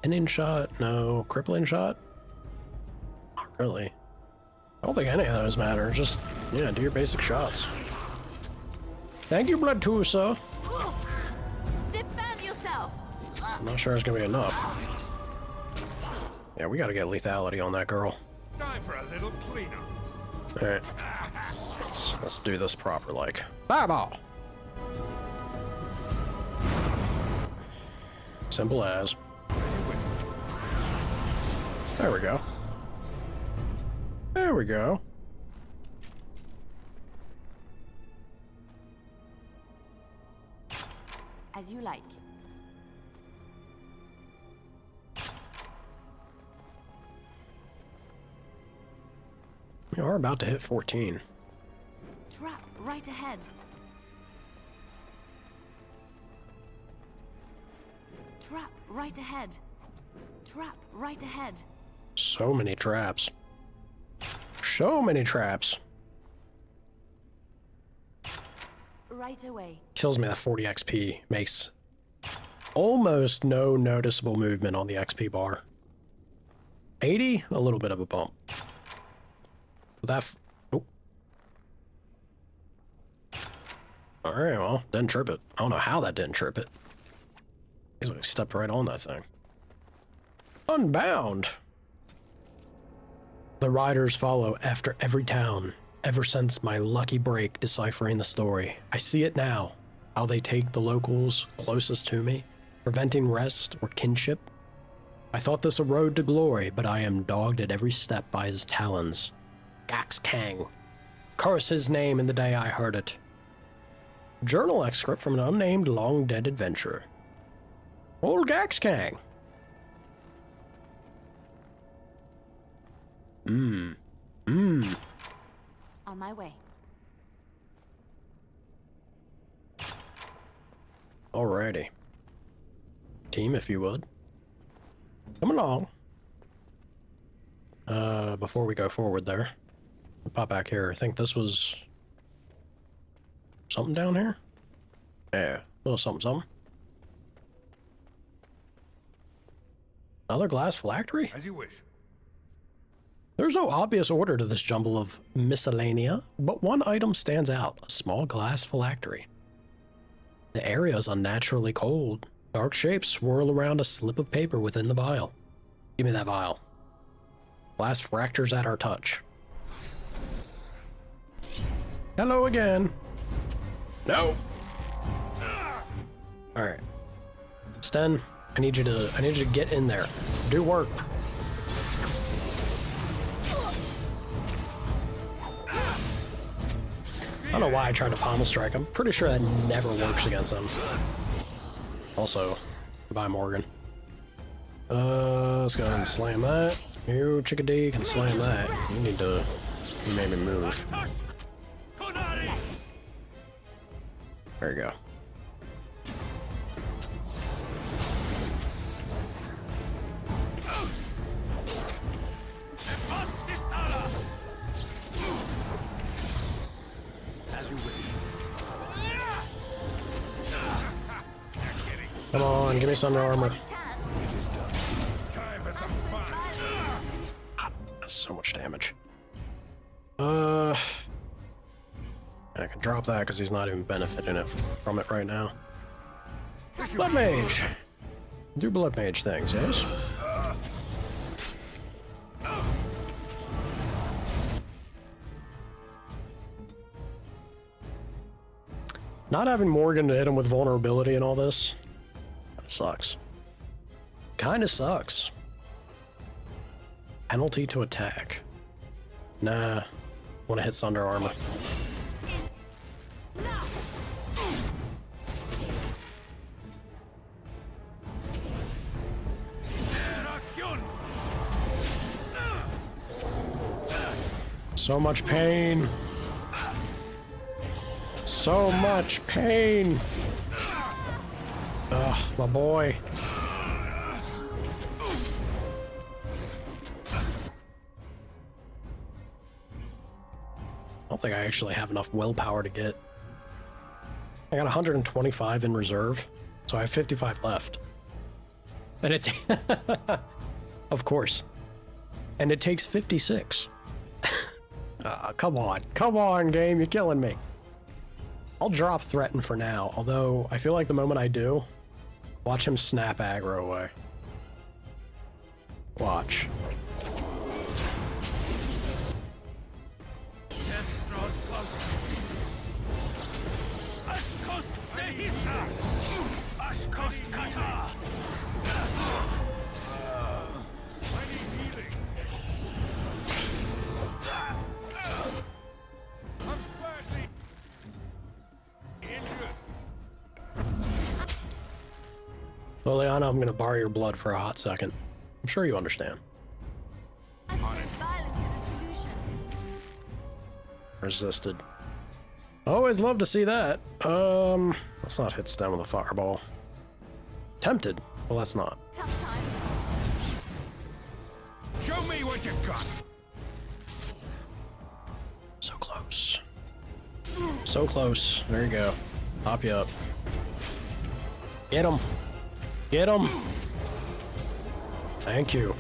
An in shot? No. Crippling shot? Not really. I don't think any of those matter. Just, yeah, do your basic shots. Thank you, Blood Tusa. Defend yourself. I'm not sure it's gonna be enough. Yeah, we gotta get lethality on that girl. Time for a little cleanup. Alright. Let's do this proper, like. Fireball! Simple as. There we go. There we go. As you like. We are about to hit 14. Trap right ahead. Trap right ahead. Trap right ahead. So many traps. So many traps. Right away. Kills me that 40 XP makes almost no noticeable movement on the XP bar. 80? A little bit of a bump. That. Oh. Alright, well, didn't trip it. I don't know how that didn't trip it. He's like stepped right on that thing. Unbound! The riders follow after every town, ever since my lucky break deciphering the story. I see it now, how they take the locals closest to me, preventing rest or kinship. I thought this a road to glory, but I am dogged at every step by his talons. Gax Kang. Curse his name in the day I heard it. Journal excerpt from an unnamed long-dead adventurer. Old Gaxkang. On my way. Alrighty. Team, if you would. Come along. Before we go forward there, I'll pop back here. I think this was something down here? Yeah, a little something. Another glass phylactery? As you wish. There's no obvious order to this jumble of miscellanea, but one item stands out, a small glass phylactery. The area is unnaturally cold. Dark shapes swirl around a slip of paper within the vial. Give me that vial. Glass fractures at our touch. Hello again. No. All right. Sten, I need you to get in there. Do work. I don't know why I tried to pommel strike. I'm pretty sure that never works against them. Also, goodbye, Morgan. Let's go ahead and slam that. You, Chickadee, can slam that. You need to maybe move. There you go. Come on, give me some armor. Time for some fun. That's so much damage. I can drop that because he's not even benefiting from it right now. Blood Mage! Do Blood Mage things, yes? Not having Morgan to hit him with vulnerability and all this, kinda sucks. Kinda sucks. Penalty to attack. Nah, wanna hit Sunder Armor. So much pain. So much pain. Ugh, my boy. I don't think I actually have enough willpower to get. I got 125 in reserve, so I have 55 left. And it's of course. And it takes 56. Come on, game, you're killing me. I'll drop Threaten for now, although I feel like the moment I do, watch him snap aggro away. Watch. Liliana, I'm gonna borrow your blood for a hot second. I'm sure you understand. Resisted. Always love to see that. Let's not hit Stem with a fireball. Tempted. Well, that's not. Show me what you got. So close. So close. There you go. Pop you up. Get him. Get him. Thank you.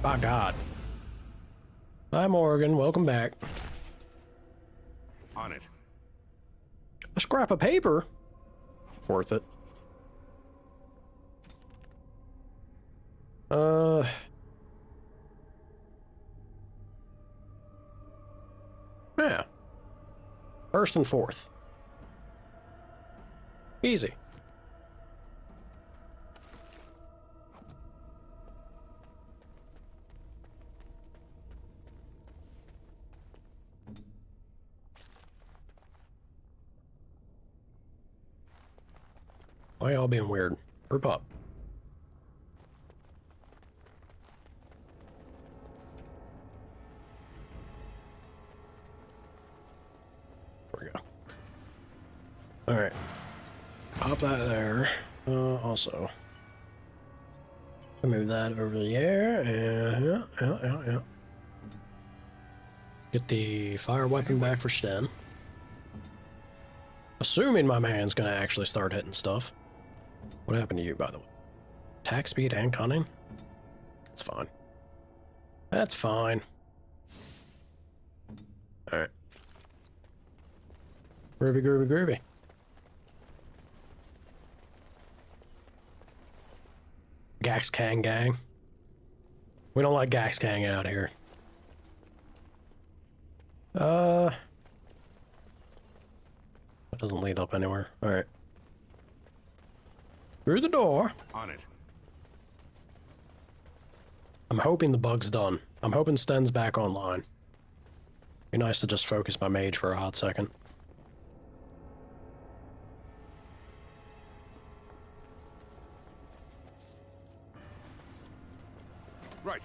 By God. Hi, Morgan. Welcome back. On it. A scrap of paper? Worth it. Yeah. First and fourth. Easy. Why y'all being weird? Group up. There we go. Alright. Pop that there. Also. Move that over there. Yeah. Get the fire weapon back for Sten. Assuming my man's gonna actually start hitting stuff. What happened to you, by the way? Attack speed and cunning? That's fine. That's fine. Alright. Groovy. Gax Kang gang. We don't like Gax Kang out here. That doesn't lead up anywhere. Alright. Through the door. On it. I'm hoping the bug's done. I'm hoping Sten's back online. Be nice to just focus my mage for a hot second. Right.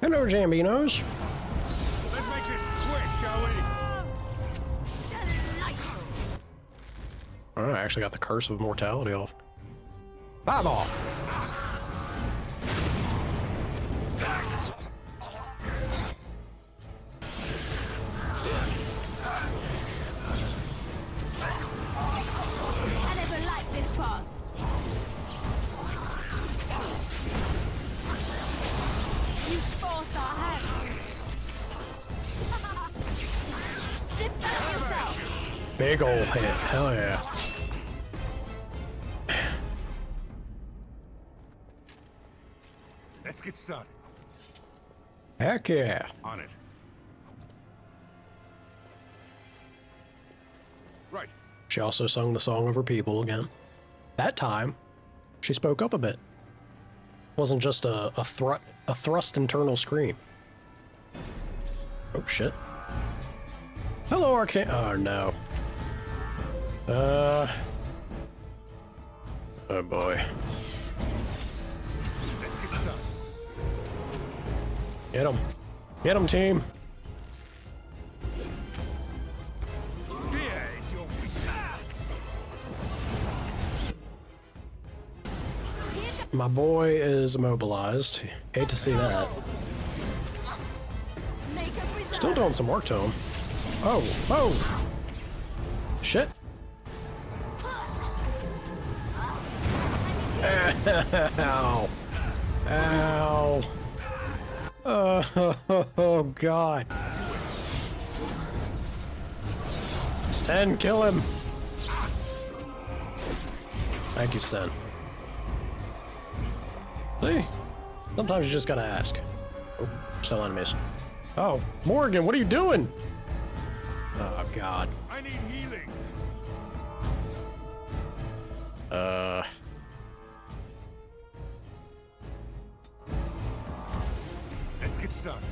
Hello, Zambinos. Let's make this quick, shall we? Oh, I actually got the curse of mortality off. Fireball! I never liked this part. You forced our hand. Defend yourself. Big ol' hit. Hell yeah. Let's get started. Heck yeah. On it. Right. She also sung the song of her people again. That time, she spoke up a bit. Wasn't just a thrust internal scream. Oh shit. Hello, Arcane. Oh no. Oh boy. Let's get started. Get him. Get him, team. Fear is your weakness. My boy is immobilized. Hate to see that. Make a reserve. Still doing some work to him. Oh. Shit. Ow. Ow. Oh, God. Sten, kill him. Thank you, Sten. See? Sometimes you just gotta ask. Oh, still enemies. Oh, Morgan, what are you doing? Oh, God. I need healing. Let's get started.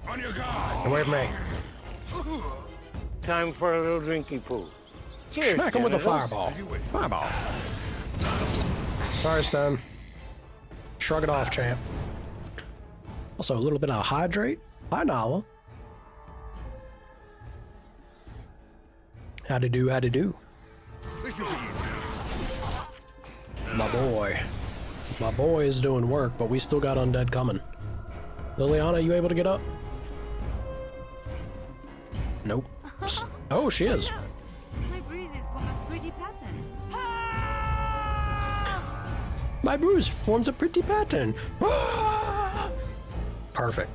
On your guard. Away from me. Time for a little drinking pool. Cheers, Smack him with a genitals. fireball. Fireball. Sorry, Sten. Shrug it off, champ. Also, a little bit of hydrate. Hi, Nala. How'd do, how'd do? This should be easy. My boy. My boy is doing work, but we still got undead coming. Liliana, you able to get up? Nope. Oh, she is. My bruises form a pretty pattern. My bruise forms a pretty pattern. Perfect.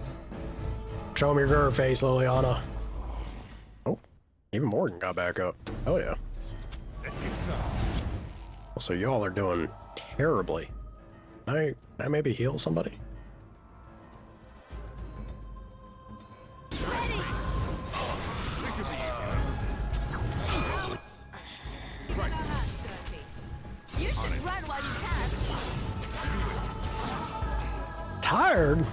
Show me your girl face, Liliana. Oh, even Morgan got back up. Oh yeah. Let's get started. So y'all are doing terribly. Can I maybe heal somebody? You should run while you can. Tired?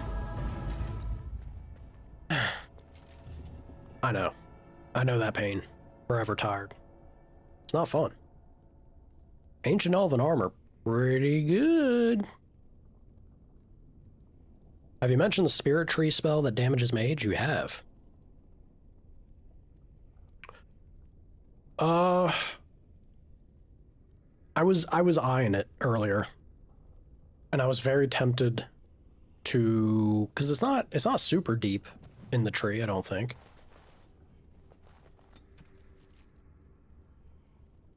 I know. I know that pain. Forever tired. It's not fun. Ancient Elven armor. Pretty good. Have you mentioned the Spirit Tree spell that damages mage? You have. I was eyeing it earlier. And I was very tempted to, because it's not super deep in the tree, I don't think.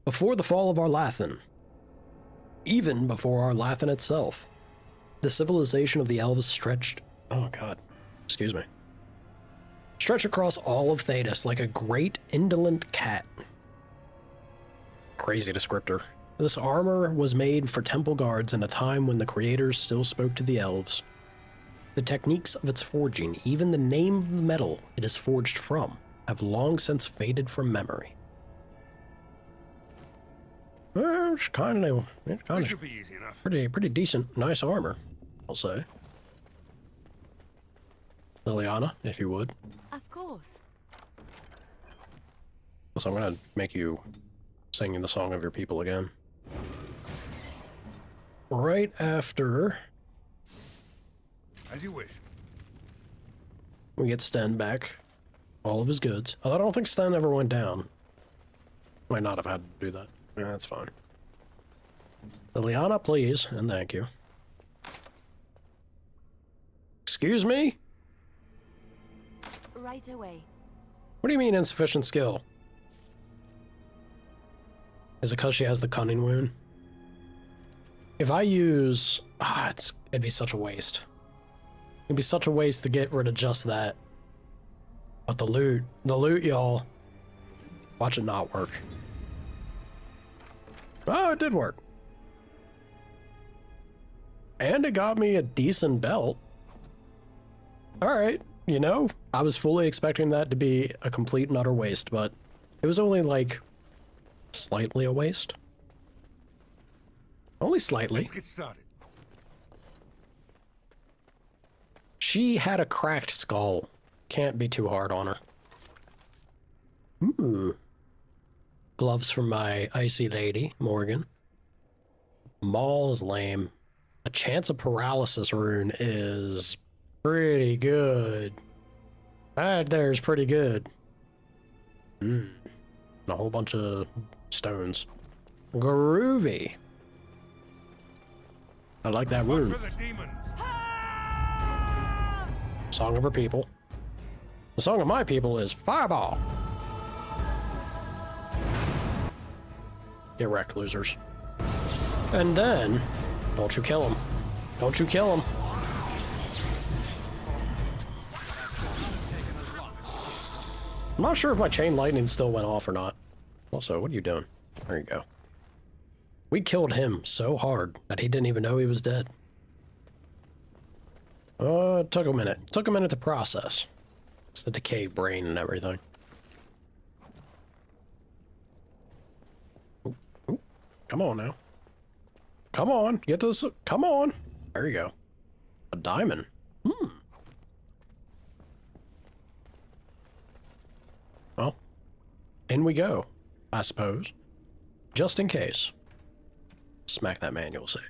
Before the fall of Arlathan, even before Arlathan itself, the civilization of the elves stretched, oh god, excuse me, stretched across all of Thedas like a great indolent cat. Crazy descriptor. This armor was made for temple guards in a time when the creators still spoke to the elves. The techniques of its forging, even the name of the metal it is forged from, have long since faded from memory. It's kind of pretty decent, nice armor, I'll say. Liliana, if you would. Of course. So I'm gonna make you sing the song of your people again. Right after As you wish. we get Sten back all of his goods. Although I don't think Sten ever went down. Might not have had to do that. Yeah, that's fine. Liliana, please, and thank you. Excuse me? Right away. What do you mean insufficient skill? Is it because she has the cunning wound? If I use... it'd be such a waste. It'd be such a waste to get rid of just that. But the loot, y'all. Watch it not work. Oh, it did work. And it got me a decent belt. Alright, you know, I was fully expecting that to be a complete and utter waste, but it was only like slightly a waste. Only slightly. Let's get started. She had a cracked skull. Can't be too hard on her. Ooh. Gloves from my icy lady, Morgan. Maul is lame. A chance of paralysis rune is pretty good. That there's pretty good. And a whole bunch of stones. Groovy. I like that rune. For the demons. Song of her people. The song of my people is Fireball. Get wrecked, losers. And then, don't you kill him. Don't you kill him. I'm not sure if my chain lightning still went off or not. Also, what are you doing? There you go. We killed him so hard that he didn't even know he was dead. It took a minute. It took a minute to process. It's the decayed brain and everything. Ooh, ooh. Come on now. Come on, get to this. Come on. There you go. A diamond. Well, in we go, I suppose. Just in case. Smack that manual save.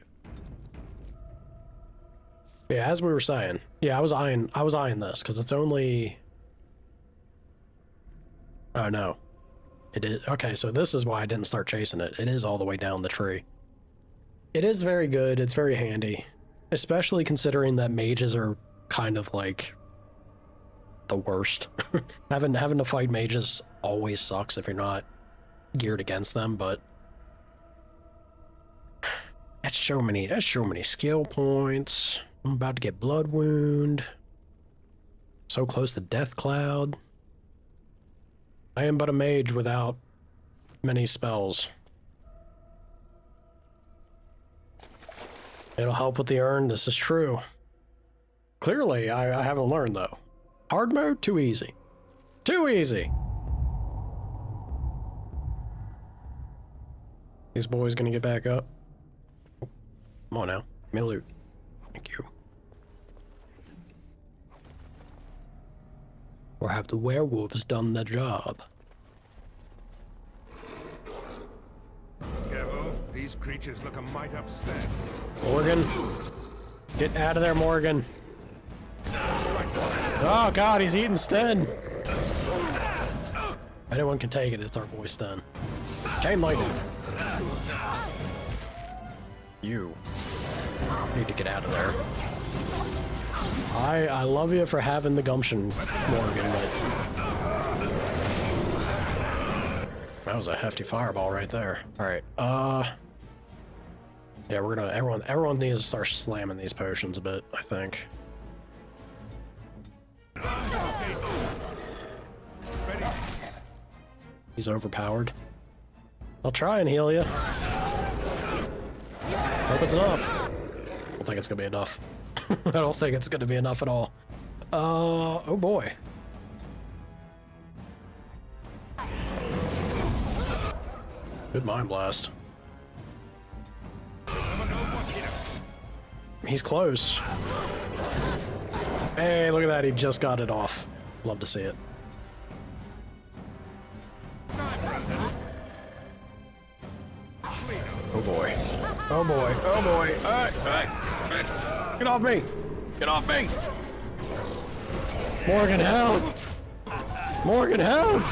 Yeah, as we were saying, yeah, I was eyeing this because it's only. Oh no, it is okay. So this is why I didn't start chasing it. It is all the way down the tree. It is very good. It's very handy, especially considering that mages are kind of like the worst. having to fight mages always sucks if you're not geared against them. But that's so many skill points. I'm about to get blood wound. So close to death cloud. I am but a mage without many spells. It'll help with the urn, this is true. Clearly, I haven't learned though. Hard mode, too easy. Too easy! These boys gonna get back up? Come on now, give me loot. Thank you. Or have the werewolves done the job? These creatures look a mite upset. Morgan. Get out of there, Morgan. Oh god, he's eating Sten. Anyone can take it, it's our boy Sten. Chain lightning. You need to get out of there. I love you for having the gumption, Morgan, but that was a hefty fireball right there. Alright, yeah, we're gonna everyone needs to start slamming these potions a bit, I think. He's overpowered. I'll try and heal you. Hope it's enough. I don't think it's gonna be enough. I don't think it's gonna be enough at all. Oh boy. Good mind blast. He's close. Hey, look at that, he just got it off. Love to see it. Oh boy. Oh boy. Oh boy. Get off me! Get off me! Morgan, help! Morgan, help!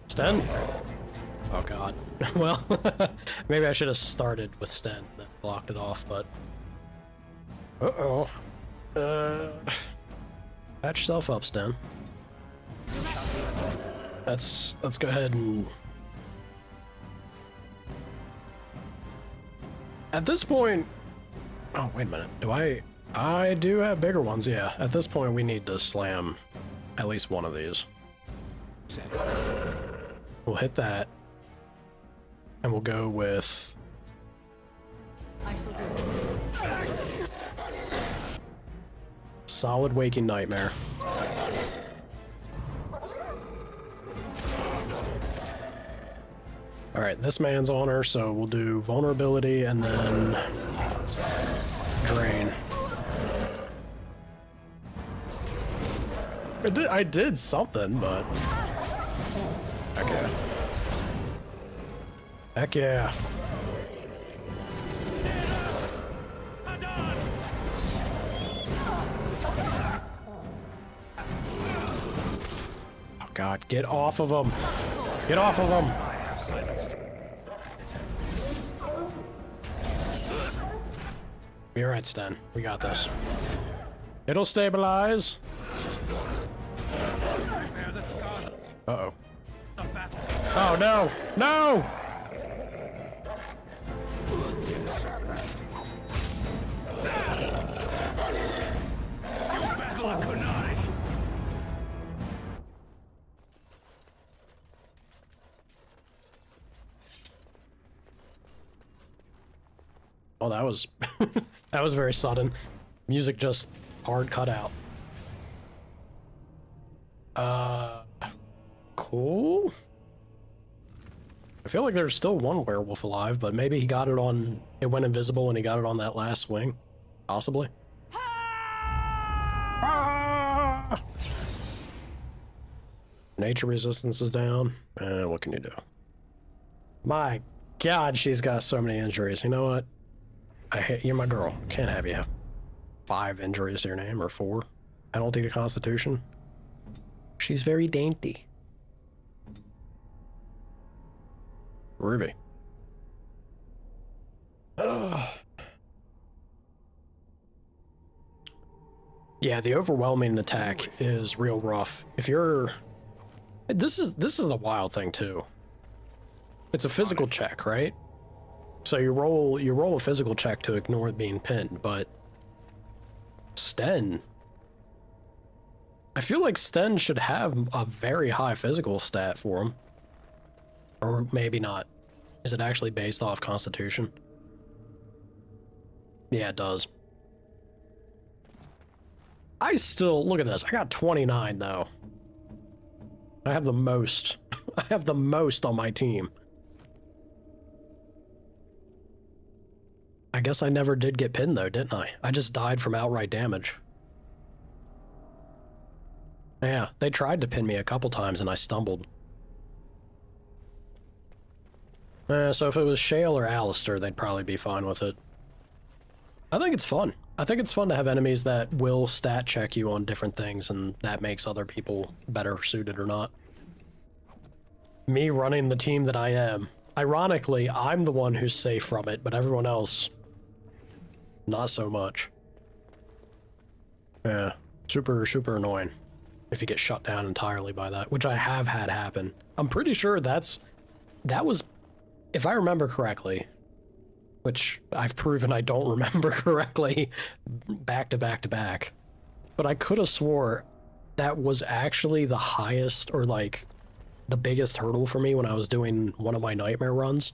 Sten? Oh god. Well, maybe I should have started with Sten and then blocked it off, but... Uh-oh. Patch yourself up, Sten. Let's go ahead and... At this point... Oh, wait a minute. I do have bigger ones, yeah. At this point, we need to slam at least one of these. We'll hit that. And we'll go with... I shall do it. Solid Waking Nightmare. Alright, this man's on her, so we'll do Vulnerability and then Drain. I did something, but... Okay. Heck yeah. Oh god, get off of him! Get off of him! Be alright, Sten. We got this. It'll stabilize. Uh-oh. Oh no! No! Oh, that was that was very sudden. Music just hard cut out. Cool. I feel like there's still one werewolf alive, but maybe he got it on... It went invisible and he got it on that last swing. Possibly. Ah! Nature resistance is down. What can you do? My god, she's got so many injuries. You know what? I hate... You're my girl. Can't have you have 5 injuries to your name, or 4. Penalty to Constitution. She's very dainty. Ruby. Yeah, the overwhelming attack is real rough. If you're... This is the wild thing, too. It's a physical check, right? So you roll a physical check to ignore being pinned, but... Sten... I feel like Sten should have a very high physical stat for him. Or maybe not. Is it actually based off Constitution? Yeah, it does. I still... Look at this. I got 29, though. I have the most. I have the most on my team. I guess I never did get pinned, though, didn't I? I just died from outright damage. Yeah, they tried to pin me a couple times and I stumbled. So if it was Shale or Alistair, they'd probably be fine with it. I think it's fun. I think it's fun to have enemies that will stat check you on different things, and that makes other people better suited or not. Me running the team that I am, ironically, I'm the one who's safe from it, but everyone else, not so much. Yeah, super, super annoying if you get shut down entirely by that, which I have had happen. I'm pretty sure that was, if I remember correctly, which I've proven I don't remember correctly back to back to back, but I could have swore that was actually the highest, or like the biggest hurdle for me when I was doing one of my nightmare runs.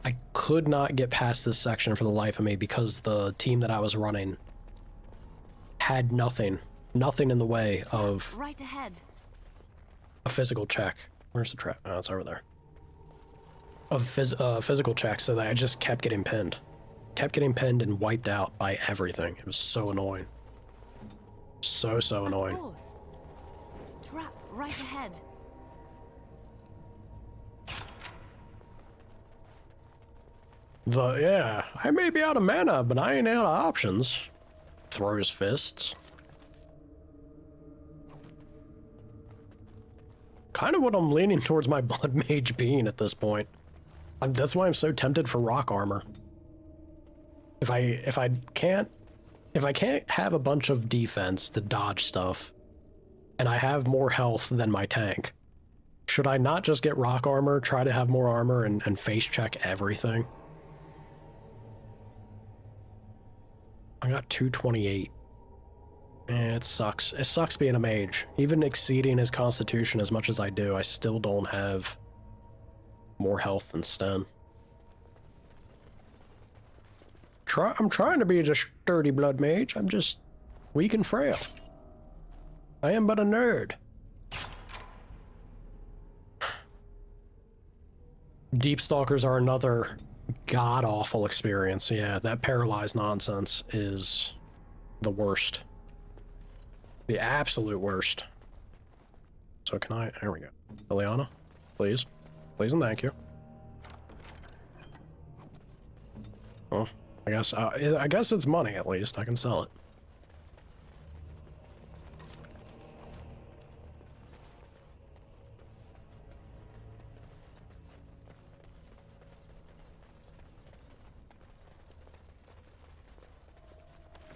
I could not get past this section for the life of me because the team that I was running had nothing in the way of Right ahead. a physical check. Where's the trap? Oh, it's over there. Of physical checks, so that I just kept getting pinned. Kept getting pinned and wiped out by everything. It was so annoying. So annoying. Of course. Trap right ahead. Yeah, I may be out of mana, but I ain't out of options. Throws fists. Kind of what I'm leaning towards my Blood Mage being at this point. That's why I'm so tempted for rock armor. If I can't have a bunch of defense to dodge stuff, and I have more health than my tank, should I not just get rock armor, try to have more armor, and face check everything? I got 228. It sucks. It sucks being a mage. Even exceeding his constitution as much as I do, I still don't have more health than Sten. I'm trying to be a sturdy blood mage. I'm just weak and frail. I am but a nerd. Deep Stalkers are another god-awful experience. Yeah, that paralyzed nonsense is the worst. The absolute worst. So can I... There we go. Liliana, please. Please and thank you. Well, I guess it's money at least. I can sell it.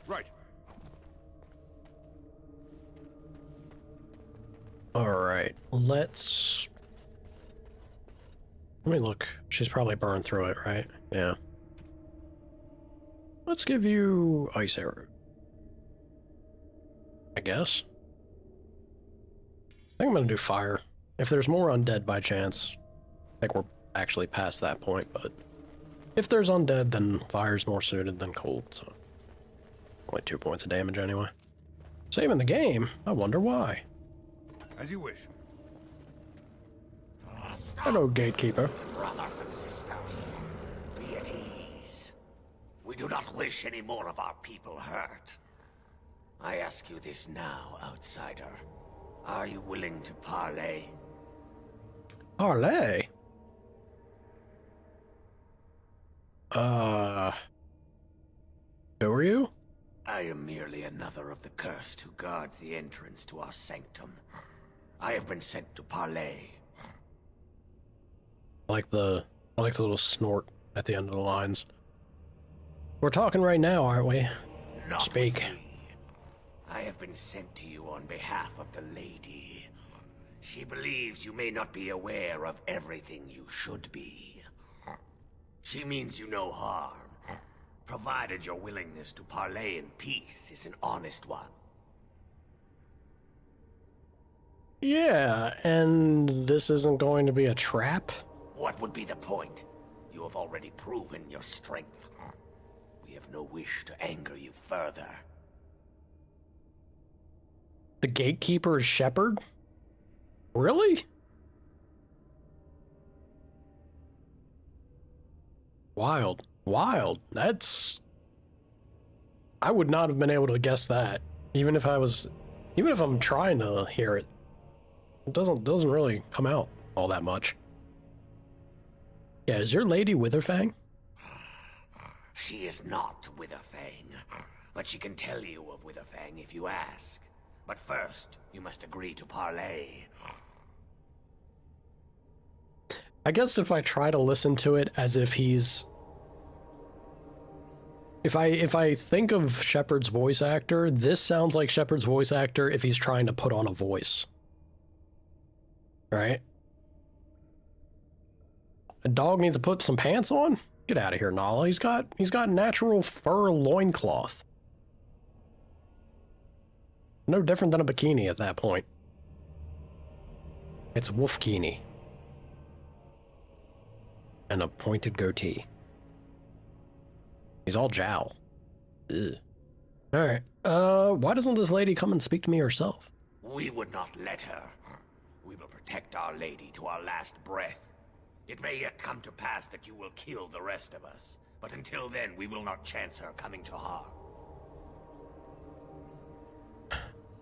Right. Alright, let me look. She's probably burned through it, right? Yeah. Let's give you ice arrow. I guess. I think I'm gonna do fire. If there's more undead by chance, I think we're actually past that point, but if there's undead, then fire's more suited than cold, so. Only 2 points of damage anyway. Saving the game? I wonder why. As you wish. Hello, gatekeeper. Brothers and sisters, be at ease. We do not wish any more of our people hurt. I ask you this now, outsider. Are you willing to parley? Parley? Who are you? I am merely another of the cursed who guards the entrance to our sanctum. I have been sent to parley. I like the little snort at the end of the lines. We're talking right now, aren't we? Not Speak. with me. I have been sent to you on behalf of the lady. She believes you may not be aware of everything you should be. She means you no harm, provided your willingness to parley in peace is an honest one. Yeah, and this isn't going to be a trap? What would be the point? You have already proven your strength. We have no wish to anger you further. The gatekeeper's shepherd? Really? Wild. Wild. That's... I would not have been able to guess that. Even if I was Even if I'm trying to hear it, it doesn't really come out all that much. Yeah, is your lady Witherfang? She is not Witherfang, but she can tell you of Witherfang if you ask. But first, you must agree to parley. I guess if I try to listen to it as if he's... If I think of Shepard's voice actor, this sounds like Shepard's voice actor if he's trying to put on a voice. Right? A dog needs to put some pants on? Get out of here, Nala. He's got natural fur loincloth. No different than a bikini at that point. It's wolfkini. And a pointed goatee. He's all jowl. Ugh. Alright. Why doesn't this lady come and speak to me herself? We would not let her. We will protect our lady to our last breath. It may yet come to pass that you will kill the rest of us, but until then we will not chance her coming to harm.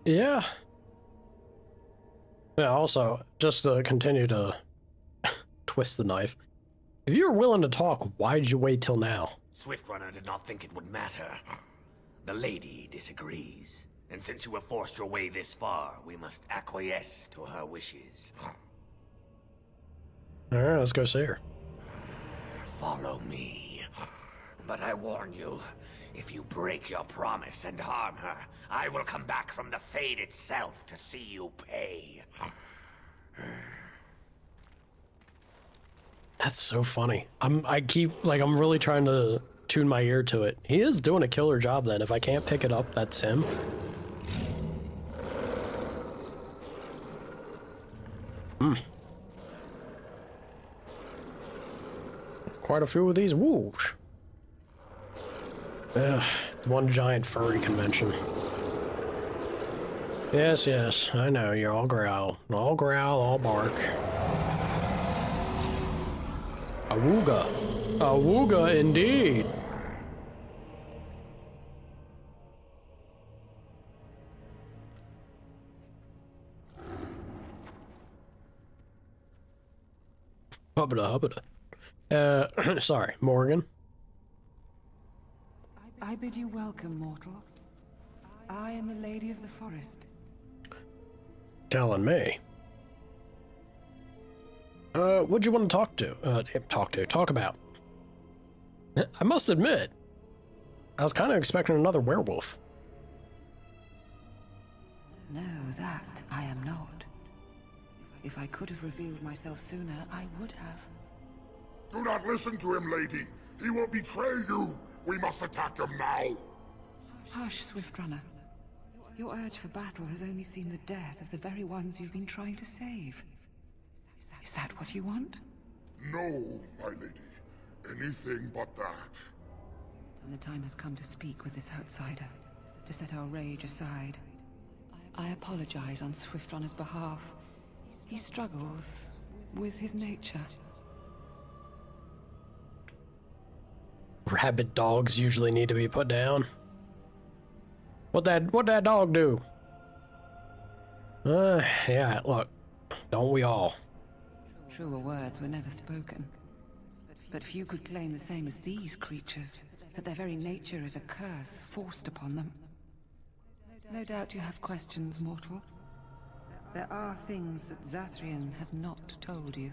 Yeah. Yeah, also, just to continue to twist the knife. If you were willing to talk, why'd you wait till now? Swiftrunner did not think it would matter. The lady disagrees, and since you have forced your way this far, we must acquiesce to her wishes. Alright, let's go see her. Follow me. But I warn you, if you break your promise and harm her, I will come back from the Fade itself to see you pay. That's so funny. I'm really trying to tune my ear to it. He is doing a killer job then. If I can't pick it up, that's him. Quite a few of these wolves. Ugh, one giant furry convention. Yes, yes, I know, you all growl. All growl, all bark. Awooga. Awooga indeed. Hubbada, hubbada. Sorry, Morgan. I bid you welcome, mortal. I am the Lady of the Forest. Telling me. What'd you want to talk about? I must admit, I was kind of expecting another werewolf. No, that I am not. If I could have revealed myself sooner, I would have. Do not listen to him, lady. He will betray you. We must attack him now. Hush, Swiftrunner. Your urge for battle has only seen the death of the very ones you've been trying to save. Is that what you want? No, my lady. Anything but that. And the time has come to speak with this outsider, to set our rage aside. I apologize on Swiftrunner's behalf. He struggles with his nature. Rabid dogs usually need to be put down. What that dog do? Yeah, look, don't we all? Truer words were never spoken. But few could claim the same as these creatures, that their very nature is a curse forced upon them. No doubt you have questions, mortal. There are things that Zathrian has not told you.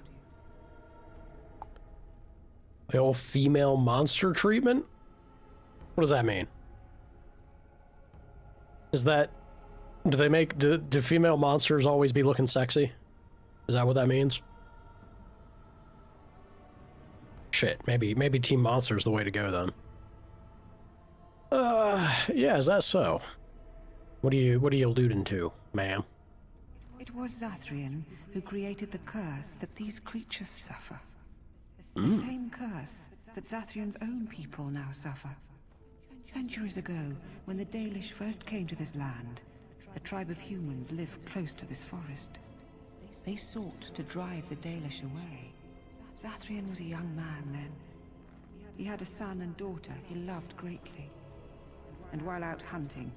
The old female monster treatment? What does that mean? Is that... Do female monsters always be looking sexy? Is that what that means? Shit, maybe Team Monster's the way to go then. Yeah, is that so? What are you alluding to, ma'am? It was Zathrian who created the curse that these creatures suffer. The same curse that Zathrian's own people now suffer. Centuries ago, when the Dalish first came to this land, a tribe of humans lived close to this forest. They sought to drive the Dalish away. Zathrian was a young man then. He had a son and daughter he loved greatly. And while out hunting,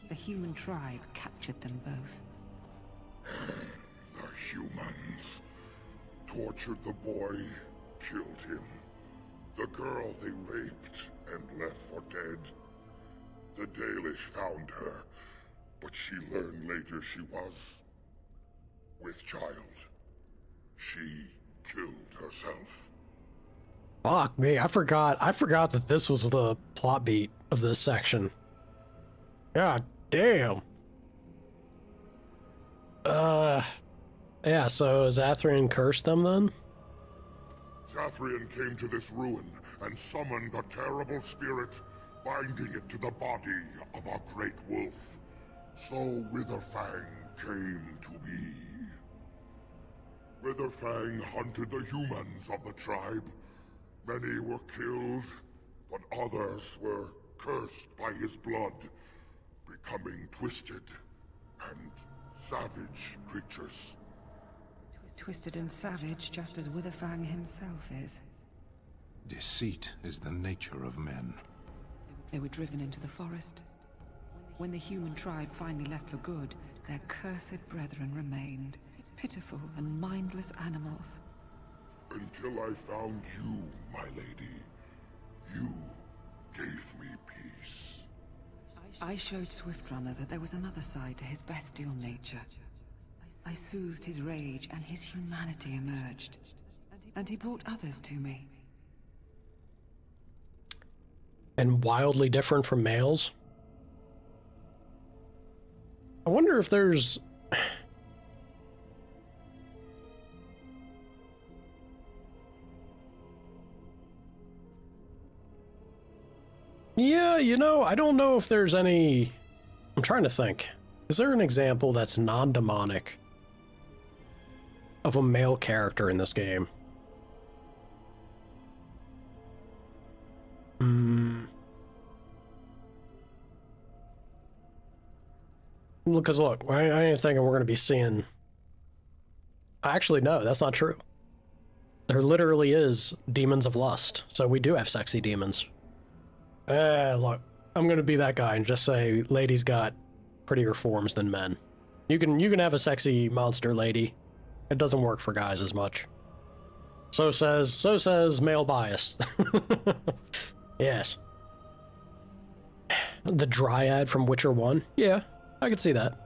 The human tribe captured them both. The humans tortured the boy, killed him. The girl they raped and left for dead. The Dalish found her, but she learned later she was with child. She killed herself. Fuck me, I forgot that this was the plot beat of this section. God damn. Yeah, so Zathrian cursed them then? Zathrian came to this ruin and summoned a terrible spirit, binding it to the body of our great wolf. So Witherfang came to be. Witherfang hunted the humans of the tribe. Many were killed, but others were cursed by his blood, becoming twisted and savage creatures. Twisted and savage, just as Witherfang himself is. Deceit is the nature of men. They were driven into the forest. When the human tribe finally left for good, their cursed brethren remained, pitiful and mindless animals. Until I found you, my lady. You gave me peace. I showed Swiftrunner that there was another side to his bestial nature. I soothed his rage, and his humanity emerged. And he brought others to me. And wildly different from males? I wonder if there's... Yeah, you know, I don't know if there's any... I'm trying to think. Is there an example that's non-demonic of a male character in this game? Because look, I ain't thinking we're going to be seeing... Actually, no, that's not true. There literally is demons of lust, so we do have sexy demons. Look, I'm going to be that guy and just say ladies got prettier forms than men. You can have a sexy monster lady. It doesn't work for guys as much. So says male bias. Yes. The Dryad from Witcher 1? Yeah, I could see that.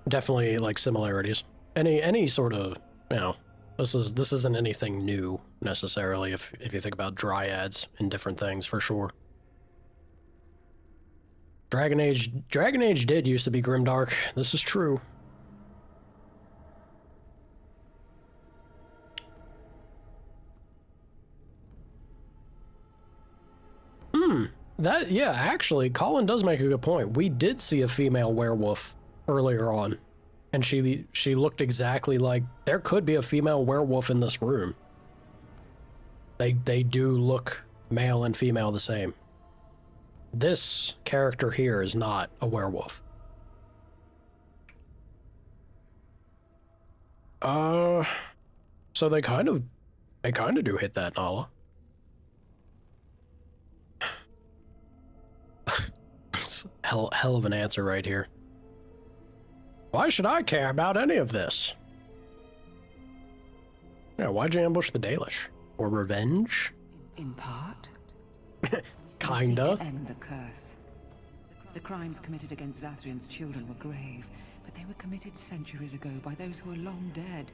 Definitely like similarities. Any sort of, you know, this isn't anything new necessarily if you think about dryads in different things for sure. Dragon Age did used to be grimdark. This is true. Yeah, actually, Colin does make a good point. We did see a female werewolf earlier on, and she looked exactly like... There could be a female werewolf in this room. They do look male and female the same. This character here is not a werewolf. So they kind of do hit that, Nala. Hell of an answer right here. Why should I care about any of this? Yeah, why'd you ambush the Dalish? For revenge? In part. Kinda. To end the curse. The crimes committed against Zathrian's children were grave, but they were committed centuries ago by those who are long dead.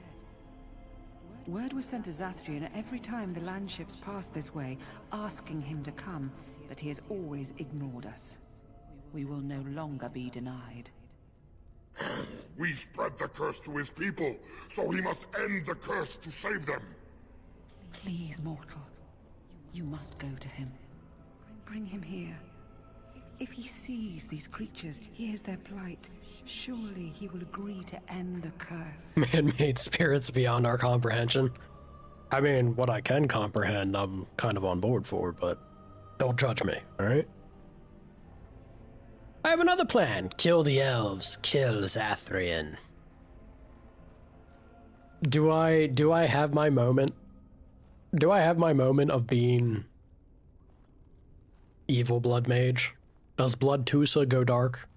Word was sent to Zathrian every time the landships passed this way, asking him to come, but he has always ignored us. We will no longer be denied. We spread the curse to his people, so he must end the curse to save them. Please, mortal. You must go to him. Bring him here. If he sees these creatures, hears their plight, surely he will agree to end the curse. Man-made spirits beyond our comprehension. I mean, what I can comprehend, I'm kind of on board for, but don't judge me, alright? I have another plan. Kill the elves. Kill Zathrian. Do I have my moment? Do I have my moment of being evil blood mage? Does Blood Tusa go dark?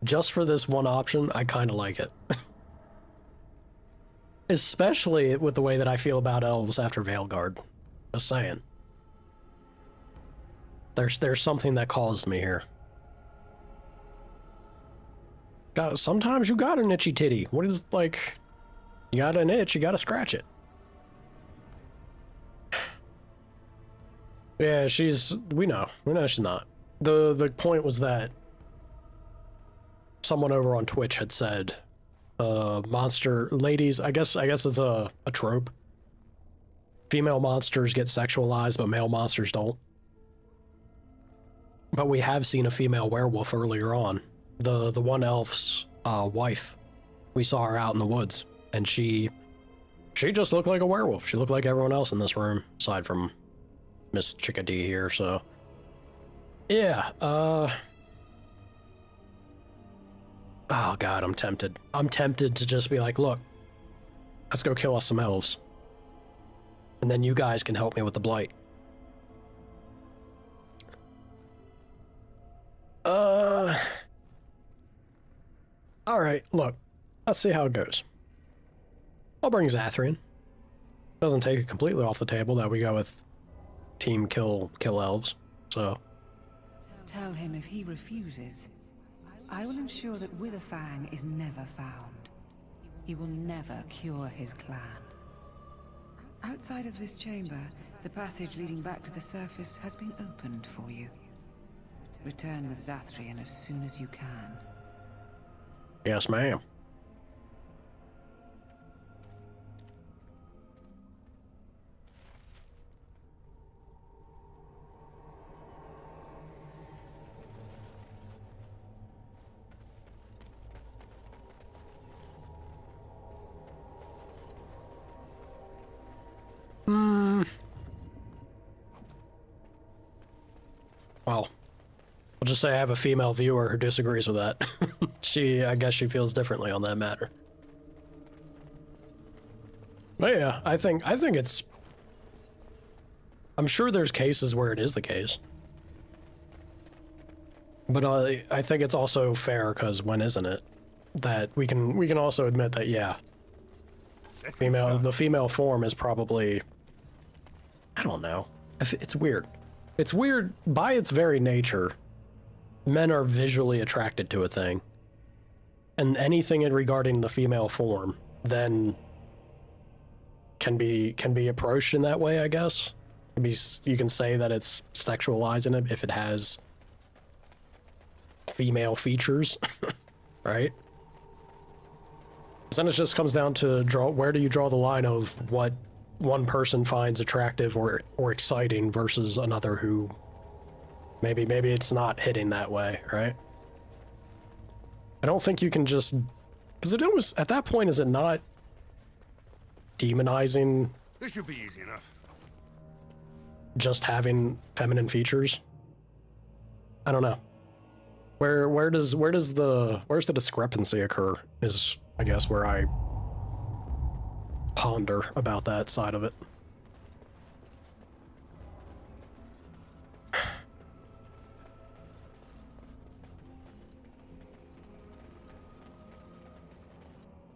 just for this one option, I kind of like it. Especially with the way that I feel about elves after Veilguard. Just saying. There's something that calls me here. Sometimes you got an itchy titty. What is, like... You got an itch, you gotta scratch it. Yeah, we know she's not. The point was that someone over on Twitch had said, monster ladies, I guess it's a trope. Female monsters get sexualized, but male monsters don't. But we have seen a female werewolf earlier on. The one elf's wife. We saw her out in the woods, and she just looked like a werewolf. She looked like everyone else in this room, aside from Miss Chickadee here, so... Yeah, oh god, I'm tempted. I'm tempted to just be like, look, let's go kill us some elves. And then you guys can help me with the blight. Alright, look. Let's see how it goes. I'll bring Zathrian. Doesn't take it completely off the table that we go with team kill elves, so... Tell him if he refuses, I will ensure that Witherfang is never found. He will never cure his clan. Outside of this chamber, the passage leading back to the surface has been opened for you. Return with Zathrian as soon as you can. Yes, ma'am. Well, I'll just say I have a female viewer who disagrees with that. I guess she feels differently on that matter. But yeah, I think it's... I'm sure there's cases where it is the case. But I think it's also fair, because when isn't it? That we can also admit that, yeah, the female form is probably... I don't know. It's weird. It's weird by its very nature. Men are visually attracted to a thing. And anything regarding the female form then can be approached in that way, I guess. You can say that it's sexualizing it if it has female features, right? Then it just comes down to where do you draw the line of what one person finds attractive or exciting versus another who maybe it's not hitting that way, right? I don't think you can just... Because it almost, at that point, is it not demonizing... This should be easy enough. Just having feminine features? I don't know. Where's the discrepancy occur is, I guess, where I ponder about that side of it.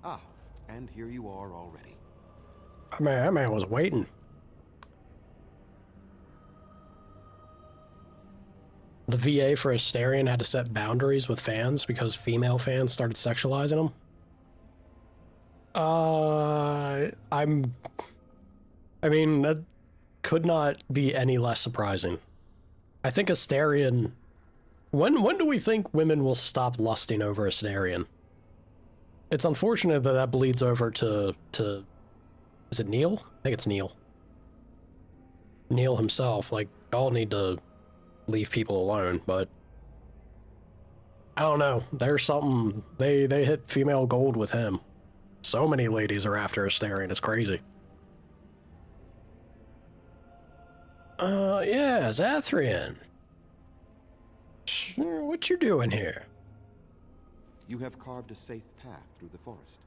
Ah, and here you are already. That man was waiting. The VA for Asterion had to set boundaries with fans because female fans started sexualizing them. I mean, that could not be any less surprising. I think Asterion... When do we think women will stop lusting over Asterion? It's unfortunate that bleeds over to... Is it Neil? I think it's Neil. Neil himself, like, y'all need to leave people alone, but... I don't know. There's something... They hit female gold with him. So many ladies are after Asterion, it's crazy. Yeah, Zathrian. What you doing here? You have carved a safe path through the forest.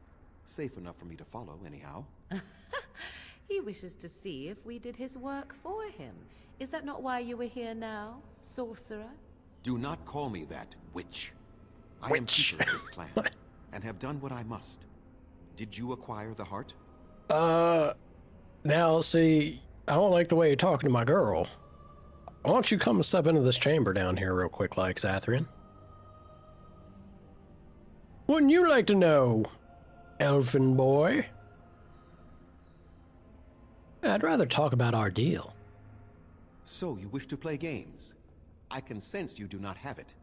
Safe enough for me to follow, anyhow. He wishes to see if we did his work for him. Is that not why you were here now, sorcerer? Do not call me that, witch. I am keeper of this clan, and have done what I must. Did you acquire the heart? Now, see, I don't like the way you're talking to my girl. Why don't you come and step into this chamber down here real quick, like, Zathrian? Wouldn't you like to know, elfin boy? I'd rather talk about our deal. So you wish to play games? I can sense you do not have it.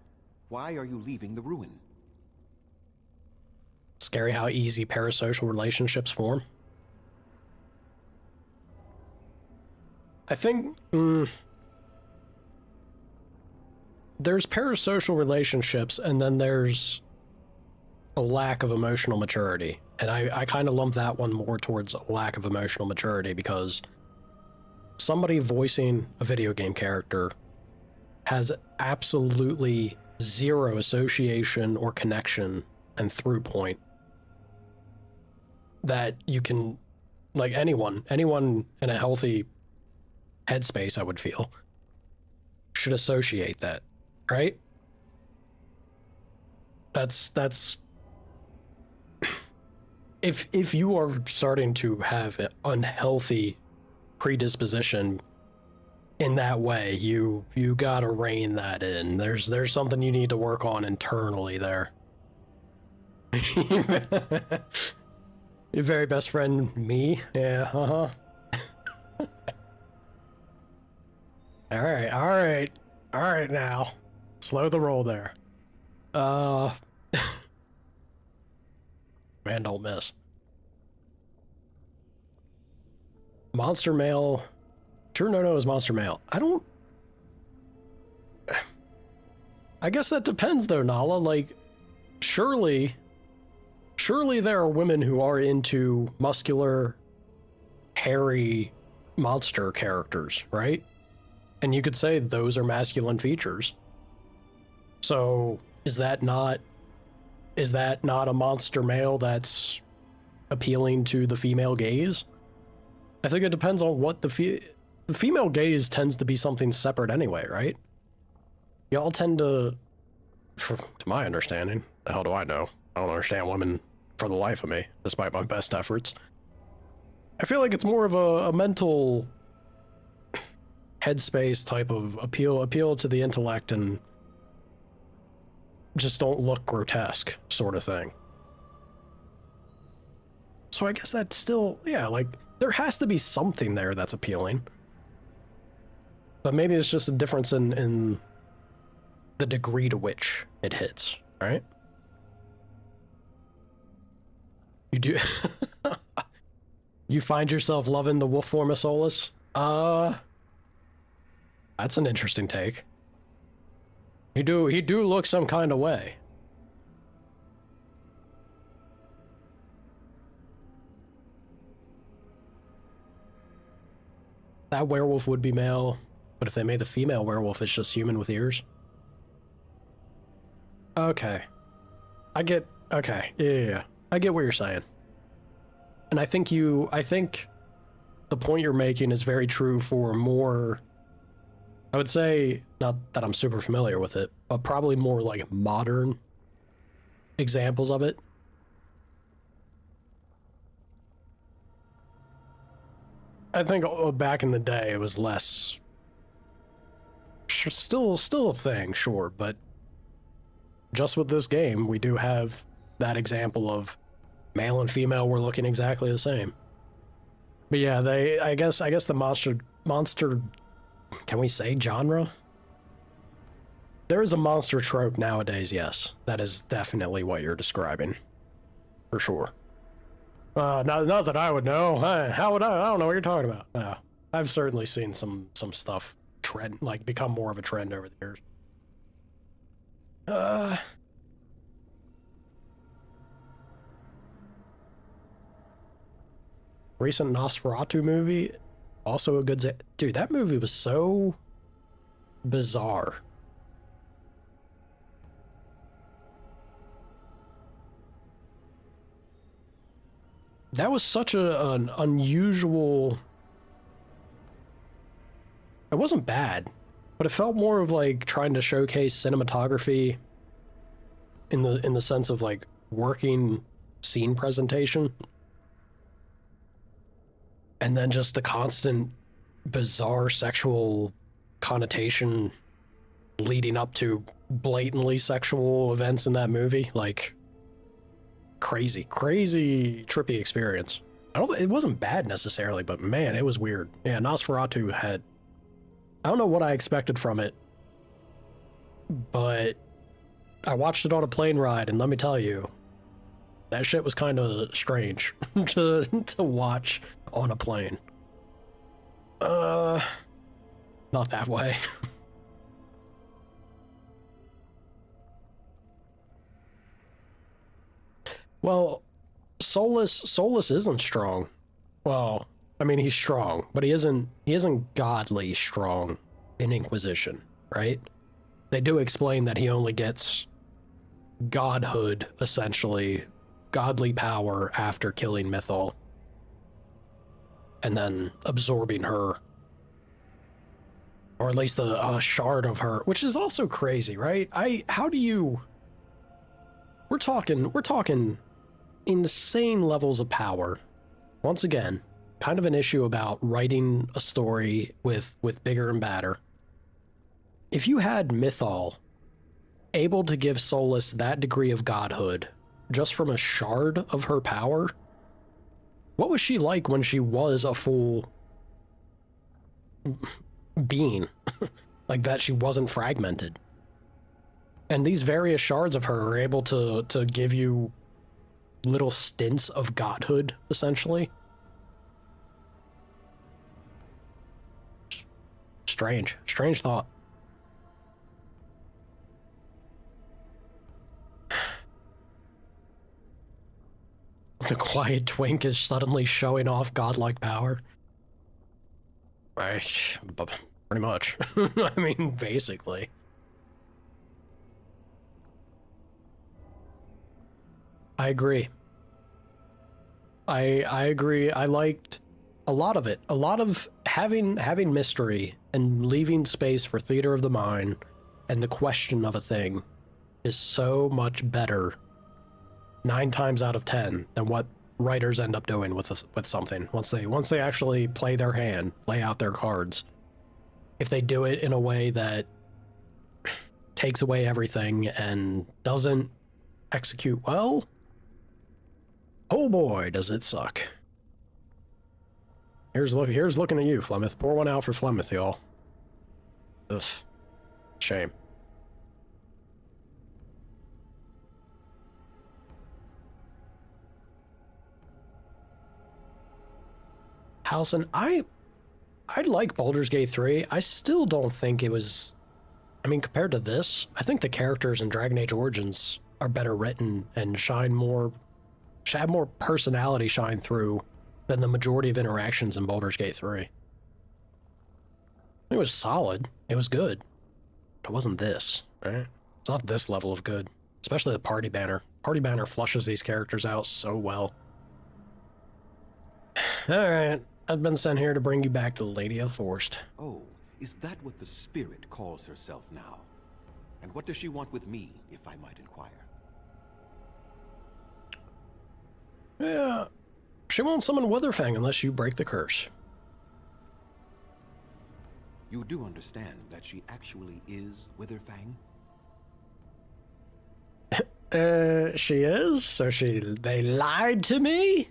Why are you leaving the ruin? Scary how easy parasocial relationships form. I think, there's parasocial relationships, and then there's a lack of emotional maturity. And I kind of lump that one more towards a lack of emotional maturity, because somebody voicing a video game character has absolutely zero association or connection and through point that you can, like, anyone in a healthy headspace, I would feel, should associate that, right? That's if you are starting to have an unhealthy predisposition in that way, you gotta rein that in. There's something you need to work on internally there. Your very best friend, me? Yeah, all right now. Slow the roll there. Man, don't miss. Monster male. True no is monster male. I guess that depends though, Nala. Like, surely there are women who are into muscular, hairy monster characters, right? And you could say those are masculine features. So is that not a monster male that's appealing to the female gaze? I think it depends on what the female gaze tends to be something separate anyway, right? Y'all tend to my understanding, the hell do I know? I don't understand women for the life of me, despite my best efforts. I feel like it's more of a mental headspace type of appeal to the intellect and just don't look grotesque sort of thing. So I guess that's still, yeah, like, there has to be something there that's appealing. But maybe it's just a difference in the degree to which it hits, right? You do... You find yourself loving the wolf form of Solus? That's an interesting take. He do look some kind of way. That werewolf would be male, but if they made the female werewolf, it's just human with ears. Okay. Okay, yeah. I get what you're saying. And I think the point you're making is very true for more, I would say, not that I'm super familiar with it, but probably more like modern examples of it. I think back in the day it was less, still a thing, sure, but just with this game, we do have that example of male and female were looking exactly the same. But yeah, I guess the monster, can we say genre? There is a monster trope nowadays, yes. That is definitely what you're describing. For sure. Not that I would know. How would I? I don't know what you're talking about. I've certainly seen some stuff become more of a trend over the years. Recent Nosferatu movie, also a good... Dude, that movie was so bizarre. That was such an unusual... It wasn't bad, but it felt more of like trying to showcase cinematography in the sense of like working scene presentation, and then just the constant bizarre sexual connotation leading up to blatantly sexual events in that movie. Like, crazy trippy experience. It wasn't bad necessarily, but man, it was weird. Yeah, Nosferatu had, I don't know what I expected from it, but I watched it on a plane ride, and let me tell you, that shit was kind of strange to watch on a plane. Not that way. Well, Solus isn't strong. Well, I mean, he's strong, but he isn't godly strong in Inquisition, right? They do explain that he only gets godhood, essentially, godly power after killing Mythal, and then absorbing her, or at least a shard of her, which is also crazy, right? How do you? We're talking insane levels of power. Once again, kind of an issue about writing a story with bigger and badder. If you had Mythal able to give Solus that degree of godhood just from a shard of her power, what was she like when she was a full being? Like that, she wasn't fragmented. And these various shards of her are able to give you little stints of godhood, essentially. Strange thought. The quiet twink is suddenly showing off godlike power. Pretty much. I mean, basically. I agree. I agree. I liked a lot of it. A lot of having mystery and leaving space for theater of the mind and the question of a thing is so much better 9 times out of 10 than what writers end up doing with something once they actually play their hand, lay out their cards. If they do it in a way that takes away everything and doesn't execute well, oh boy, does it suck. Here's looking at you, Flemeth. Pour one out for Flemeth, y'all. Ugh. Shame. Halson, I like Baldur's Gate 3. I still don't think it was... I mean, compared to this, I think the characters in Dragon Age Origins are better written and should have more personality shine through than the majority of interactions in Baldur's Gate 3. It was solid. It was good. But it wasn't this, right? It's not this level of good. Especially the party banner. Party banner flushes these characters out so well. Alright, I've been sent here to bring you back to the Lady of the Forest. Oh, is that what the spirit calls herself now? And what does she want with me, if I might inquire? Yeah, she won't summon Witherfang unless you break the curse. You do understand that she actually is Witherfang? She is? So they lied to me?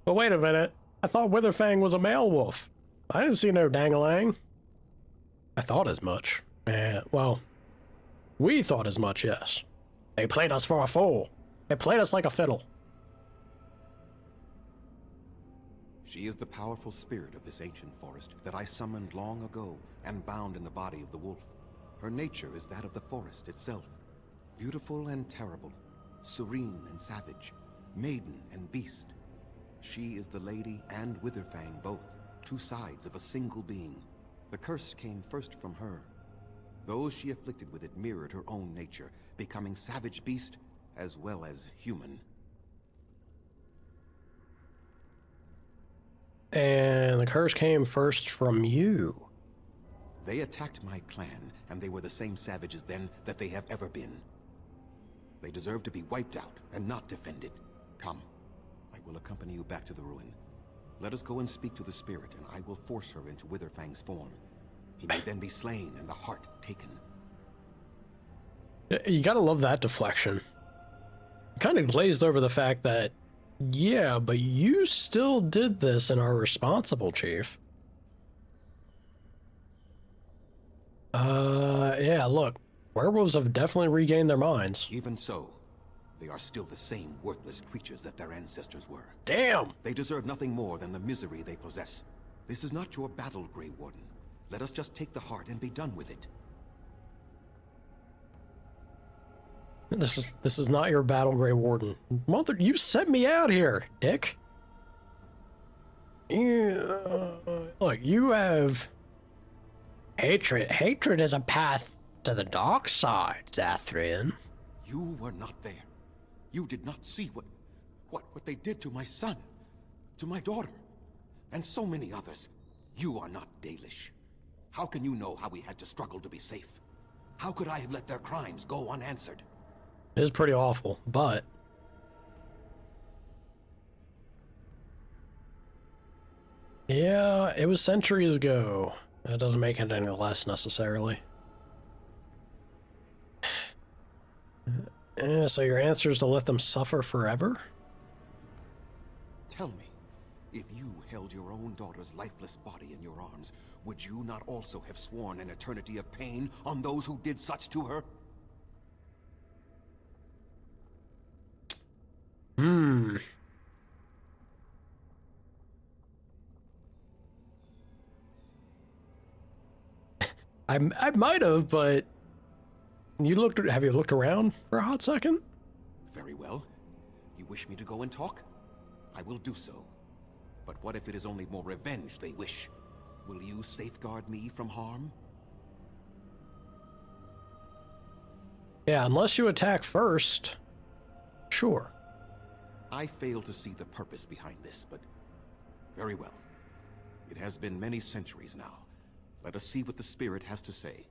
But wait a minute, I thought Witherfang was a male wolf. I didn't see no dangalang. I thought as much. Well, we thought as much, yes. They played us for a fool. They played us like a fiddle. She is the powerful spirit of this ancient forest that I summoned long ago and bound in the body of the wolf. Her nature is that of the forest itself. Beautiful and terrible, serene and savage, maiden and beast. She is the lady and Witherfang both, 2 sides of a single being. The curse came first from her. Those she afflicted with it mirrored her own nature, becoming savage beast as well as human. And the curse came first from you. They attacked my clan, and they were the same savages then that they have ever been. They deserve to be wiped out and not defended. Come, I will accompany you back to the ruin. Let us go and speak to the spirit, and I will force her into Witherfang's form. He may then be slain and the heart taken. You gotta love that deflection. Kind of glazed over the fact that, yeah, but you still did this and are responsible, Chief. Yeah, look, werewolves have definitely regained their minds. Even so, they are still the same worthless creatures that their ancestors were. Damn! They deserve nothing more than the misery they possess. This is not your battle, Grey Warden. Let us just take the heart and be done with it. This is not your battle, Grey Warden. Mother, you sent me out here, dick. Look, you have hatred. Hatred is a path to the dark side, Zathrian. You were not there. You did not see what they did to my son, to my daughter, and so many others. You are not Dalish. How can you know how we had to struggle to be safe? How could I have let their crimes go unanswered? It is pretty awful, but yeah, it was centuries ago. That doesn't make it any less necessarily. So your answer is to let them suffer forever? Tell me, if you held your own daughter's lifeless body in your arms, would you not also have sworn an eternity of pain on those who did such to her? I might have, but have you looked around for a hot second? Very well. You wish me to go and talk? I will do so. But what if it is only more revenge they wish? Will you safeguard me from harm? Yeah, unless you attack first. Sure. I fail to see the purpose behind this, but very well. It has been many centuries now. Let us see what the spirit has to say.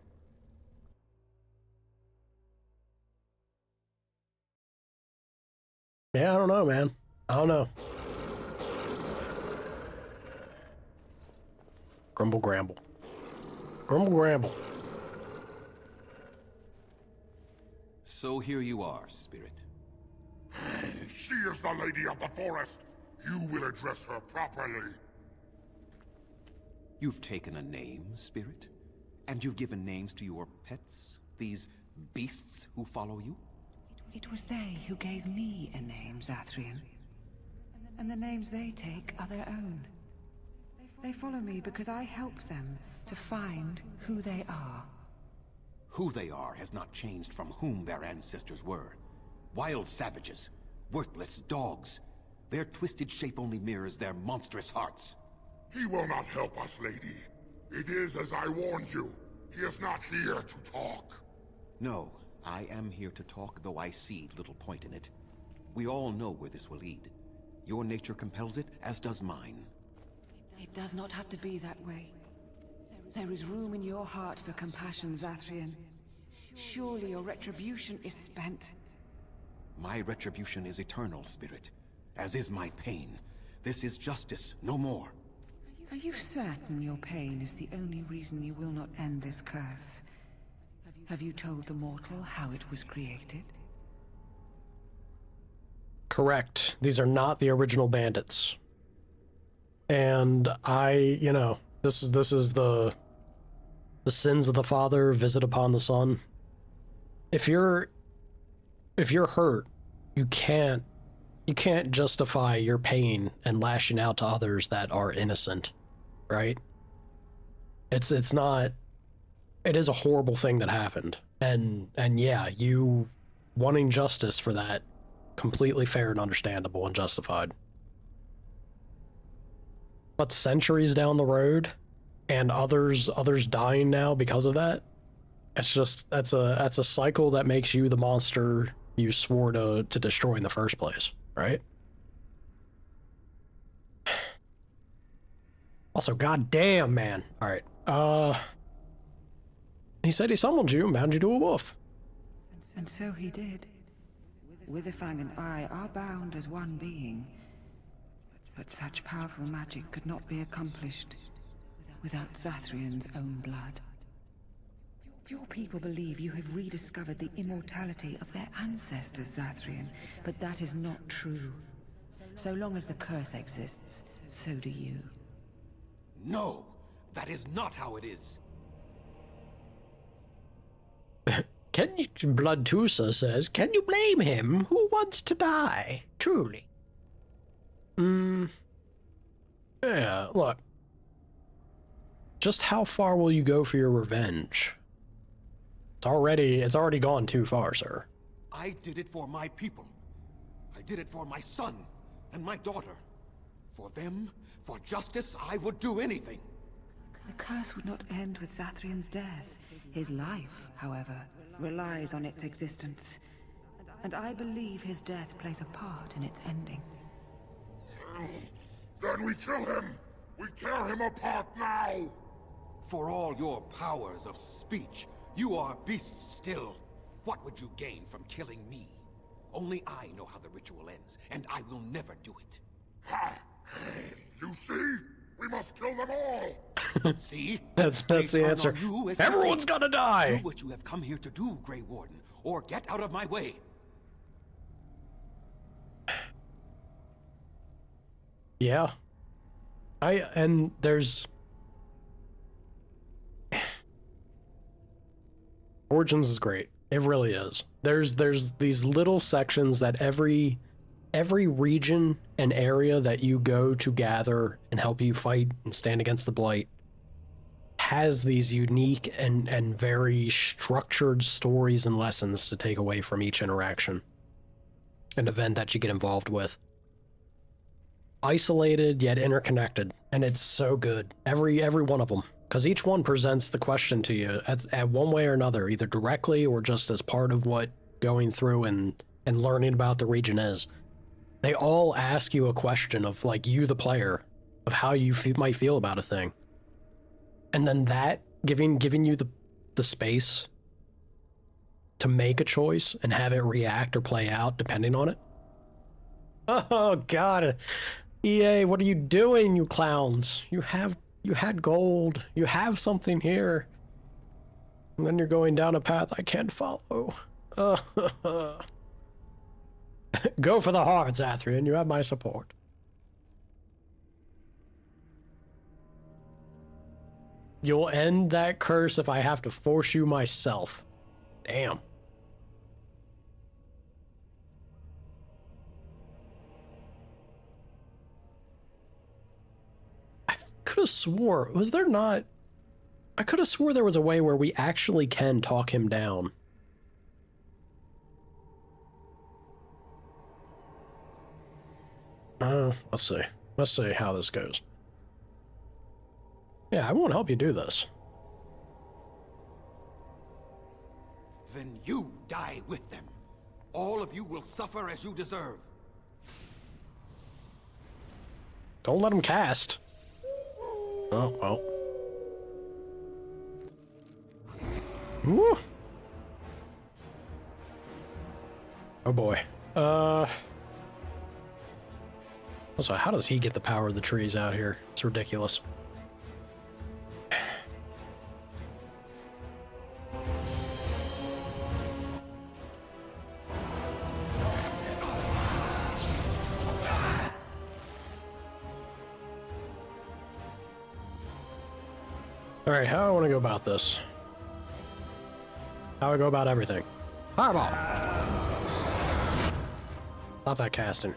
Yeah, I don't know, man. I don't know. Grumble, gramble. Grumble, gramble. So here you are, spirit. She is the lady of the forest. You will address her properly. You've taken a name, spirit? And you've given names to your pets? These beasts who follow you? It was they who gave me a name, Zathrian. And the names they take are their own. They follow me because I help them to find who they are. Who they are has not changed from whom their ancestors were. Wild savages, worthless dogs. Their twisted shape only mirrors their monstrous hearts. He will not help us, lady. It is as I warned you. He is not here to talk. No, I am here to talk, though I see little point in it. We all know where this will lead. Your nature compels it, as does mine. It does not have to be that way. There is room in your heart for compassion, Zathrian. Surely your retribution is spent. My retribution is eternal, spirit, as is my pain. This is justice, no more. Are you certain your pain is the only reason you will not end this curse? Have you told the mortal how it was created? Correct. These are not the original bandits. And this is the sins of the father visit upon the son. If you're hurt, you can't justify your pain and lashing out to others that are innocent, right? It's not. It is a horrible thing that happened, and yeah, you wanting justice for that, completely fair and understandable and justified. But centuries down the road, and others dying now because of that, that's a cycle that makes you the monster you swore to destroy in the first place, right? Also, goddamn, man. All right. He said he summoned you and bound you to a wolf. And so he did. Witherfang and I are bound as one being. But such powerful magic could not be accomplished without Zathrian's own blood. Your people believe you have rediscovered the immortality of their ancestors, Zathrian, but that is not true. So long as the curse exists, so do you. No, that is not how it is. Can you, Bloodtusa says, can you blame him? Who wants to die? Truly. Yeah, look. Just how far will you go for your revenge? It's already gone too far, sir. I did it for my people. I did it for my son and my daughter. For them, for justice, I would do anything. The curse would not end with Zathrian's death. His life, however, relies on its existence. And I believe his death plays a part in its ending. Then we kill him! We tear him apart now! For all your powers of speech, you are beasts still. What would you gain from killing me? Only I know how the ritual ends, and I will never do it. Ha! You see? We must kill them all! See? That's the answer. Everyone's gonna die! Do what you have come here to do, Grey Warden, or get out of my way. Yeah. And there's... Origins is great. It really is. There's these little sections that every region and area that you go to gather and help you fight and stand against the Blight has these unique and very structured stories and lessons to take away from each interaction and event that you get involved with. Isolated yet interconnected, and it's so good. Every one of them, because each one presents the question to you at one way or another, either directly or just as part of what going through and learning about the region is. They all ask you a question of, like, you the player, of how you might feel about a thing, and then that giving you the space to make a choice and have it react or play out depending on it. Oh God, EA, what are you doing, you clowns? You had gold. You have something here. And then you're going down a path I can't follow. Go for the heart, Zathrian. You have my support. You'll end that curse if I have to force you myself. Damn. Could have swore, was there not? I could have swore there was a way where we actually can talk him down. Let's see. Let's see how this goes. Yeah, I won't help you do this. Then you die with them. All of you will suffer as you deserve. Don't let him cast. Oh, well. Woo. Oh boy. Also, how does he get the power of the trees out here? It's ridiculous. Alright, how do I want to go about this? How do I go about everything? Fireball! Stop that casting.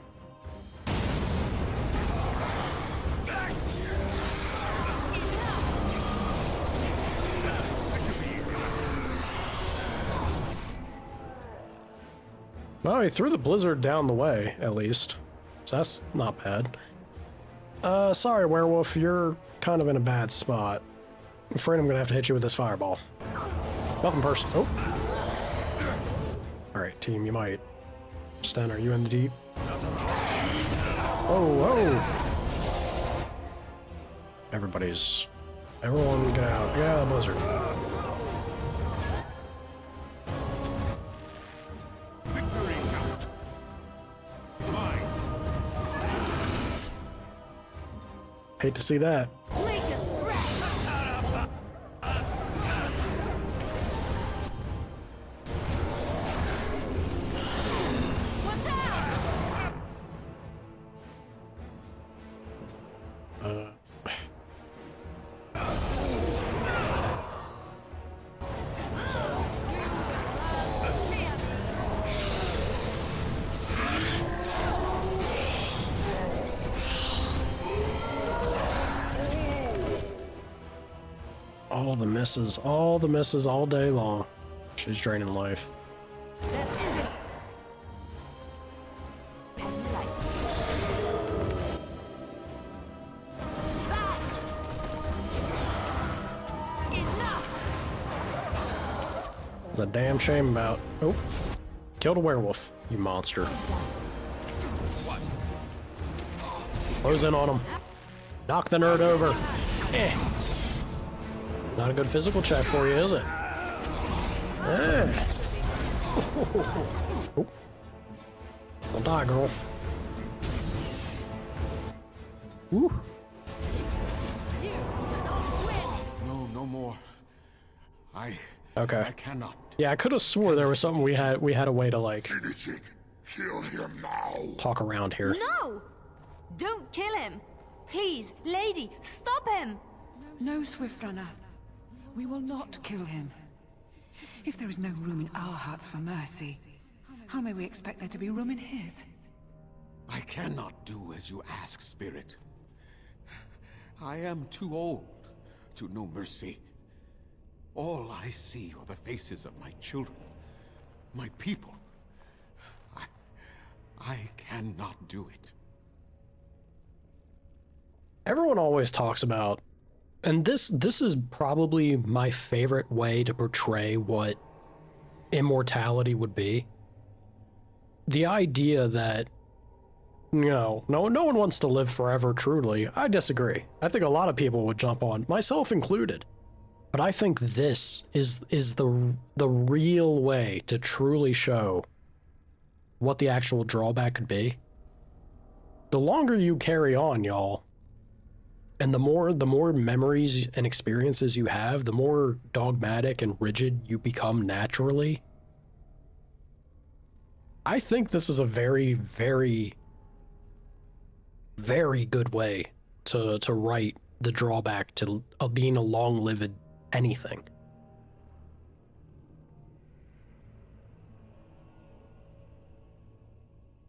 Well, he threw the blizzard down the way, at least. So that's not bad. Sorry, werewolf, you're kind of in a bad spot. I'm afraid I'm gonna have to hit you with this fireball. Nothing personal. Oh. Alright, team, you might. Sten, are you in the deep? Oh, whoa! Everyone get out. Yeah, the blizzard. Hate to see that. Make a threat! Watch out! All the misses all day long. She's draining life. It's a damn shame about. Oh, killed a werewolf, you monster. Close in on him. Knock the nerd over. Eh. Not a good physical check for you, is it? Eh. Oh. Don't die, girl. Woo. No more. Okay. I cannot. Yeah, I could have swore there was something we had a way to like Finish it. Kill him now. talk around here. No! Don't kill him! Please, lady, stop him! No, Swift Runner. We will not kill him. If there is no room in our hearts for mercy, how may we expect there to be room in his? I cannot do as you ask, Spirit. I am too old to know mercy. All I see are the faces of my children, my people. I cannot do it. Everyone always talks about, and this is probably my favorite way to portray what immortality would be. The idea that, no one wants to live forever, truly. I disagree. I think a lot of people would jump on, myself included. But I think this is the real way to truly show what the actual drawback could be. The longer you carry on, y'all, and the more memories and experiences you have, the more dogmatic and rigid you become naturally. I think this is a very, very, very good way to write the drawback to being a long-lived anything.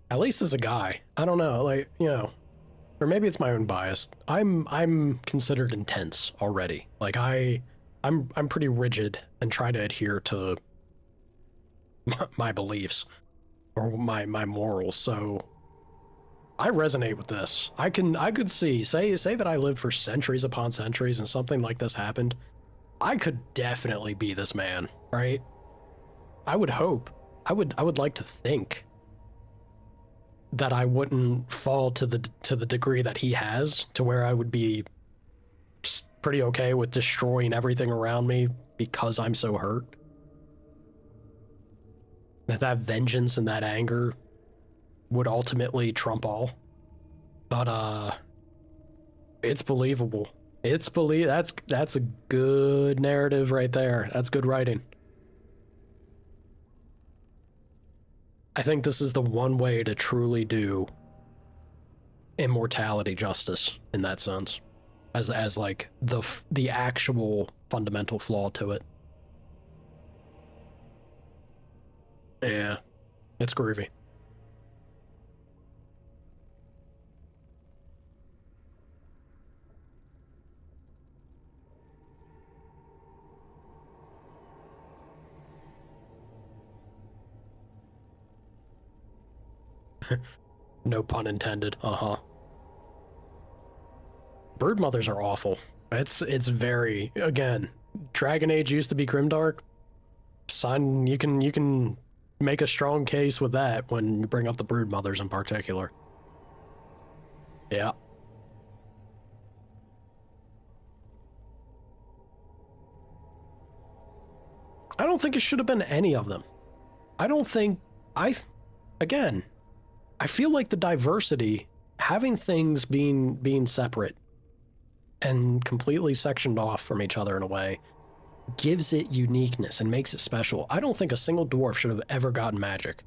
At least as a guy. I don't know, like, or maybe it's my own bias. I'm considered intense already. Like I'm pretty rigid and try to adhere to my beliefs or my morals. So I resonate with this. I could say that I lived for centuries upon centuries and something like this happened. I could definitely be this man, right? I would hope. I would like to think that I wouldn't fall to the degree that he has, to where I would be pretty okay with destroying everything around me because I'm so hurt. That vengeance and that anger would ultimately trump all. But it's believable. That's a good narrative right there. That's good writing. I think this is the one way to truly do immortality justice in that sense, as like the actual fundamental flaw to it. Yeah, it's groovy. No pun intended. Bird mothers are awful. It's very, again, Dragon Age used to be grimdark. Son, you can make a strong case with that when you bring up the brood mothers in particular. Yeah. I don't think it should have been any of them. I don't think again, I feel like the diversity, having things being separate, and completely sectioned off from each other in a way gives it uniqueness and makes it special. I don't think a single dwarf should have ever gotten magic,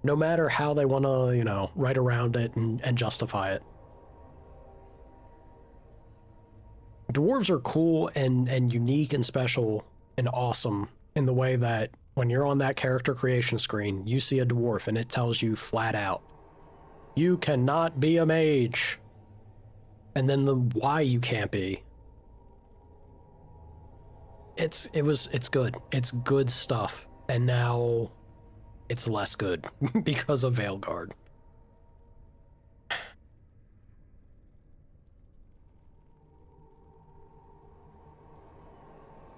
no matter how they want to, you know, write around it and justify it. Dwarves are cool and unique and special and awesome in the way that when you're on that character creation screen, you see a dwarf and it tells you flat out, you cannot be a mage. And then the why you can't be. It's good. It's good stuff. And now it's less good because of Veilguard.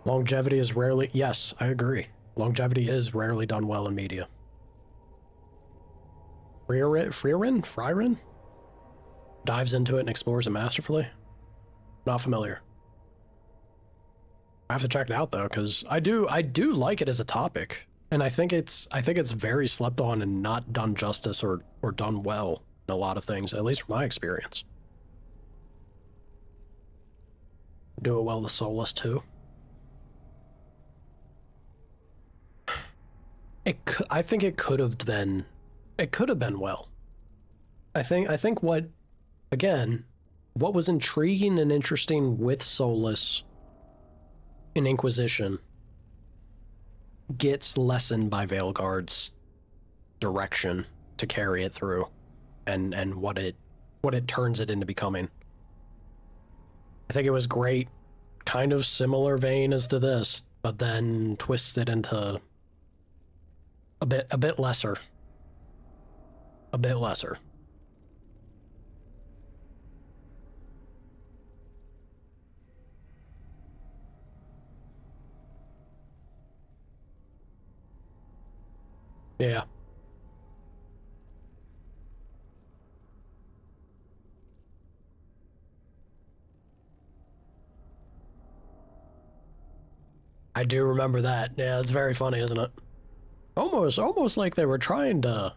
Longevity is rarely... Yes, I agree. Longevity is rarely done well in media. Frieren? Dives into it and explores it masterfully? Not familiar. I have to check it out though, because I do like it as a topic. And I think it's very slept on and not done justice or done well in a lot of things, at least from my experience. Do it well with Soulless too. I think it could have been well. I think what was intriguing and interesting with Soulless in Inquisition gets lessened by Veilguard's direction to carry it through and what it turns it into becoming. I think it was great, kind of similar vein as to this, but then twists it into a bit lesser. A bit lesser. Yeah. I do remember that. Yeah, it's very funny, isn't it? Almost like they were trying to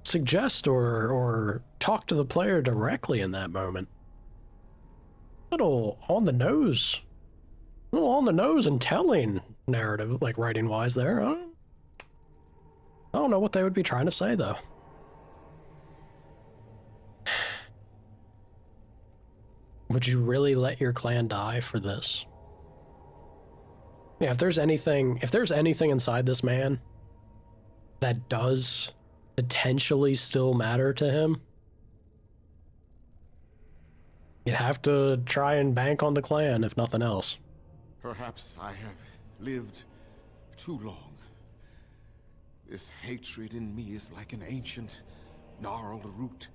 suggest or talk to the player directly in that moment. A little on the nose and telling narrative, like writing-wise there. I don't know what they would be trying to say, though. Would you really let your clan die for this? Yeah, if there's anything inside this man that does potentially still matter to him, you'd have to try and bank on the clan, if nothing else. Perhaps I have lived too long. This hatred in me is like an ancient, gnarled root.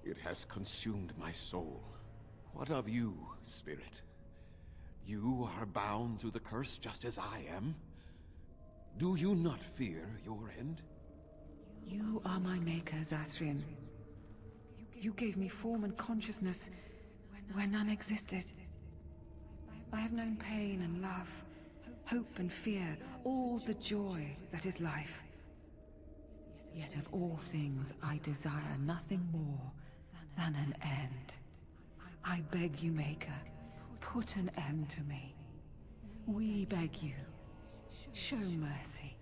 It has consumed my soul. What of you, spirit? You are bound to the curse just as I am? Do you not fear your end? You are my maker, Zathrian. You gave me form and consciousness where none existed. I have known pain and love, hope and fear, all the joy that is life. Yet of all things, I desire nothing more than an end. I beg you, Maker, put an end to me. We beg you, show mercy.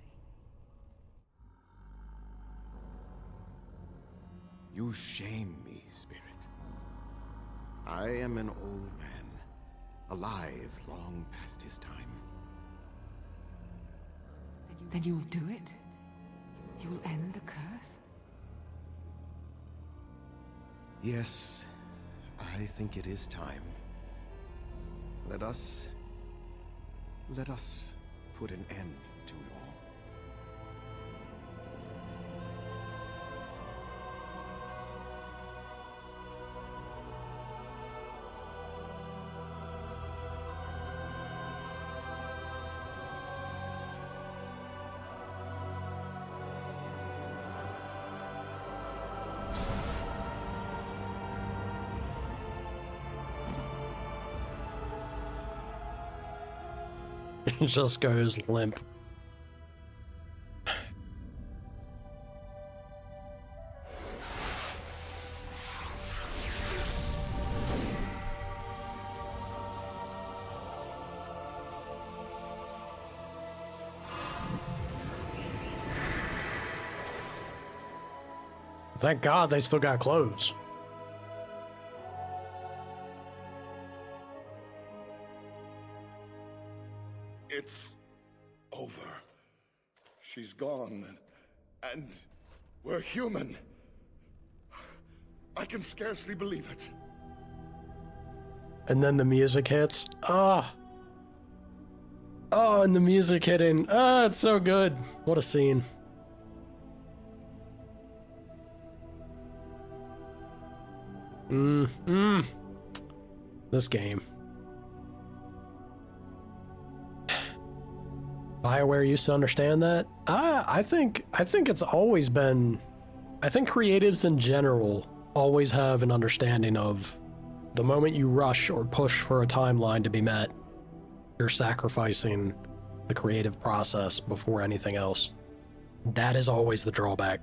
You shame me, spirit. I am an old man, alive long past his time. Then you'll do it? You'll end the curse? Yes, I think it is time. Let us put an end to it all. It just goes limp. Thank God they still got clothes. It's over. She's gone, and we're human. I can scarcely believe it. And then the music hits. Ah. Oh, and the music hitting. Ah, it's so good. What a scene. This game. BioWare used to understand that. I think it's always been. I think creatives in general always have an understanding of the moment you rush or push for a timeline to be met, you're sacrificing the creative process before anything else. That is always the drawback.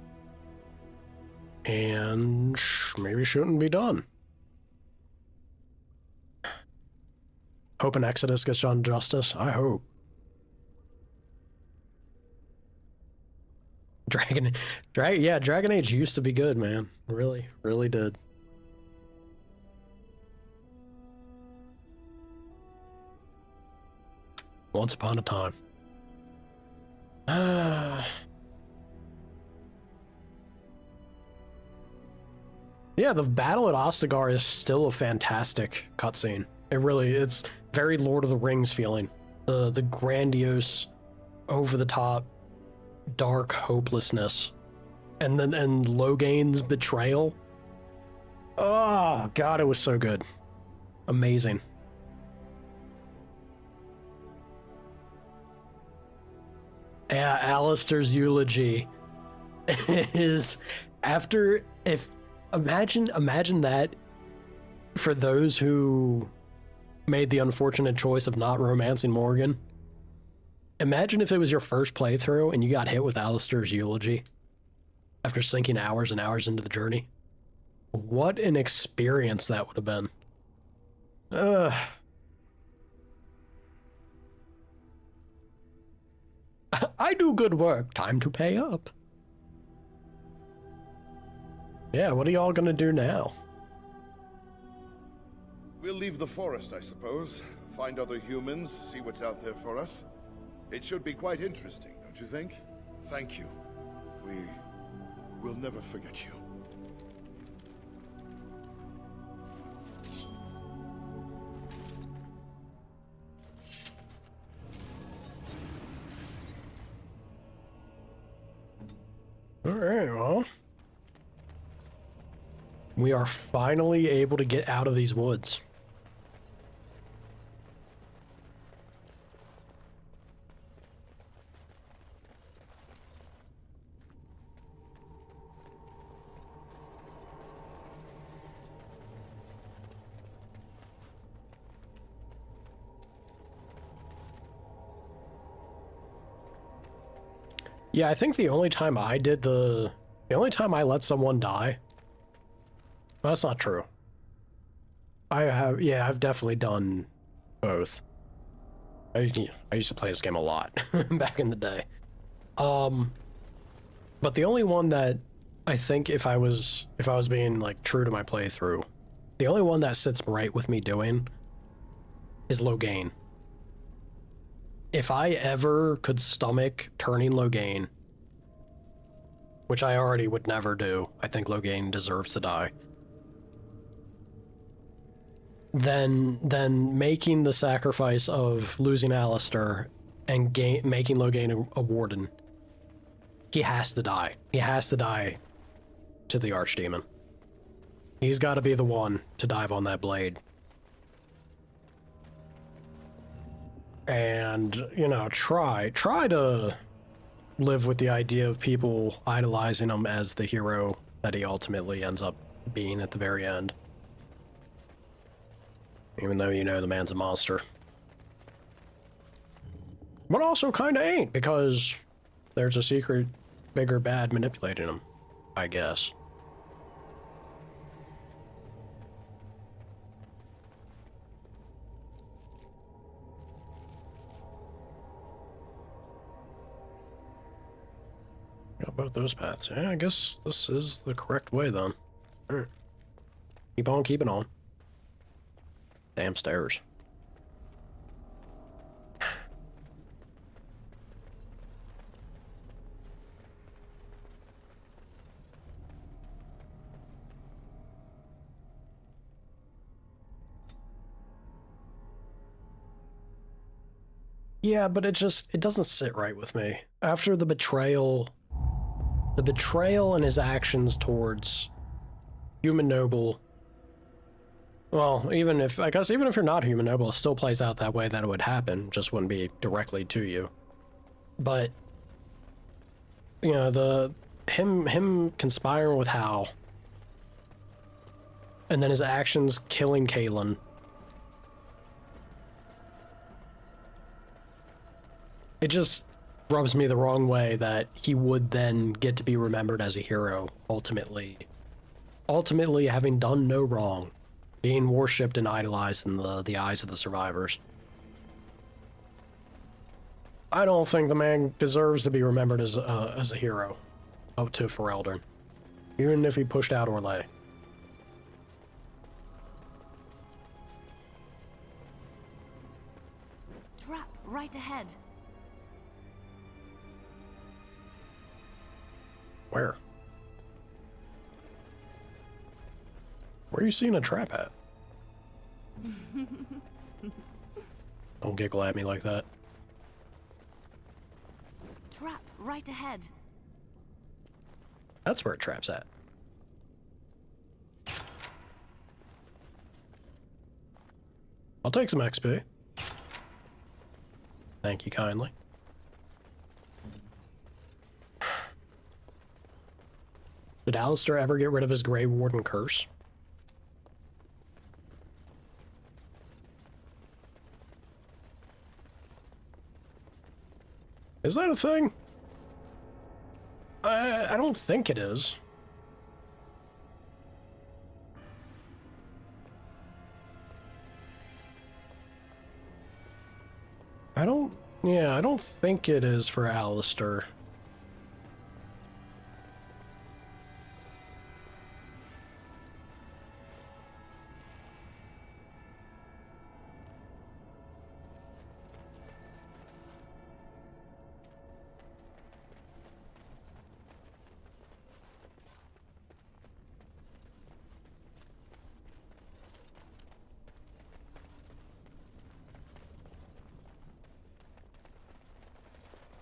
And maybe shouldn't be done. Hoping Exodus gets done justice. I hope. Dragon Age used to be good, man. Really, really did. Once upon a time. Yeah, the battle at Ostagar is still a fantastic cutscene. It's very Lord of the Rings feeling. The grandiose, over the top, dark hopelessness. And Logain's betrayal. Oh god, it was so good. Amazing. Yeah, Alistair's eulogy is imagine that for those who made the unfortunate choice of not romancing Morgan. Imagine if it was your first playthrough and you got hit with Alistair's eulogy after sinking hours and hours into the journey. What an experience that would have been. I do good work. Time to pay up. Yeah, what are y'all gonna do now? We'll leave the forest, I suppose. Find other humans, see what's out there for us. It should be quite interesting, don't you think? Thank you. We'll never forget you. Alright, well. We are finally able to get out of these woods. Yeah, I think the only time I let someone die. Well, that's not true. I've definitely done both. I used to play this game a lot back in the day. But the only one that I think if I was being like true to my playthrough, the only one that sits right with me doing is Logain. If I ever could stomach turning Logain, which I already would never do, I think Logain deserves to die, then making the sacrifice of losing Alistair and making Logain a warden, he has to die. He has to die to the Archdemon. He's got to be the one to dive on that blade. And, you know, try to live with the idea of people idolizing him as the hero that he ultimately ends up being at the very end. Even though you know the man's a monster. But also kinda ain't, because there's a secret bigger bad manipulating him, I guess. Got both those paths. Yeah, I guess this is the correct way then. Alright. Keep on keeping on. Damn stairs. Yeah, but it doesn't sit right with me. After the betrayal and his actions towards Human Noble, well, I guess even if you're not Human Noble, it still plays out that way that it would happen, just wouldn't be directly to you. But, you know, him conspiring with Hal, and then his actions killing Caitlin, it just rubs me the wrong way that he would then get to be remembered as a hero, ultimately. Ultimately, having done no wrong, being worshipped and idolized in the eyes of the survivors. I don't think the man deserves to be remembered as a hero to Ferelden, even if he pushed out Orlais. Trap right ahead. Where? Where are you seeing a trap at? Don't giggle at me like that. Trap right ahead. That's where a trap's at. I'll take some XP. Thank you kindly. Did Alistair ever get rid of his Grey Warden curse? Is that a thing? I don't think it is. I don't think it is for Alistair.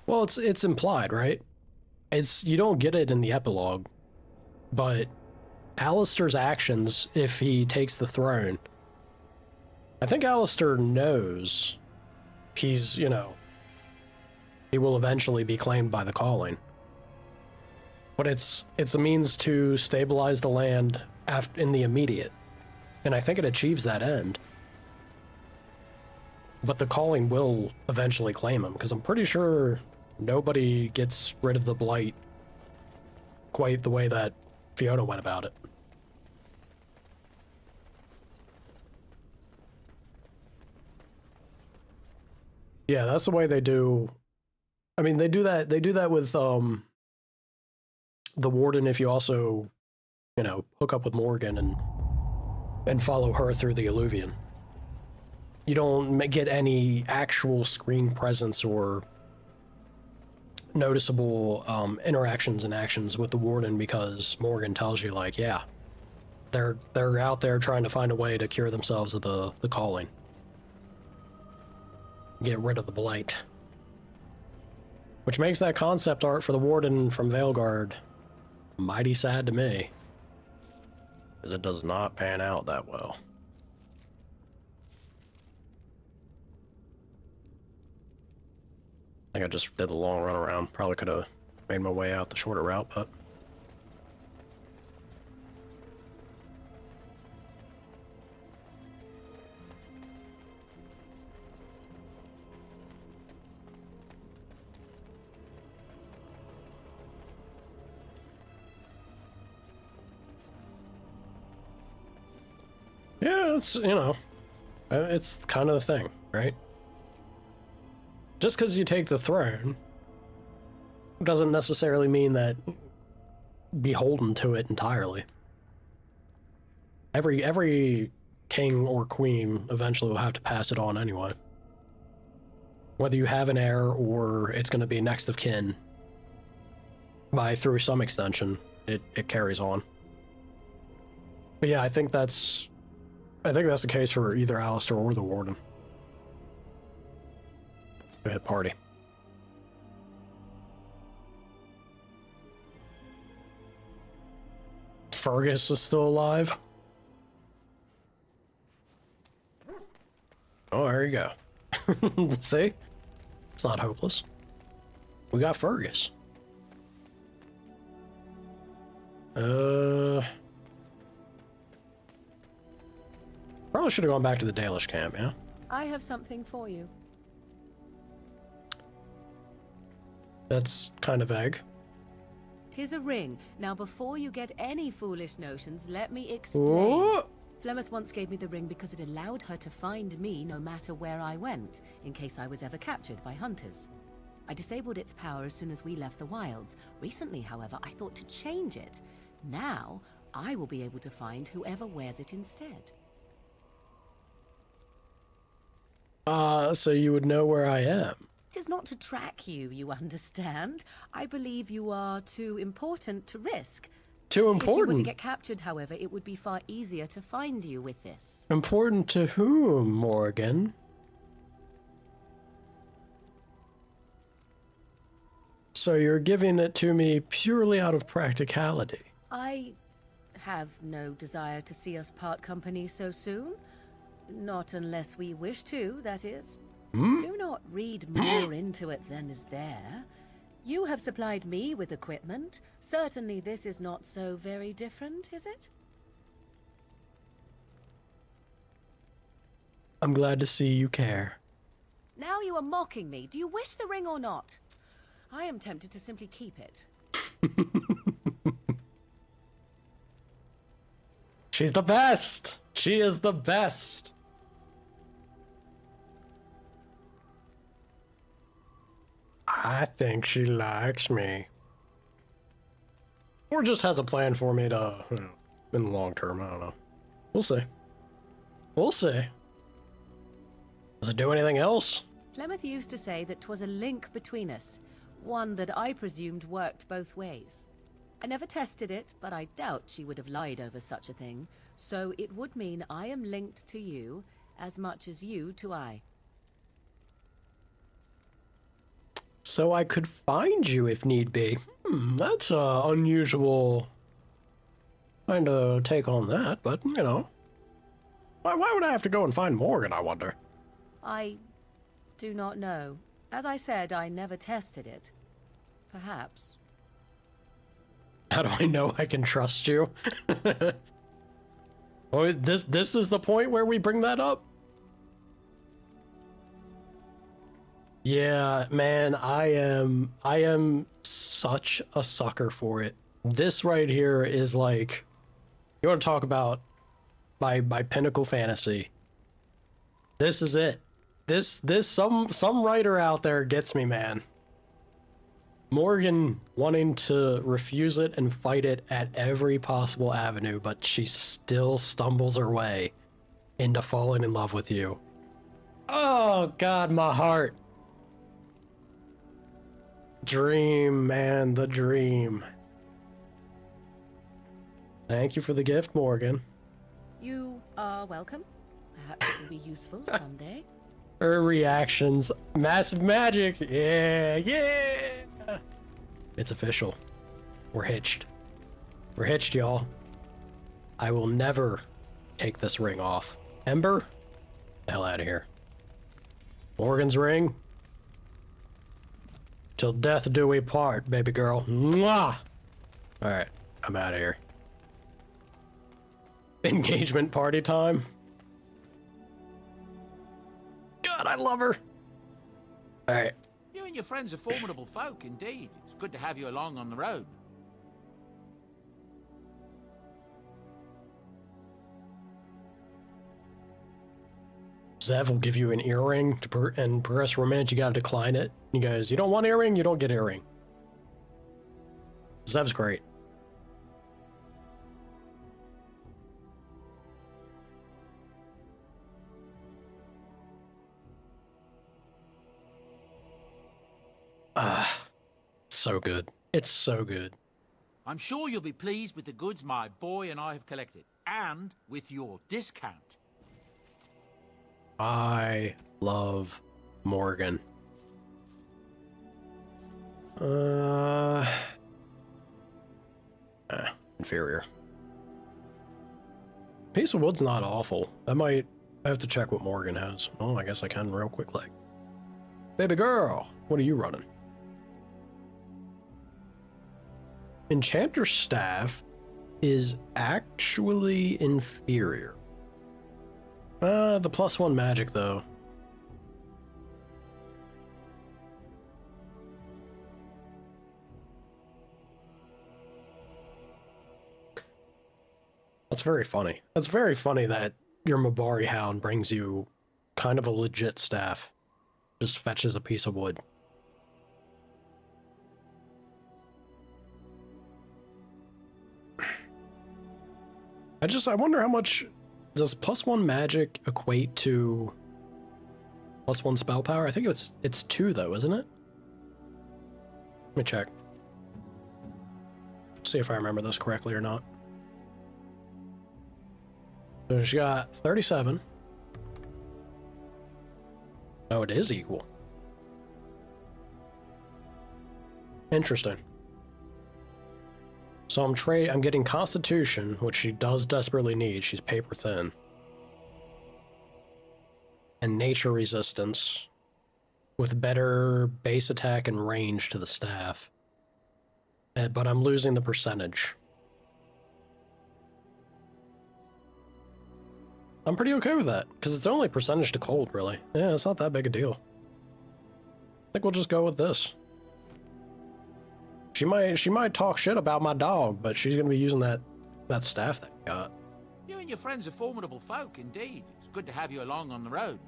Well, it's implied, right? You don't get it in the epilogue, but Alistair's actions, if he takes the throne, I think Alistair knows he's, you know, he will eventually be claimed by the Calling. But it's a means to stabilize the land in the immediate, and I think it achieves that end. But the Calling will eventually claim him, because I'm pretty sure nobody gets rid of the Blight quite the way that Fiona went about it. Yeah, that's the way they do. I mean, they do that with the Warden if you also, you know, hook up with Morgan and follow her through the Alluvion. You don't get any actual screen presence or noticeable interactions and actions with the Warden because Morgan tells you, like, yeah, they're out there trying to find a way to cure themselves of the Calling. Get rid of the Blight. Which makes that concept art for the Warden from Veilguard mighty sad to me. Because it does not pan out that well. I think I just did the long run around. Probably could have made my way out the shorter route, but... yeah, it's, you know, it's kind of the thing, right? Just because you take the throne doesn't necessarily mean that beholden to it entirely. Every king or queen eventually will have to pass it on anyway. Whether you have an heir or it's going to be next of kin, through some extension, it carries on. But yeah, I think that's the case for either Alistair or the Warden. Go ahead, party. Fergus is still alive. Oh, there you go. See? It's not hopeless. We got Fergus. Probably should have gone back to the Dalish camp, yeah? I have something for you. That's kind of vague. 'Tis a ring. Now, before you get any foolish notions, let me explain. Ooh. Flemeth once gave me the ring because it allowed her to find me no matter where I went, in case I was ever captured by hunters. I disabled its power as soon as we left the wilds. Recently, however, I thought to change it. Now, I will be able to find whoever wears it instead. So you would know where I am. It is not to track you, you understand. I believe you are too important to risk. Too If you were important? to get captured, however, it would be far easier to find you with this. Important to whom, Morgan? So you're giving it to me purely out of practicality. I have no desire to see us part company so soon. Not unless we wish to, that is. Do not read more into it than is there. You have supplied me with equipment. Certainly this is not so very different, is it? I'm glad to see you care. Now you are mocking me. Do you wish the ring or not? I am tempted to simply keep it. She's the best! She is the best! I think she likes me. Or just has a plan for me to, you know, in the long term, I don't know. We'll see. We'll see. Does it do anything else? Flemeth used to say that 'twas a link between us, one that I presumed worked both ways. I never tested it, but I doubt she would have lied over such a thing, so it would mean I am linked to you as much as you to I. So I could find you if need be. That's a unusual kind of take on that, but, you know. Why would I have to go and find Morgan, I wonder? I do not know. As I said, I never tested it. Perhaps. How do I know I can trust you? Oh, this is the point where we bring that up? Yeah, man, I am such a sucker for it. This right here is like, you want to talk about my pinnacle fantasy. This is it. This some writer out there gets me, man. Morgan wanting to refuse it and fight it at every possible avenue, but she still stumbles her way into falling in love with you. Oh God, my heart. Dream, man, the dream. Thank you for the gift, Morgan. You are welcome. Perhaps it will be useful someday. Her reactions, massive magic. Yeah, yeah. It's official. We're hitched. We're hitched, y'all. I will never take this ring off. Ember, the hell out of here. Morgan's ring. Till death do we part, baby girl. Mwah! Alright, I'm out of here. Engagement party time. God, I love her. Alright. You and your friends are formidable folk, indeed. It's good to have you along on the road. Zev will give you an earring and progress romance. You gotta decline it. He goes, you don't want earring, you don't get earring. Zev's great. So good. It's so good. I'm sure you'll be pleased with the goods my boy and I have collected, and with your discount. I love Morgan. Inferior. Piece of wood's not awful. I have to check what Morgan has. Oh, I guess I can real quickly. Baby girl, what are you running? Enchanter staff is actually inferior. The +1 magic though. That's very funny. That's very funny that your Mabari Hound brings you kind of a legit staff. Just fetches a piece of wood. I wonder how much does +1 magic equate to +1 spell power? I think it's 2 though, isn't it? Let me check. See if I remember this correctly or not. So she got 37. Oh, it is equal. Interesting. So I'm getting Constitution, which she does desperately need. She's paper thin. And Nature Resistance, with better base attack and range to the staff. But I'm losing the percentage. I'm pretty okay with that, because it's only percentage to cold, really. Yeah, it's not that big a deal. I think we'll just go with this. She might talk shit about my dog, but she's gonna be using that staff that I got. You and your friends are formidable folk, indeed. It's good to have you along on the road.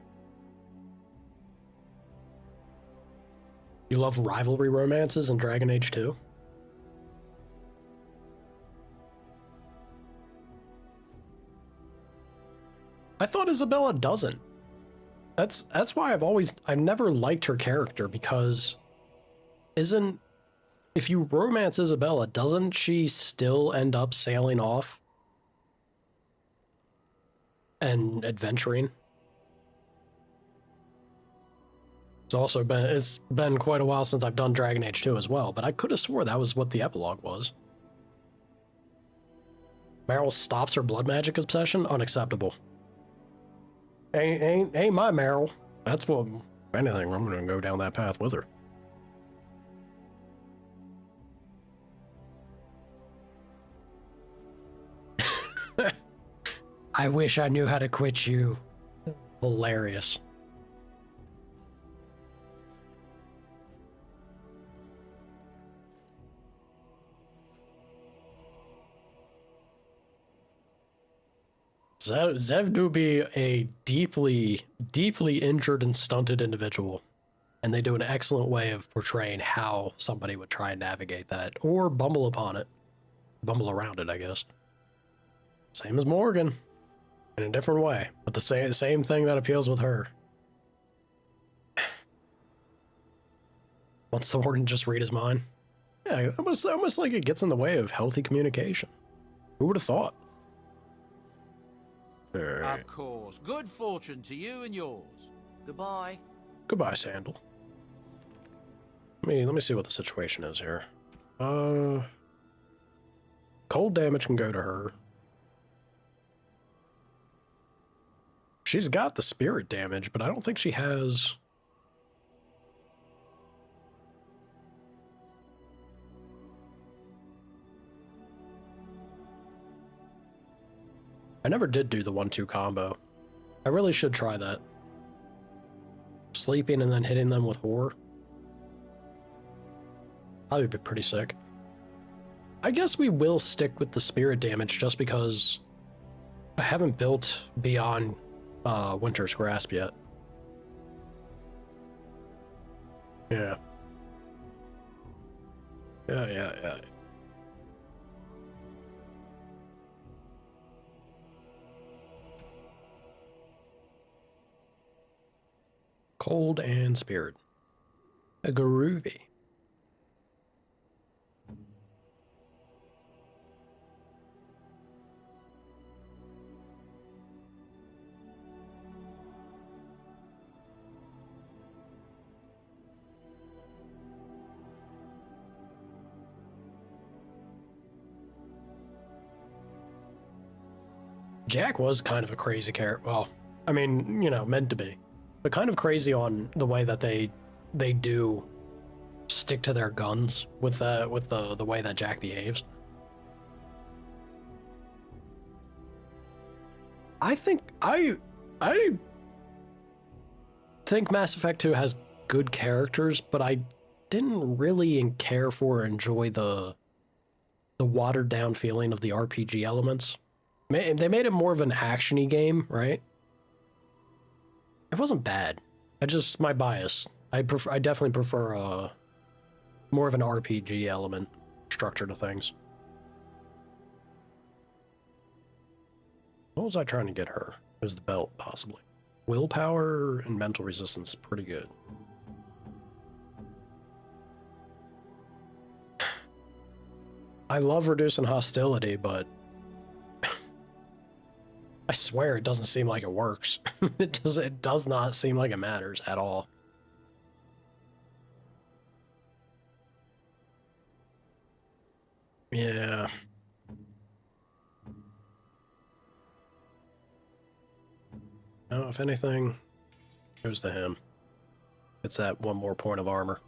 You love rivalry romances in Dragon Age 2? I thought Isabella doesn't. That's why I've never liked her character, because if you romance Isabella, doesn't she still end up sailing off and adventuring? It's been quite a while since I've done Dragon Age 2 as well, but I could have swore that was what the epilogue was. Meryl stops her blood magic obsession? Unacceptable. Ain't my Meryl. That's what, if anything, I'm gonna go down that path with her. I wish I knew how to quit you. Hilarious. Zev do be a deeply, deeply injured and stunted individual, and they do an excellent way of portraying how somebody would try and navigate that, or bumble upon it. Bumble around it, I guess. Same as Morgan, in a different way, but the same thing that appeals with her. Wants the Warden just read his mind? Yeah, almost like it gets in the way of healthy communication. Who would have thought? Of course. Good fortune to you and yours. Goodbye. Goodbye, Sandal. Let me see what the situation is here. Cold damage can go to her. She's got the spirit damage, but I don't think she has... I never did do the 1-2 combo. I really should try that. Sleeping and then hitting them with horror. Probably be pretty sick. I guess we will stick with the spirit damage just because I haven't built beyond Winter's Grasp yet. Yeah. Yeah. Cold and Spirit. A groovy. Jack was kind of a crazy character. Well, I mean, you know, meant to be. But kind of crazy on the way that they do stick to their guns with the way that Jack behaves. I think Mass Effect 2 has good characters, but I didn't really care for or enjoy the watered down feeling of the RPG elements. They made it more of an action-y game, right? It wasn't bad. My bias. I definitely prefer more of an RPG element structure to things. What was I trying to get her? It was the belt, possibly. Willpower and mental resistance, pretty good. I love reducing hostility, but I swear it doesn't seem like it works. It does not seem like it matters at all. Yeah. No, if anything, goes to him. It's that one more point of armor.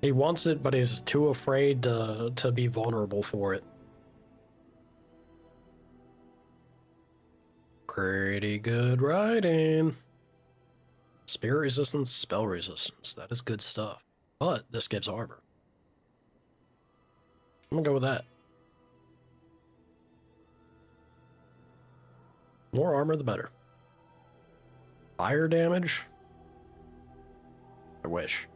He wants it, but he's too afraid to be vulnerable for it. Pretty good writing. Spirit resistance, spell resistance. That is good stuff. But this gives armor. I'm gonna go with that. More armor, the better. Fire damage? I wish.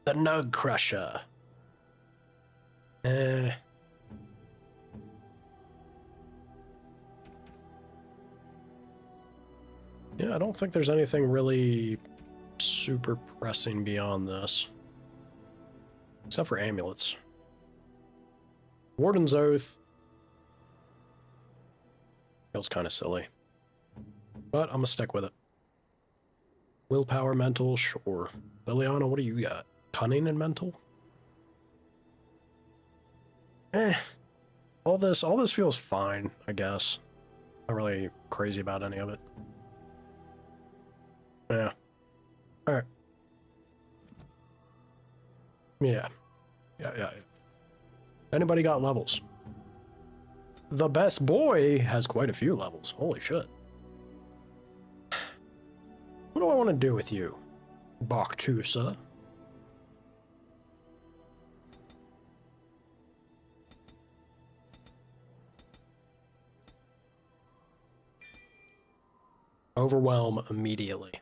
The Nug Crusher. Yeah, I don't think there's anything really super pressing beyond this. Except for amulets. Warden's Oath feels kind of silly. But I'm gonna stick with it. Willpower, mental, sure. Liliana, what do you got? Cunning and mental? All this feels fine, I guess. Not really crazy about any of it. Yeah. Alright. Yeah. Yeah. Anybody got levels? The best boy has quite a few levels. Holy shit. What do I want to do with you, Baktusa? Overwhelm immediately.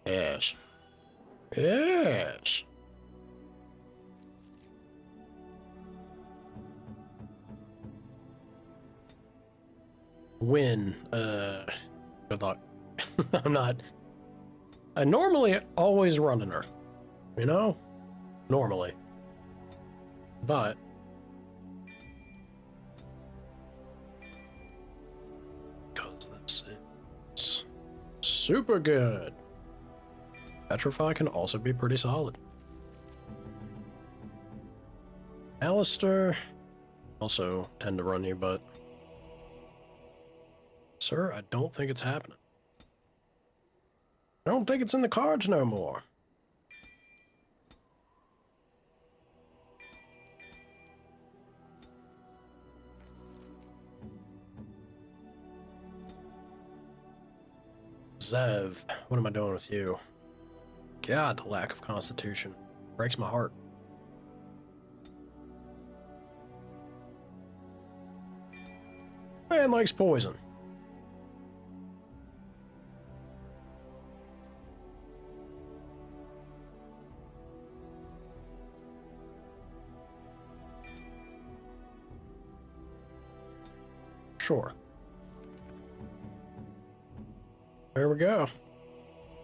Yes. Yes. Win. Good luck. I normally always running her. You know? Normally. But because this is super good. Petrify can also be pretty solid. Alistair also tend to run you, but sir, I don't think it's happening. I don't think it's in the cards no more. Zev, what am I doing with you? God, the lack of constitution breaks my heart. likes poison. Sure. There we go.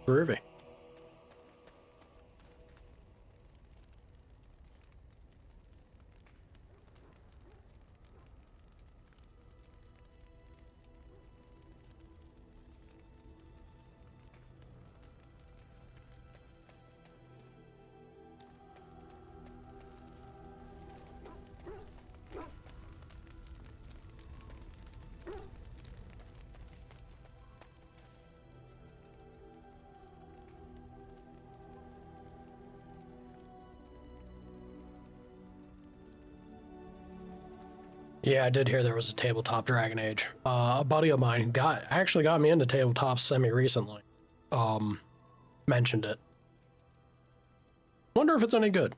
Groovy. Yeah, I did hear there was a tabletop Dragon Age. A buddy of mine actually got me into tabletops semi-recently. Mentioned it. Wonder if it's any good.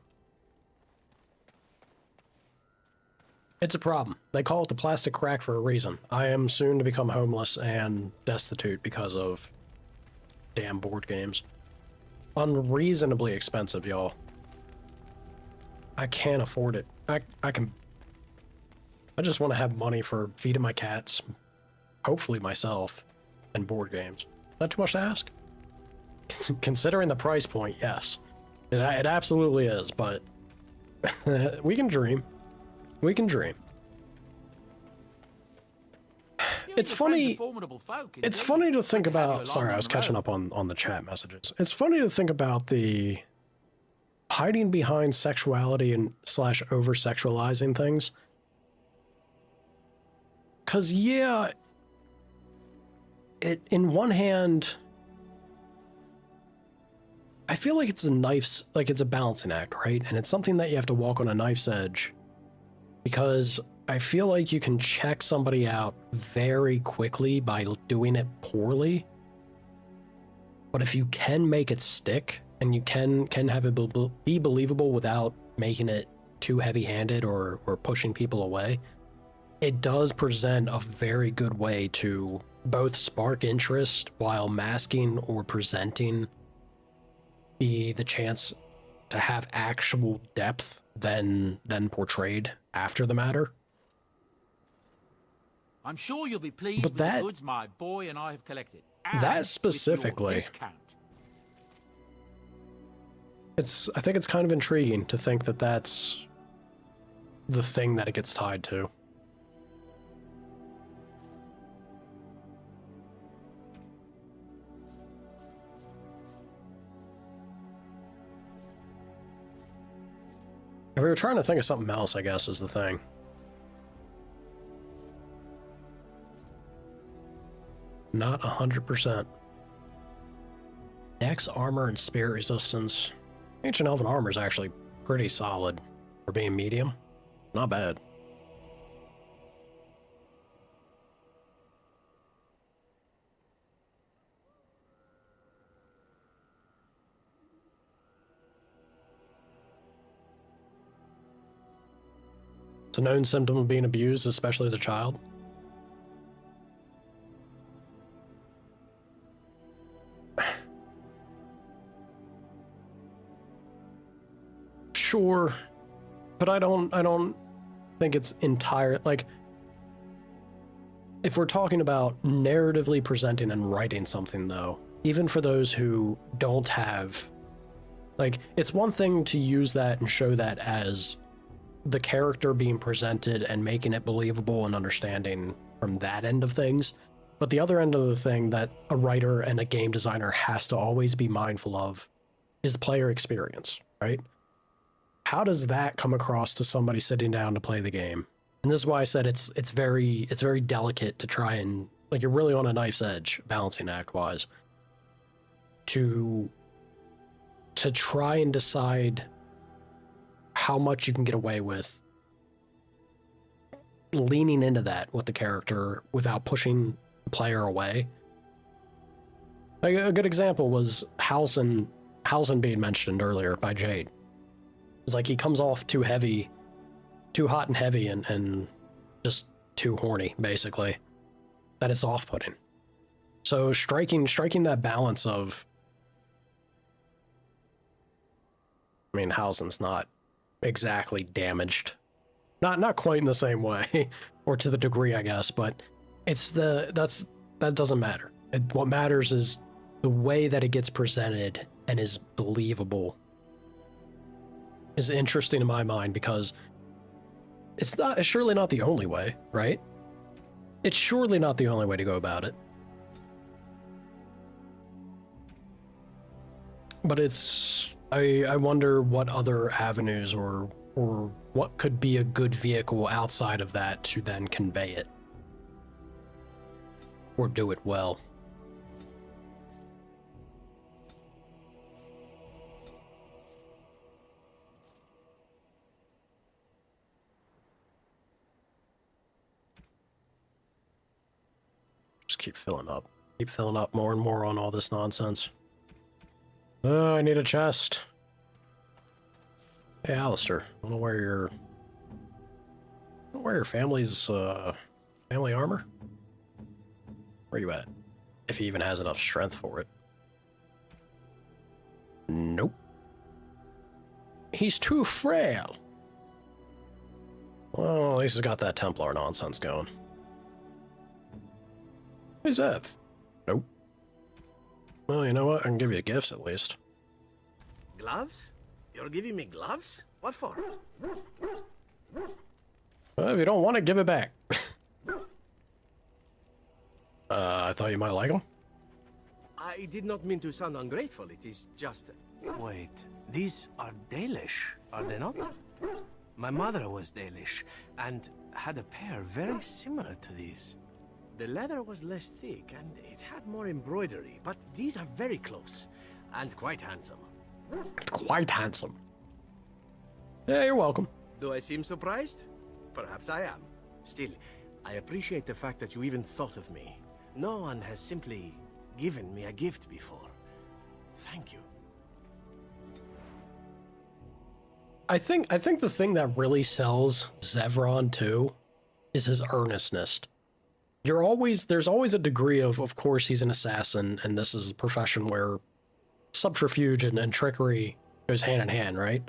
It's a problem. They call it the plastic crack for a reason. I am soon to become homeless and destitute because of damn board games. Unreasonably expensive, y'all. I can't afford it. I just want to have money for feeding my cats, hopefully myself, and board games. Not too much to ask? Considering the price point, yes. It absolutely is, but we can dream. We can dream. It's funny. It's funny to think about. Sorry, I was catching up on the chat messages. It's funny to think about the hiding behind sexuality and / over-sexualizing things. Cause yeah, in one hand, I feel like it's a balancing act, right? And it's something that you have to walk on a knife's edge, because I feel like you can check somebody out very quickly by doing it poorly. But if you can make it stick, and you can have it be believable without making it too heavy-handed or pushing people away, it does present a very good way to both spark interest while masking or presenting the chance to have actual depth than portrayed after the matter. I'm sure you'll be pleased with the goods my boy and I have collected. That specifically, I think it's kind of intriguing to think that that's the thing that it gets tied to. If we were trying to think of something else, I guess, is the thing. Not 100%. Dex, armor, and spirit resistance. Ancient Elven armor is actually pretty solid for being medium. Not bad. It's a known symptom of being abused, especially as a child. Sure, but I don't think it's entire, like, if we're talking about narratively presenting and writing something, though, even for those who don't have, like, it's one thing to use that and show that as the character being presented and making it believable and understanding from that end of things. But the other end of the thing that a writer and a game designer has to always be mindful of is player experience, right? How does that come across to somebody sitting down to play the game? And this is why I said it's very delicate to try and, like, you're really on a knife's edge, balancing act wise, to try and decide how much you can get away with leaning into that with the character without pushing the player away. Like, a good example was Halsin being mentioned earlier by Jade. It's like he comes off too heavy, too hot and heavy, and just too horny, basically. that it's off-putting. So striking that balance of, I mean, Hausen's not exactly damaged, not quite in the same way, or to the degree, I guess, but it's that doesn't matter. What matters is the way that it gets presented and is believable is interesting in my mind, because it's surely not the only way, right? It's surely not the only way to go about it. But I wonder what other avenues or what could be a good vehicle outside of that to then convey it. Or do it well. Just keep filling up. Keep filling up more and more on all this nonsense. I need a chest. Hey, Alistair, I don't know where your family's family armor? Where you at? If he even has enough strength for it. Nope. He's too frail. Well, at least he's got that Templar nonsense going. Hey, Zev. Nope. Well, you know what? I can give you gifts at least. Gloves? You're giving me gloves? What for? Well, if you don't want it, give it back. I thought you might like them. I did not mean to sound ungrateful. It is just... Wait, these are Dalish, are they not? My mother was Dalish, and had a pair very similar to these. The leather was less thick, and it had more embroidery, but these are very close, and quite handsome. Quite handsome. Yeah, you're welcome. Do I seem surprised? Perhaps I am. Still, I appreciate the fact that you even thought of me. No one has simply given me a gift before. Thank you. I think the thing that really sells Zevron too is his earnestness. There's always a degree of course he's an assassin, and this is a profession where subterfuge and trickery goes hand in hand, right?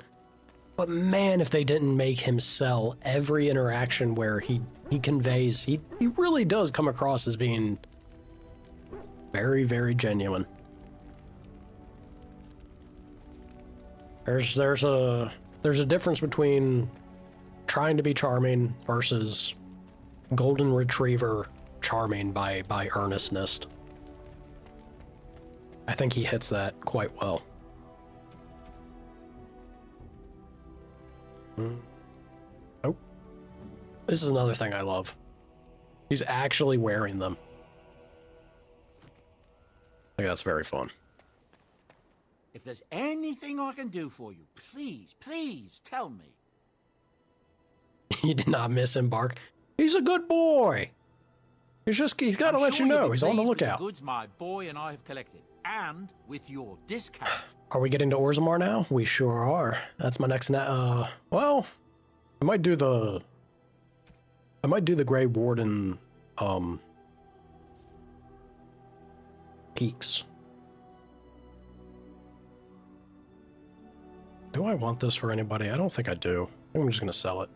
But man, if they didn't make him sell every interaction where he conveys, he really does come across as being very, very genuine. There's a difference between trying to be charming versus golden retriever charming by earnestness. I think he hits that quite well. Oh. This is another thing I love. He's actually wearing them. I think that's very fun. If there's anything I can do for you, please tell me. You did not miss him, Bark. He's a good boy. He's got to let you know. He's on the lookout. Goods my boy and I have collected, and with your discount. Are we getting to Orzammar now? We sure are. That's my next. Well, I might do the Grey Warden peaks. Do I want this for anybody? I don't think I do. I think I'm just gonna sell it.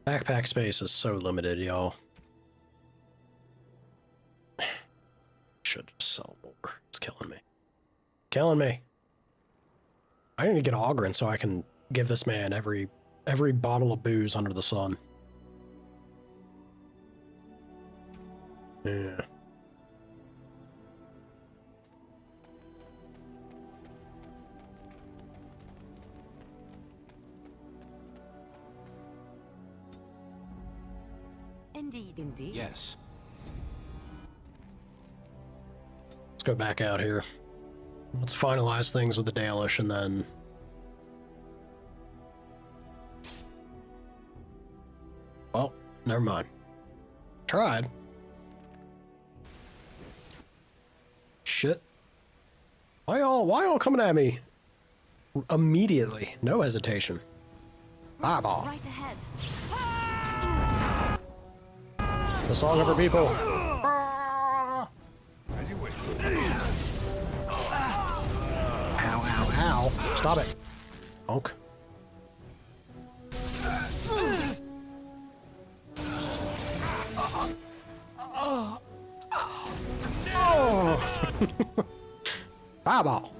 Backpack space is so limited, y'all. Should just sell more. It's killing me. Killing me. I need to get Ogren so I can give this man every bottle of booze under the sun. Yeah. Indeed. Yes. Let's go back out here. Let's finalize things with the Dalish and then... Well, never mind. Tried. Shit. Why y'all coming at me? Immediately. No hesitation. Fireball. Right ahead. The song of her people. As you wish. Ow, ow, ow. Stop it. Bonk. Oh! Fireball.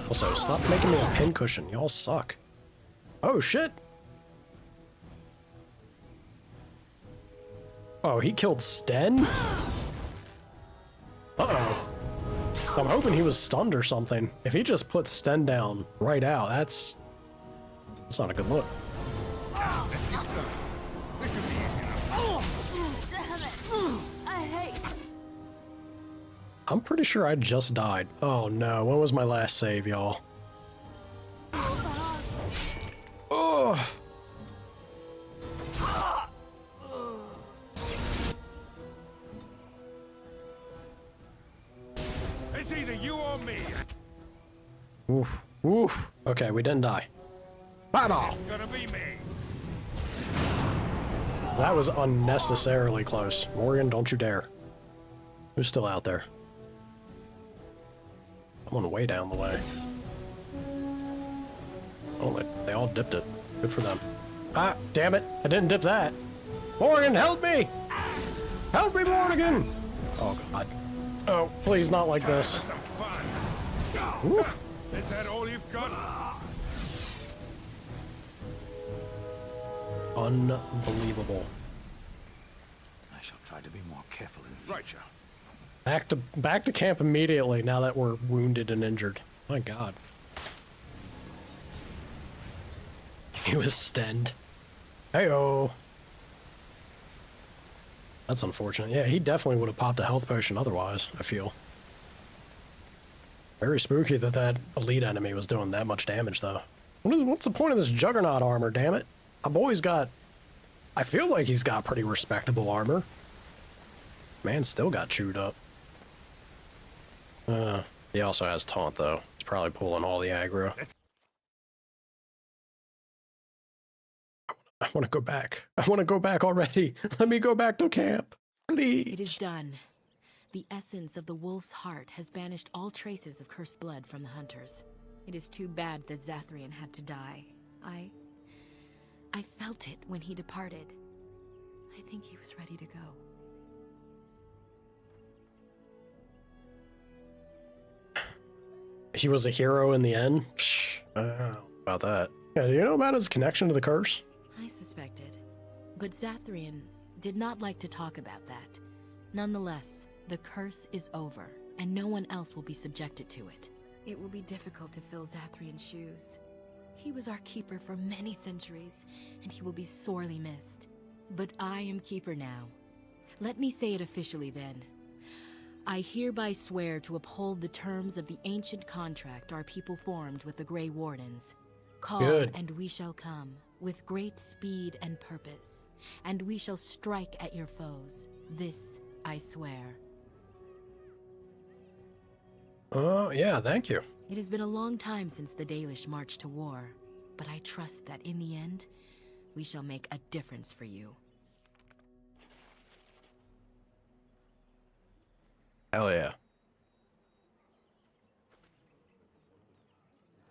Also, stop making me a pincushion. Y'all suck. Oh, shit. Oh, he killed Sten? Uh-oh. I'm hoping he was stunned or something. If he just put Sten down right out, that's not a good look. I hate. I'm pretty sure I just died. Oh no, when was my last save, y'all? Oh. It's either you or me. Oof. Oof. Okay, we didn't die. Fireball! It's gonna be me. That was unnecessarily close. Morgan, don't you dare. Who's still out there? I'm way down the way. Oh, they all dipped it. Good for them. Ah, damn it. I didn't dip that. Morgan, help me! Help me, Morgan! Oh, God. Oh, please not like this. Some fun. Oof. Is that all you've got? Unbelievable. I shall try to be more careful in future. Back to camp immediately now that we're wounded and injured. My God. He was stenned. Hey-oh. That's unfortunate. Yeah, he definitely would have popped a health potion otherwise, I feel. Very spooky that that elite enemy was doing that much damage, though. What's the point of this Juggernaut armor, damn it? My boy's got... I feel like he's got pretty respectable armor. Man still got chewed up. He also has taunt, though. He's probably pulling all the aggro. I want to go back. I want to go back already. Let me go back to camp. Please. It is done. The essence of the wolf's heart has banished all traces of cursed blood from the hunters. It is too bad that Zathrian had to die. I felt it when he departed. I think he was ready to go. He was a hero in the end? Psh, I don't know about that. Yeah, do you know about his connection to the curse? I suspected. But Zathrian did not like to talk about that. Nonetheless, the curse is over, and no one else will be subjected to it. It will be difficult to fill Zathrian's shoes. He was our keeper for many centuries, and he will be sorely missed. But I am keeper now. Let me say it officially then. I hereby swear to uphold the terms of the ancient contract our people formed with the Grey Wardens. Call, Good. and we shall come, with great speed and purpose, and we shall strike at your foes. This I swear. Oh, yeah, thank you. It has been a long time since the Dalish marched to war, but I trust that in the end, we shall make a difference for you. Hell yeah.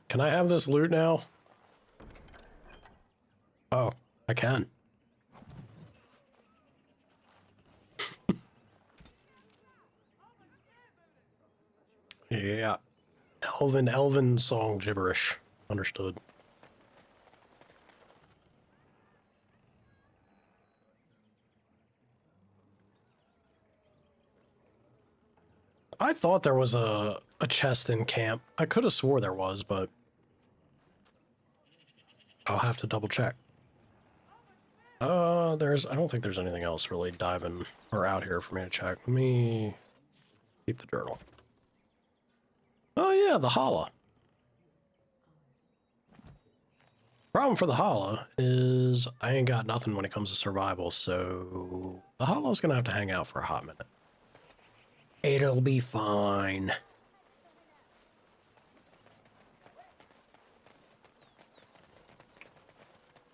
Can I have this loot now? Oh, I can. Yeah. Elven song gibberish. Understood. I thought there was a chest in camp. I could have swore there was, but I'll have to double check. I don't think there's anything else really diving or out here for me to check. Let me keep the journal. Oh yeah, the holla. Problem for the holla is I ain't got nothing when it comes to survival, so the holla's gonna have to hang out for a hot minute. It'll be fine.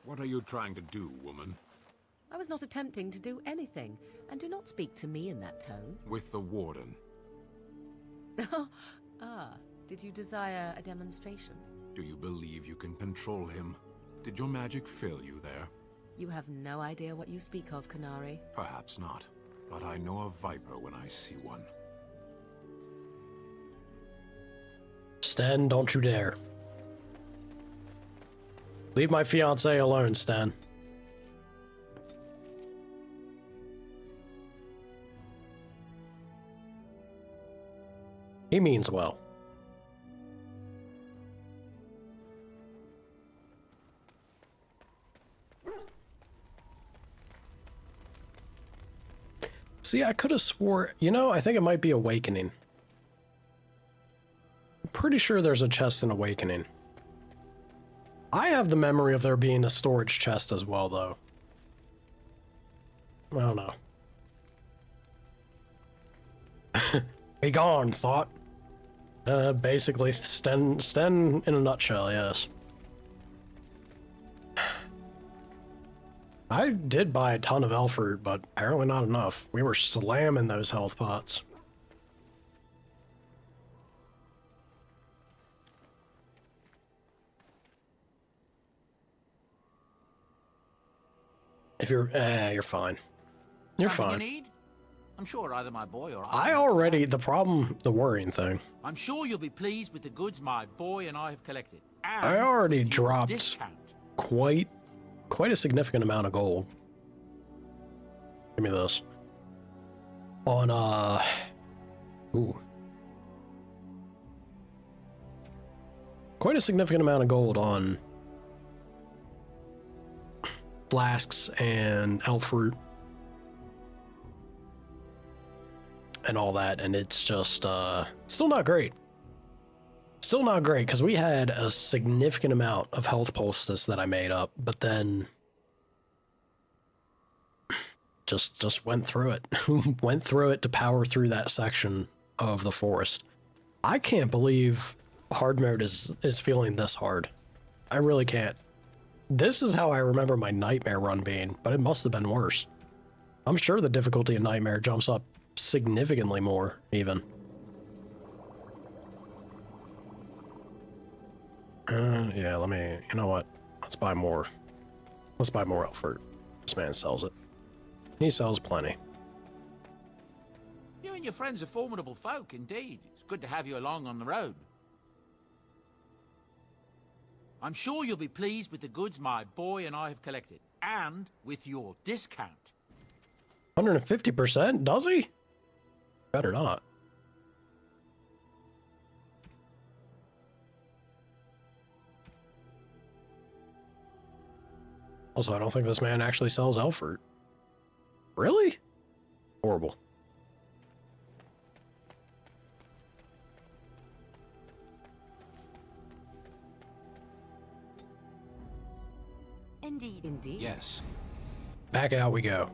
What are you trying to do, woman? I was not attempting to do anything, and do not speak to me in that tone. With the Warden. Ah, did you desire a demonstration? Do you believe you can control him? Did your magic fail you there? You have no idea what you speak of, Canary. Perhaps not, but I know a viper when I see one. Stan, don't you dare. Leave my fiancé alone, Stan. He means well. See, I could have swore, you know, I think it might be Awakening. I'm pretty sure there's a chest in Awakening. I have the memory of there being a storage chest as well, though. I don't know. Be gone, thought. Basically, Sten in a nutshell, yes. I did buy a ton of Elford, but apparently not enough. We were slamming those health pots. If you're, you're fine. You're Something fine. You need? I'm the worrying thing. I'm sure you'll be pleased with the goods my boy and I have collected. And I already with your dropped discount. quite a significant amount of gold. Give me this. On, ooh. Quite a significant amount of gold on flasks and elf fruit. And all that, and it's just, still not great. Still not great, because we had a significant amount of health poultice that I made up, but then just went through it. Went through it to power through that section of the forest. I can't believe hard mode is feeling this hard. I really can't. This is how I remember my Nightmare run being, but it must have been worse. I'm sure the difficulty in Nightmare jumps up significantly more, even. Yeah, let me, you know what? Let's buy more. Let's buy more Elford. This man sells it. He sells plenty. You and your friends are formidable folk, indeed. It's good to have you along on the road. I'm sure you'll be pleased with the goods my boy and I have collected, and with your discount. 150%? Does he? Better not. Also, I don't think this man actually sells Elford. Really? Horrible. Indeed. Indeed. Yes. Back out we go.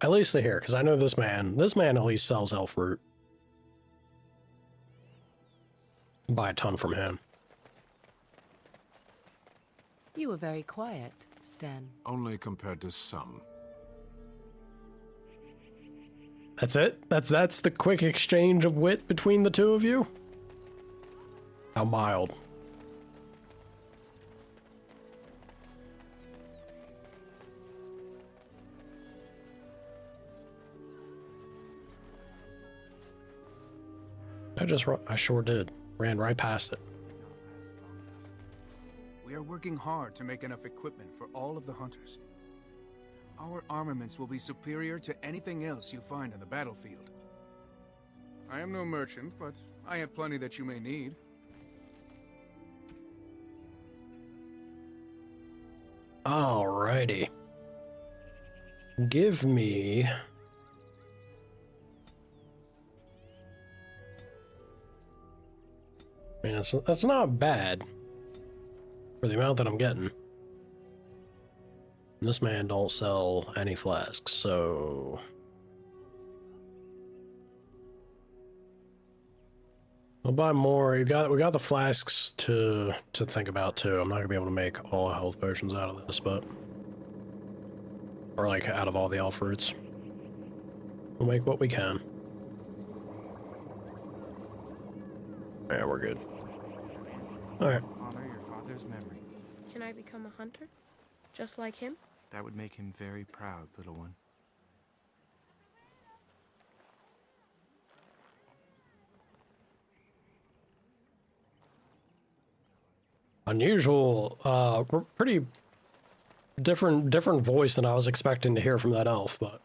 At least they're here, because I know this man at least sells elf fruit. Buy a ton from him. You were very quiet, Stan. Only compared to some. That's it? That's the quick exchange of wit between the two of you? How mild. I sure did. Ran right past it. We are working hard to make enough equipment for all of the hunters. Our armaments will be superior to anything else you find on the battlefield. I am no merchant, but I have plenty that you may need. Alrighty. Give me... I mean, that's not bad for the amount that I'm getting. And this man don't sell any flasks, so... We'll buy more. We got the flasks to think about too. I'm not gonna be able to make all health potions out of this, but or like out of all the elf fruits. We'll make what we can. Yeah, we're good. All right. Honor your father's memory. Can I become a hunter, just like him? That would make him very proud, little one. Unusual, pretty different voice than I was expecting to hear from that elf, but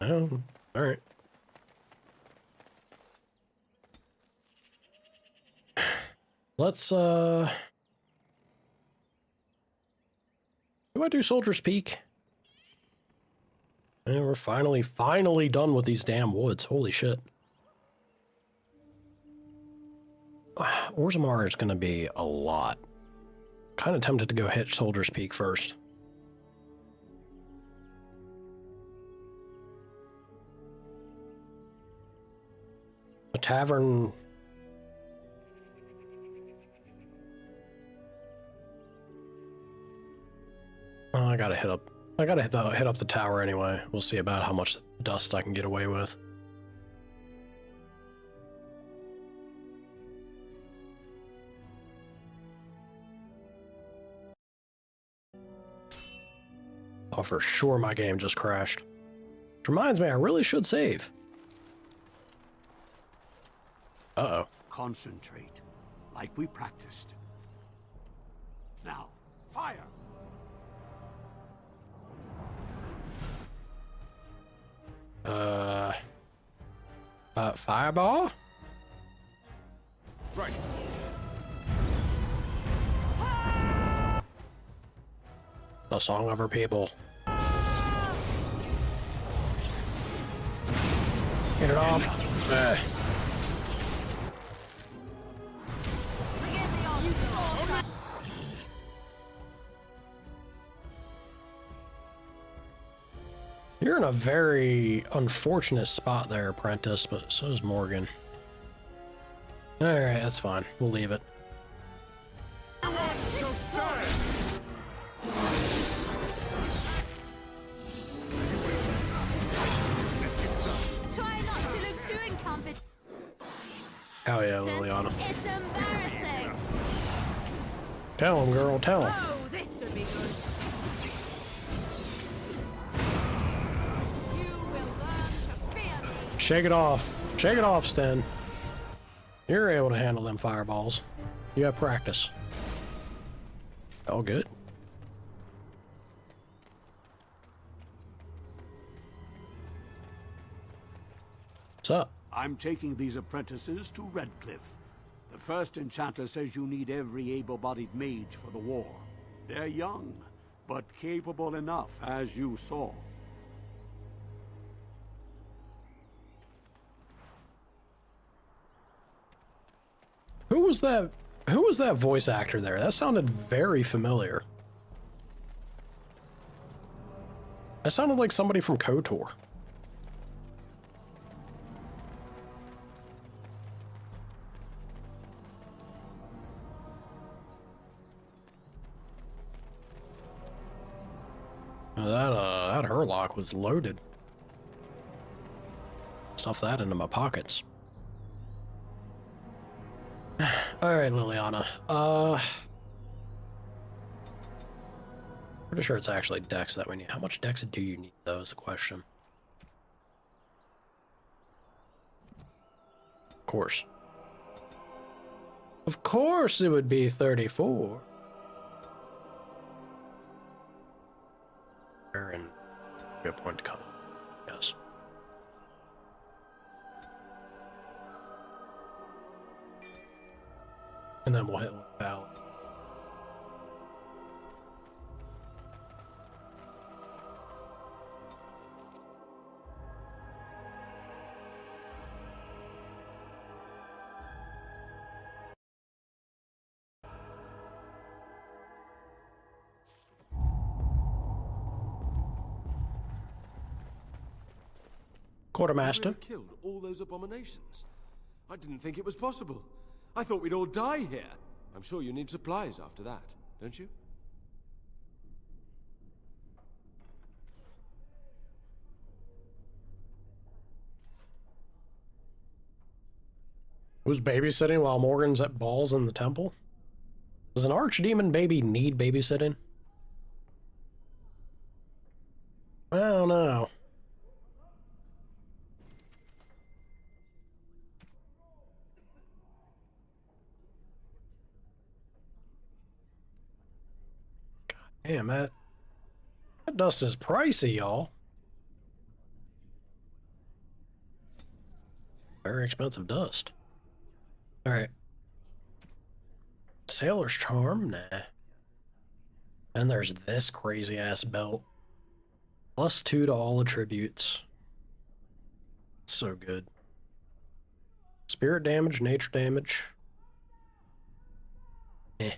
all right. Let's do I do Soldier's Peak? And we're finally done with these damn woods. Holy shit. Orzammar is going to be a lot. Kind of tempted to go hit Soldier's Peak first. A tavern. Oh, I gotta hit up the tower anyway. We'll see about how much dust I can get away with. Oh, for sure my game just crashed. Which reminds me, I really should save. Uh-oh. Concentrate, like we practiced. Now, fire! Fireball? Right. The song of our people. Get it off. You're in a very unfortunate spot there, Apprentice, but so is Morgan. Alright, that's fine. We'll leave it. Hell yeah, Liliana. It's embarrassing. Tell him, girl, tell him. Oh, this should be good. You will learn to fear me. Shake it off. Shake it off, Sten. You're able to handle them fireballs. You have practice. All good. What's up? I'm taking these apprentices to Redcliffe. The first enchanter says you need every able-bodied mage for the war. They're young, but capable enough, as you saw. Who was that? Who was that voice actor there? That sounded very familiar. That sounded like somebody from KOTOR. That Hurlock was loaded. Stuff that into my pockets. Alright, Liliana. Pretty sure it's actually dex that we need. How much dex do you need, though, is the question. Of course. Of course it would be 34. And good point to come. Yes. And then we'll hit one ballot. Quartermaster. Killed all those abominations. I didn't think it was possible. I thought we'd all die here. I'm sure you need supplies after that, don't you? Who's babysitting while Morgan's at balls in the temple? Does an archdemon baby need babysitting? I don't know. God damn, that dust is pricey, y'all. Very expensive dust. Alright. Sailor's Charm? Nah. And there's this crazy ass belt. +2 to all attributes. So good. Spirit damage, nature damage. Eh.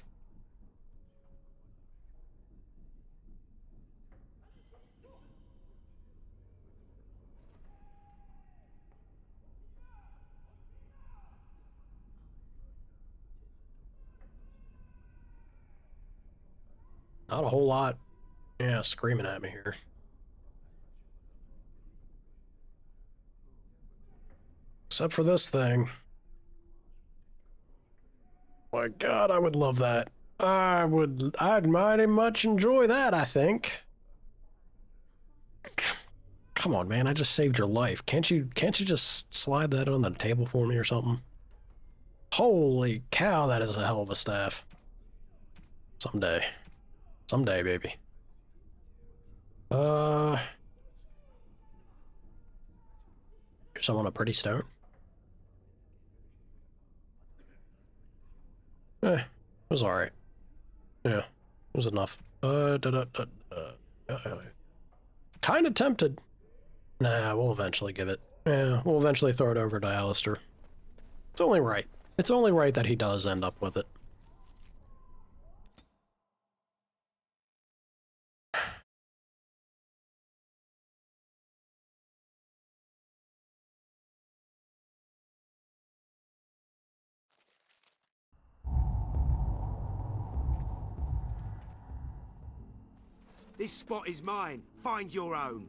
Not a whole lot, yeah, screaming at me here. Except for this thing. My God, I would love that. I'd mighty much enjoy that, I think. Come on, man, I just saved your life. Can't you just slide that on the table for me or something? Holy cow, that is a hell of a staff. Someday. Someday, baby. Here's someone a pretty stone. It was alright. Yeah, it was enough. Kinda tempted. Nah, we'll eventually give it. Yeah, we'll eventually throw it over to Alistair. It's only right. It's only right that he does end up with it. This spot is mine. Find your own.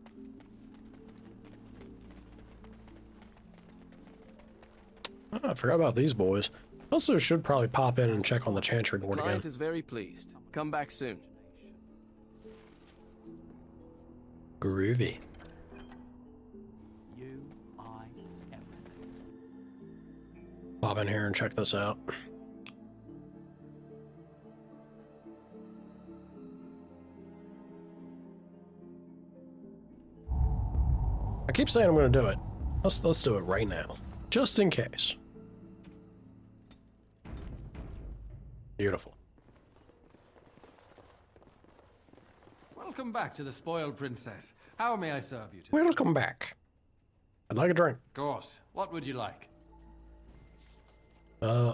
Oh, I forgot about these boys. Also should probably pop in and check on the Chantry board again. Client is very pleased. Come back soon. Groovy. Pop in here and check this out. I keep saying I'm going to do it. Let's do it right now, just in case. Beautiful. Welcome back to the Spoiled Princess. How may I serve you today? Welcome back. I'd like a drink. Of course. What would you like?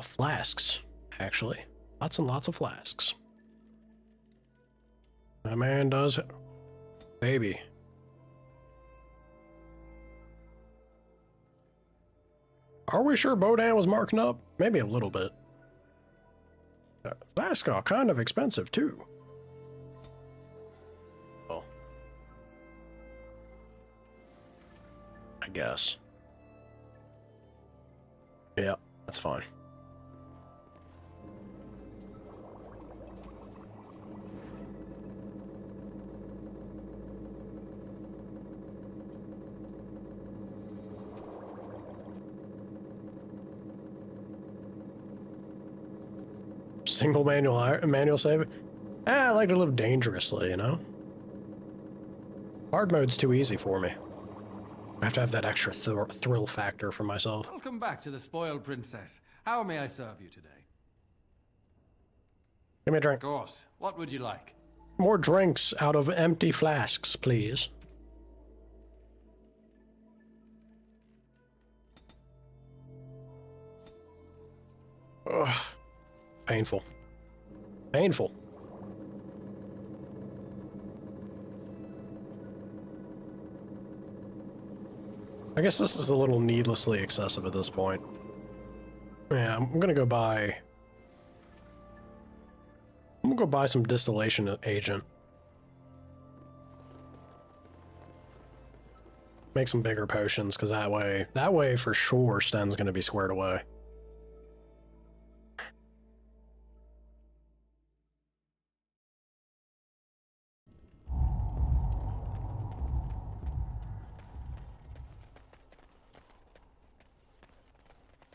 Flasks, actually. Lots and lots of flasks. That man does it. Baby. Are we sure Bodan was marking up? Maybe a little bit. Flasks are kind of expensive, too. Oh. I guess. Yeah, that's fine. Single manual save. I like to live dangerously, you know? Hard mode's too easy for me. I have to have that extra thrill factor for myself. Welcome back to the Spoiled Princess. How may I serve you today? Give me a drink. Of course. What would you like? More drinks out of empty flasks, please. Ugh. Painful. Painful. I guess this is a little needlessly excessive at this point. Yeah, I'm gonna go buy... I'm gonna go buy some distillation agent. Make some bigger potions, because that way for sure Sten's gonna be squared away.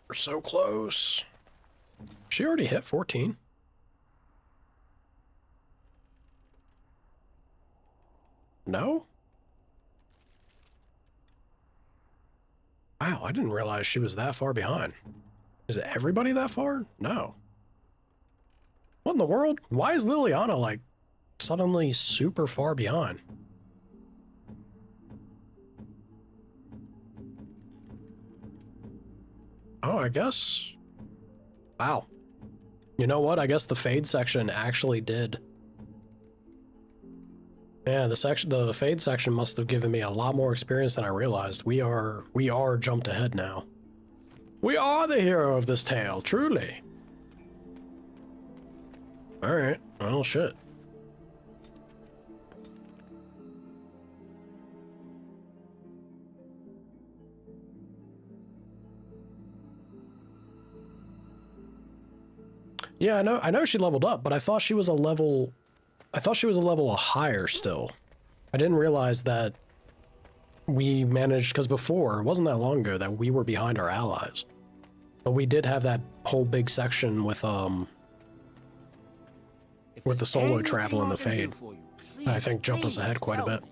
We're so close. She already hit 14. No? Wow, I didn't realize she was that far behind. Is it everybody that far? No. What in the world? Why is Liliana, like, suddenly super far behind? Oh, I guess... Wow. You know what? I guess the Fade section actually did. Yeah, the Fade section must have given me a lot more experience than I realized. We are jumped ahead now. We are the hero of this tale, truly. Alright, well, shit. Yeah, I know she leveled up, but I thought she was a level higher still. I didn't realize that we managed, because before, it wasn't that long ago that we were behind our allies. But we did have that whole big section with the solo travel and the Fade. And I think jumped us ahead quite a bit.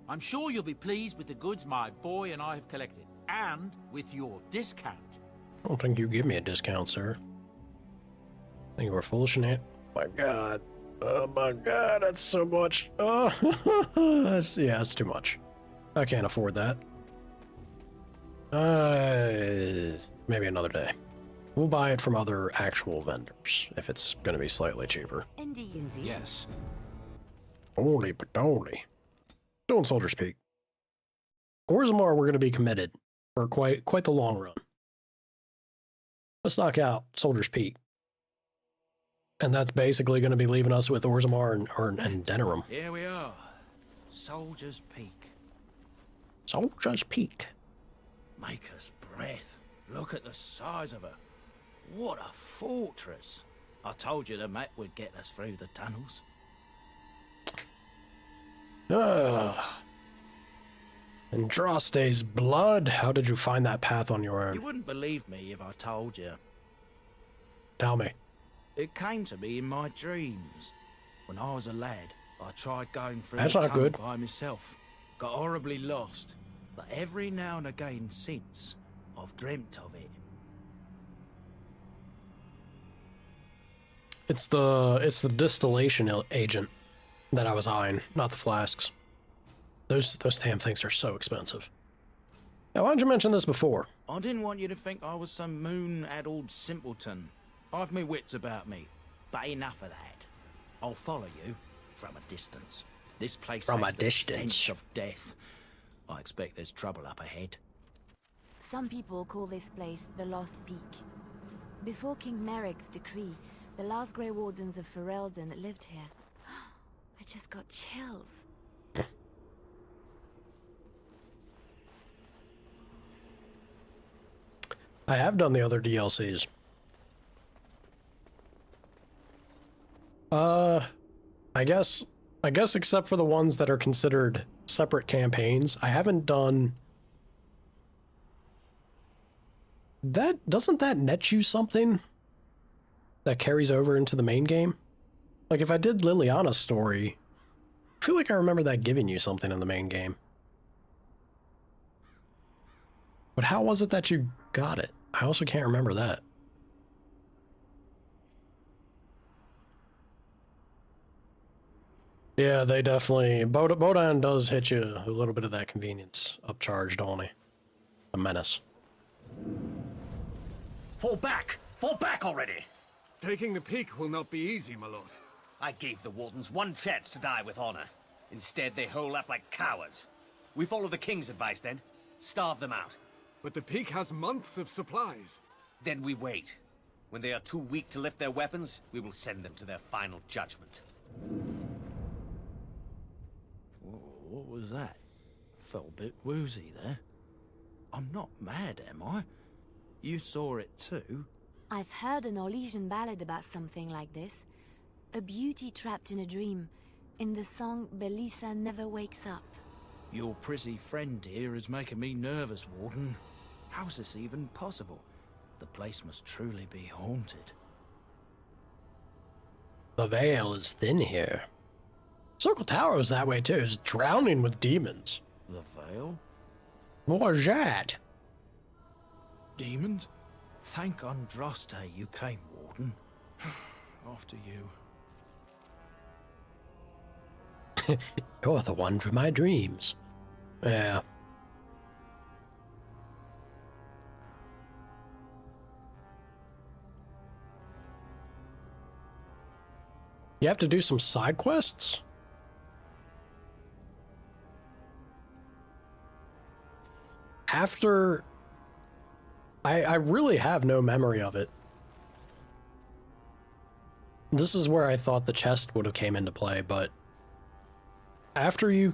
I'm sure you'll be pleased with the goods my boy and I have collected, and with your discount. I don't think you give me a discount, sir. I think you were full of shenanigans. My god. Oh my god, that's so much. Oh, that's too much. I can't afford that. Maybe another day. We'll buy it from other actual vendors, if it's going to be slightly cheaper. Indeed. Yes. Only, but only. Doing Soldier's Peak. Orzammar, we're going to be committed for quite the long run. Let's knock out Soldier's Peak. And that's basically going to be leaving us with Orzammar and Denerim. Here we are. Soldier's Peak. Soldier's Peak. Maker's breath. Look at the size of her. What a fortress. I told you the map would get us through the tunnels. Andraste's blood. How did you find that path on your own? You wouldn't believe me if I told you. Tell me. It came to me in my dreams. When I was a lad, I tried going through That's the not tunnel good. by myself. Got horribly lost. But every now and again since, I've dreamt of it. It's the distillation agent that I was eyeing, not the flasks. Those damn things are so expensive. Now, why didn't you mention this before? I didn't want you to think I was some moon-addled simpleton. I've my wits about me, but enough of that. I'll follow you from a distance. This place From has a the distance. stench of death. I expect there's trouble up ahead. Some people call this place the Lost Peak. Before King Merrick's decree, the last Grey Wardens of Ferelden lived here. I just got chills. I have done the other DLCs. I guess except for the ones that are considered separate campaigns, I haven't done... Doesn't that net you something that carries over into the main game? Like, if I did Liliana's story, I feel like I remember that giving you something in the main game. But how was it that you got it? I also can't remember that. Yeah, they definitely... Bodan does hit you a little bit of that convenience upcharge, don't he? A menace. Fall back! Fall back already! Taking the peak will not be easy, my lord. I gave the Wardens one chance to die with honor. Instead, they hole up like cowards. We follow the King's advice, then. Starve them out. But the peak has months of supplies. Then we wait. When they are too weak to lift their weapons, we will send them to their final judgment. What was that? Felt a bit woozy there. I'm not mad, am I? You saw it too? I've heard an Orlesian ballad about something like this. A beauty trapped in a dream. In the song, Belisa never wakes up. Your prissy friend here is making me nervous, Warden. How's this even possible? The place must truly be haunted. The veil is thin here. Circle Tower is that way too. It's drowning with demons. The veil? What is that? Demons? Thank Andraste you came, Warden. After you. You're the one from my dreams. Yeah. You have to do some side quests? After... I really have no memory of it. This is where I thought the chest would have came into play, but after your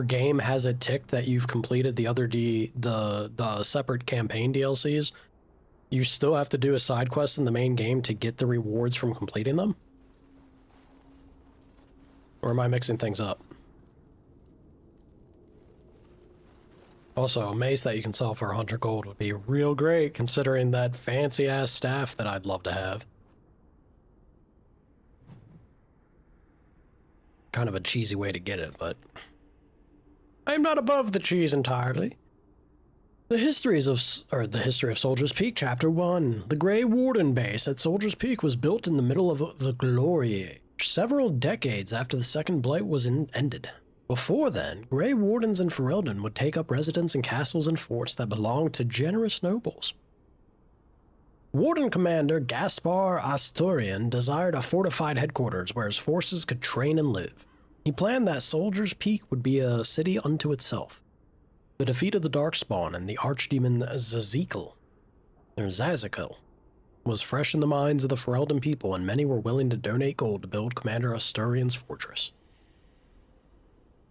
game has it ticked that you've completed the separate campaign DLCs, you still have to do a side quest in the main game to get the rewards from completing them? Or am I mixing things up? Also, amazed that you can sell for 100 gold would be real great, considering that fancy-ass staff that I'd love to have. Kind of a cheesy way to get it, but... I'm not above the cheese entirely. The history of Soldier's Peak, Chapter 1. The Grey Warden base at Soldier's Peak was built in the middle of the Glory Age, several decades after the Second Blight was ended. Before then, Grey Wardens in Ferelden would take up residence in castles and forts that belonged to generous nobles. Warden Commander Gaspar Asturian desired a fortified headquarters where his forces could train and live. He planned that Soldier's Peak would be a city unto itself. The defeat of the Darkspawn and the archdemon Zazikel was fresh in the minds of the Ferelden people, and many were willing to donate gold to build Commander Asturian's fortress.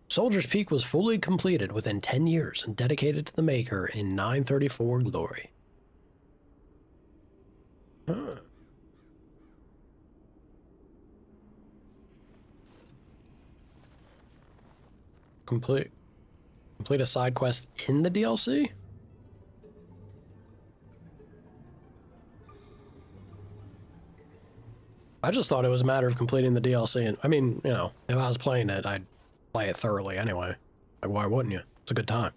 Soldier's Peak was fully completed within 10 years and dedicated to the Maker in 934 glory. Huh. Complete a side quest in the DLC? I just thought it was a matter of completing the DLC, and I mean, you know, if I was playing it, I'd play it thoroughly anyway. Like, why wouldn't you? It's a good time.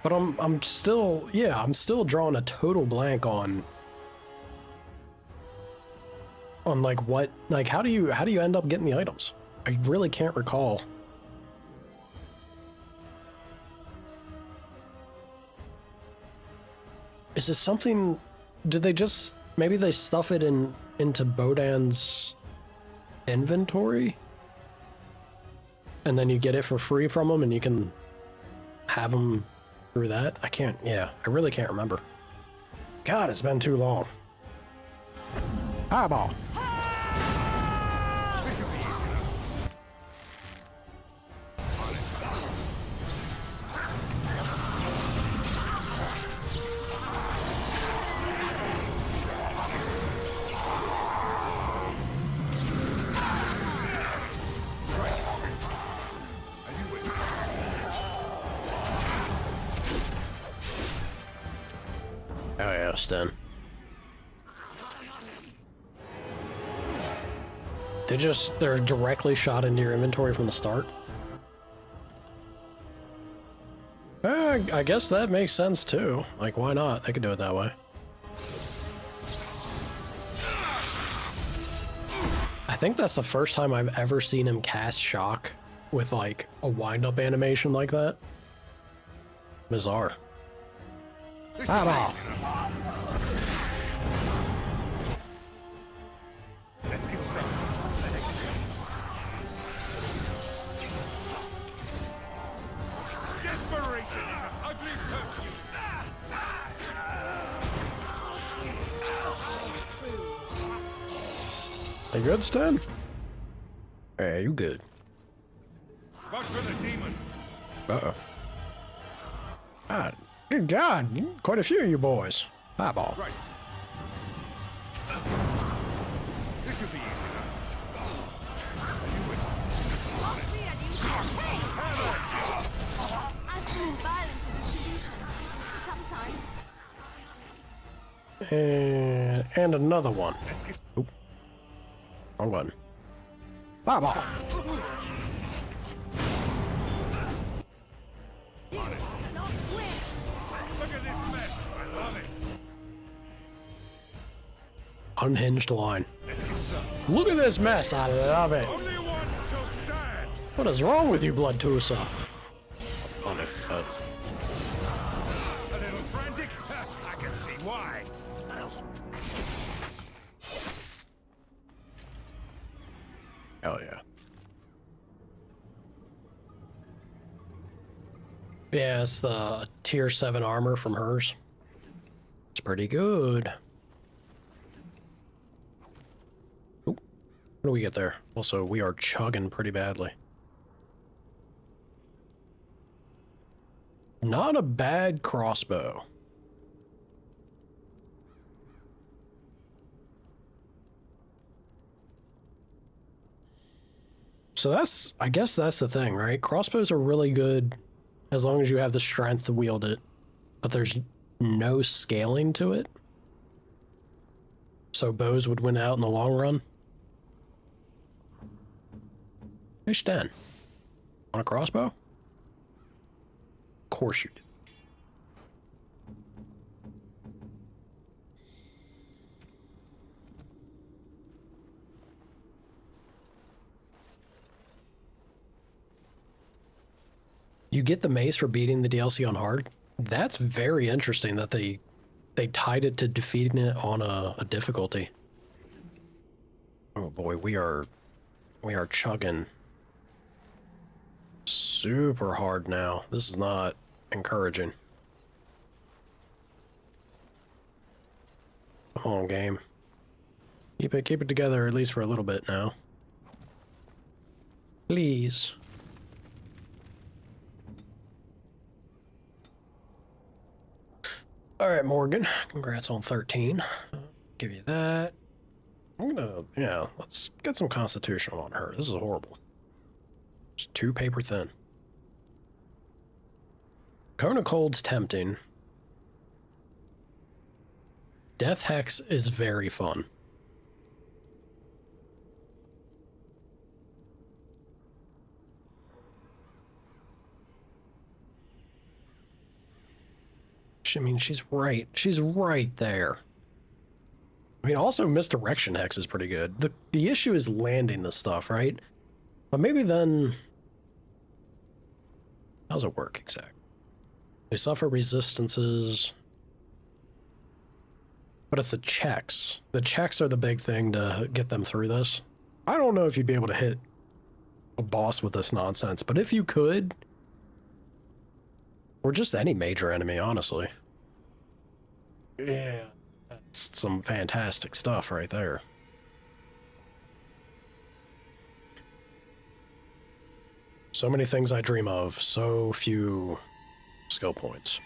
But I'm still drawing a total blank on like what, like how do you end up getting the items? I really can't recall. Is this something, did they just, maybe they stuff it into Bodan's inventory? And then you get it for free from them and you can have them through that? I really can't remember. God, it's been too long. Eyeball. Oh yeah, it's done. They're directly shot into your inventory from the start? I guess that makes sense too. Like, why not? They could do it that way. I think that's the first time I've ever seen him cast shock with like a wind-up animation like that. Bizarre. Eyeball. Let's get started. Desperation is a You good, Stan? Hey, you good. Watch for the demons. Uh-oh. God, good God, quite a few of you boys. Highball. Right. This should be easy And another one. Oop. Wrong one. Fireball. Look at this mess. I love it. Unhinged line. Look at this mess. I love it. Only one shall stand. What is wrong with you, Blood Tusa? On it. A little frantic? I can see why. Hell yeah. Yeah, it's the tier 7 armor from hers. It's pretty good. Oop. What do we get there? Also, we are chugging pretty badly. Not a bad crossbow. So that's, I guess that's the thing, right? Crossbows are really good as long as you have the strength to wield it, but there's no scaling to it. So bows would win out in the long run. Fish 10. On a crossbow? Of course you do. You get the mace for beating the DLC on hard. That's very interesting that they tied it to defeating it on a difficulty. Oh boy, we are chugging super hard now. This is not encouraging. Come on, game. Keep it together at least for a little bit now. Please. All right, Morgan. Congrats on 13. Give you that. I'm gonna, yeah, let's get some constitutional on her. This is horrible. Just 2 paper thin. Cone of Cold's tempting. Death Hex is very fun. I mean, she's right there. I mean, also Misdirection Hex is pretty good. The issue is landing the stuff, right? But maybe then... How's it work exactly? They suffer resistances... But it's the checks. The checks are the big thing to get them through this. I don't know if you'd be able to hit a boss with this nonsense, but if you could... Or just any major enemy, honestly. Yeah, that's some fantastic stuff right there. So many things I dream of, so few skill points.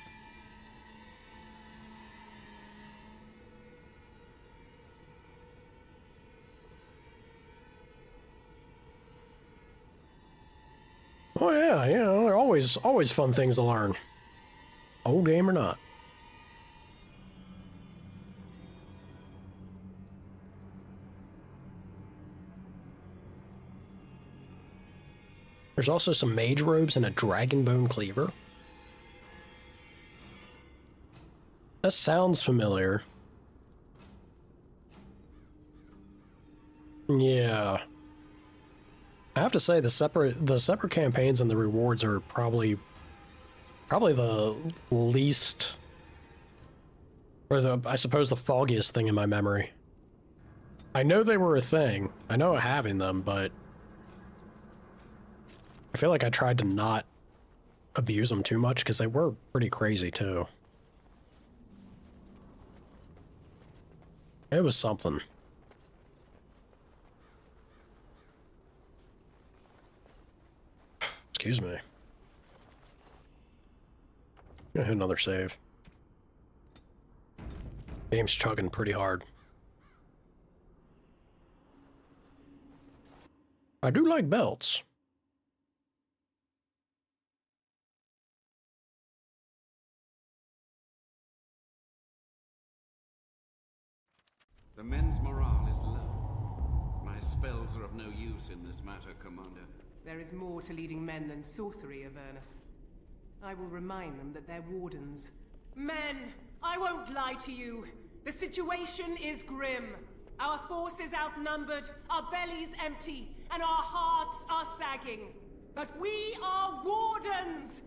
Oh yeah, you know, there are always fun things to learn. Old game or not. There's also some mage robes and a dragon bone cleaver. That sounds familiar. Yeah. I have to say the separate campaigns and the rewards are probably the least, or I suppose the foggiest thing in my memory. I know they were a thing. I know having them, but I feel like I tried to not abuse them too much because they were pretty crazy too. It was something. Excuse me. Gonna hit another save. Game's chugging pretty hard. I do like belts. The men's morale is low. My spells are of no use in this matter, Commander. There is more to leading men than sorcery, Avernus. I will remind them that they're wardens. Men, I won't lie to you. The situation is grim. Our forces outnumbered, our bellies empty, and our hearts are sagging. But we are wardens!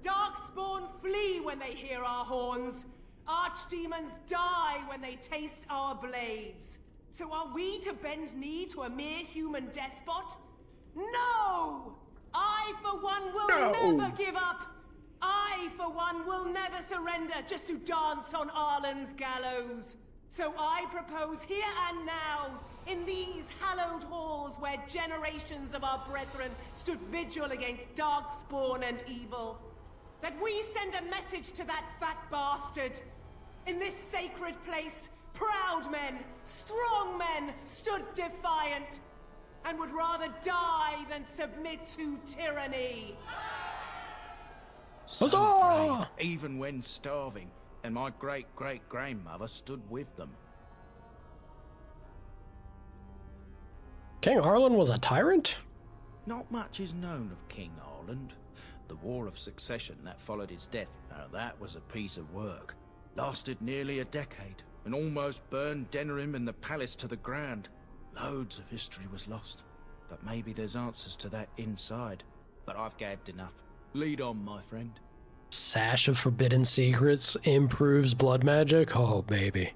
Darkspawn flee when they hear our horns. Archdemons die when they taste our blades. So are we to bend knee to a mere human despot? No! I, for one, will never give up! I, for one, will never surrender just to dance on Arlen's gallows. So I propose here and now, in these hallowed halls where generations of our brethren stood vigil against darkspawn and evil, that we send a message to that fat bastard. In this sacred place, proud men, strong men stood defiant, and would rather die than submit to tyranny. So brave, even when starving, and my great-great-grandmother stood with them. King Arlen was a tyrant? Not much is known of King Arlen. The War of Succession that followed his death, now that was a piece of work. Lasted nearly a decade, and almost burned Denerim and the palace to the ground. Loads of history was lost, but maybe there's answers to that inside. But I've gabbed enough. Lead on, my friend. Sash of Forbidden Secrets improves blood magic? Oh, baby.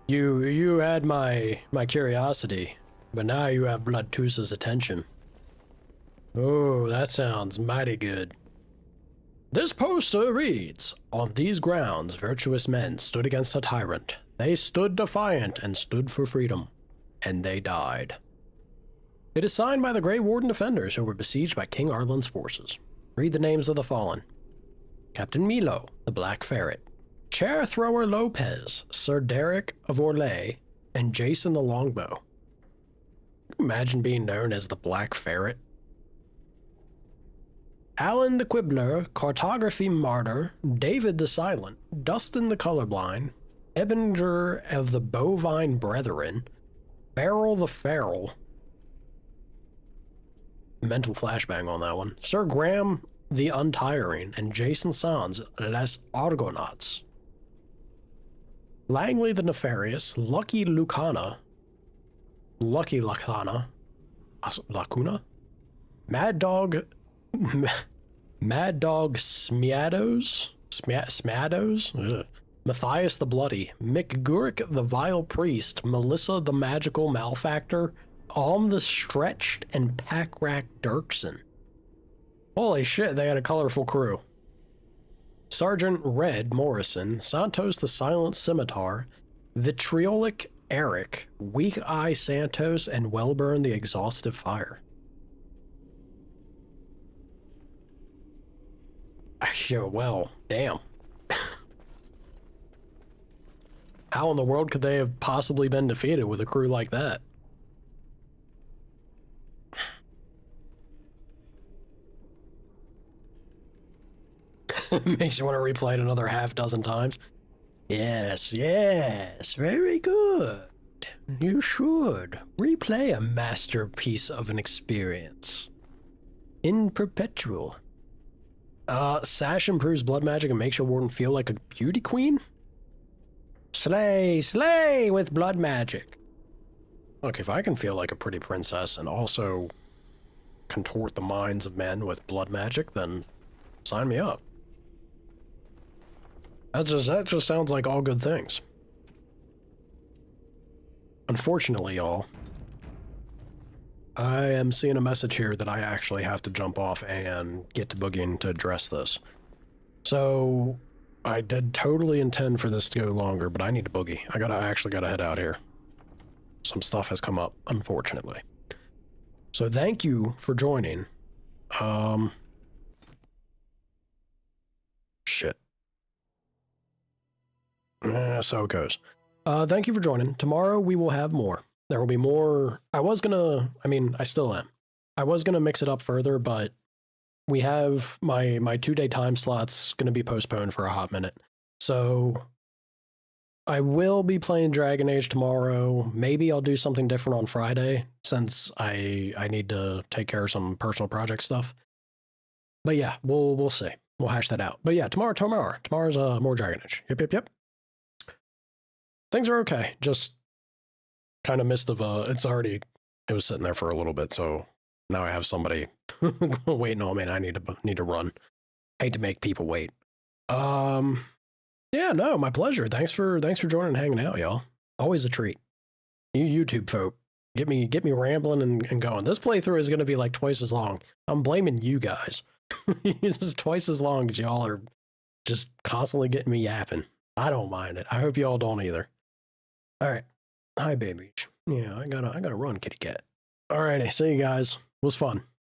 You had my curiosity, but now you have Bloodtusa's attention. Oh, that sounds mighty good. This poster reads, "On these grounds, virtuous men stood against a tyrant. They stood defiant and stood for freedom. And they died." It is signed by the Grey Warden Defenders who were besieged by King Arlen's forces. Read the names of the fallen. Captain Milo, the Black Ferret. Chair Thrower Lopez, Sir Derek of Orlais, and Jason the Longbow. Imagine being known as the Black Ferret. Alan the Quibbler, Cartography Martyr, David the Silent, Dustin the Colorblind, Ebinger of the Bovine Brethren, Beryl the Feral. Mental flashbang on that one. Sir Graham the Untiring, and Jason Sans Les Argonauts. Langley the Nefarious, Lucky Lacuna, Lacuna, Mad Dog Smiados, Ugh. Matthias the Bloody, Mick Gurick the Vile Priest, Melissa the Magical Malefactor, the Stretched, and Packrack Dirksen. Holy shit, they had a colorful crew. Sergeant Red Morrison, Santos the Silent Scimitar, Vitriolic Eric, Weak Eye Santos, and Wellburn the Exhaustive Fire. Yeah, well, damn. How in the world could they have possibly been defeated with a crew like that? Makes you want to replay it another half dozen times. Yes, yes, very good. You should replay a masterpiece of an experience. In perpetual. Sash improves blood magic and makes your warden feel like a beauty queen? Slay, slay with blood magic. Look, if I can feel like a pretty princess and also contort the minds of men with blood magic, then sign me up. That just sounds like all good things. Unfortunately, y'all, I am seeing a message here that I actually have to jump off and get to boogieing to address this. So, I did totally intend for this to go longer, but I need to boogie. I actually gotta head out here. Some stuff has come up, unfortunately. So thank you for joining. Shit. So it goes. Thank you for joining. Tomorrow we will have more. There will be more. I still am. I was gonna mix it up further, but we have my 2-day time slot's gonna be postponed for a hot minute. So I will be playing Dragon Age tomorrow. Maybe I'll do something different on Friday since I need to take care of some personal project stuff. But yeah, we'll see. We'll hash that out. But yeah, tomorrow's more Dragon Age. Yep. Things are okay. Just kind of missed of it was sitting there for a little bit, so now I have somebody waiting on me and I need to run. Hate to make people wait. Yeah, no, my pleasure. Thanks for joining and hanging out, y'all. Always a treat. You YouTube folk, get me rambling and going. This playthrough is gonna be like twice as long. I'm blaming you guys. This is twice as long as y'all are just constantly getting me yapping. I don't mind it. I hope y'all don't either. All right. Hi, baby. Yeah, I gotta run, kitty cat. Alrighty, see you guys. It was fun.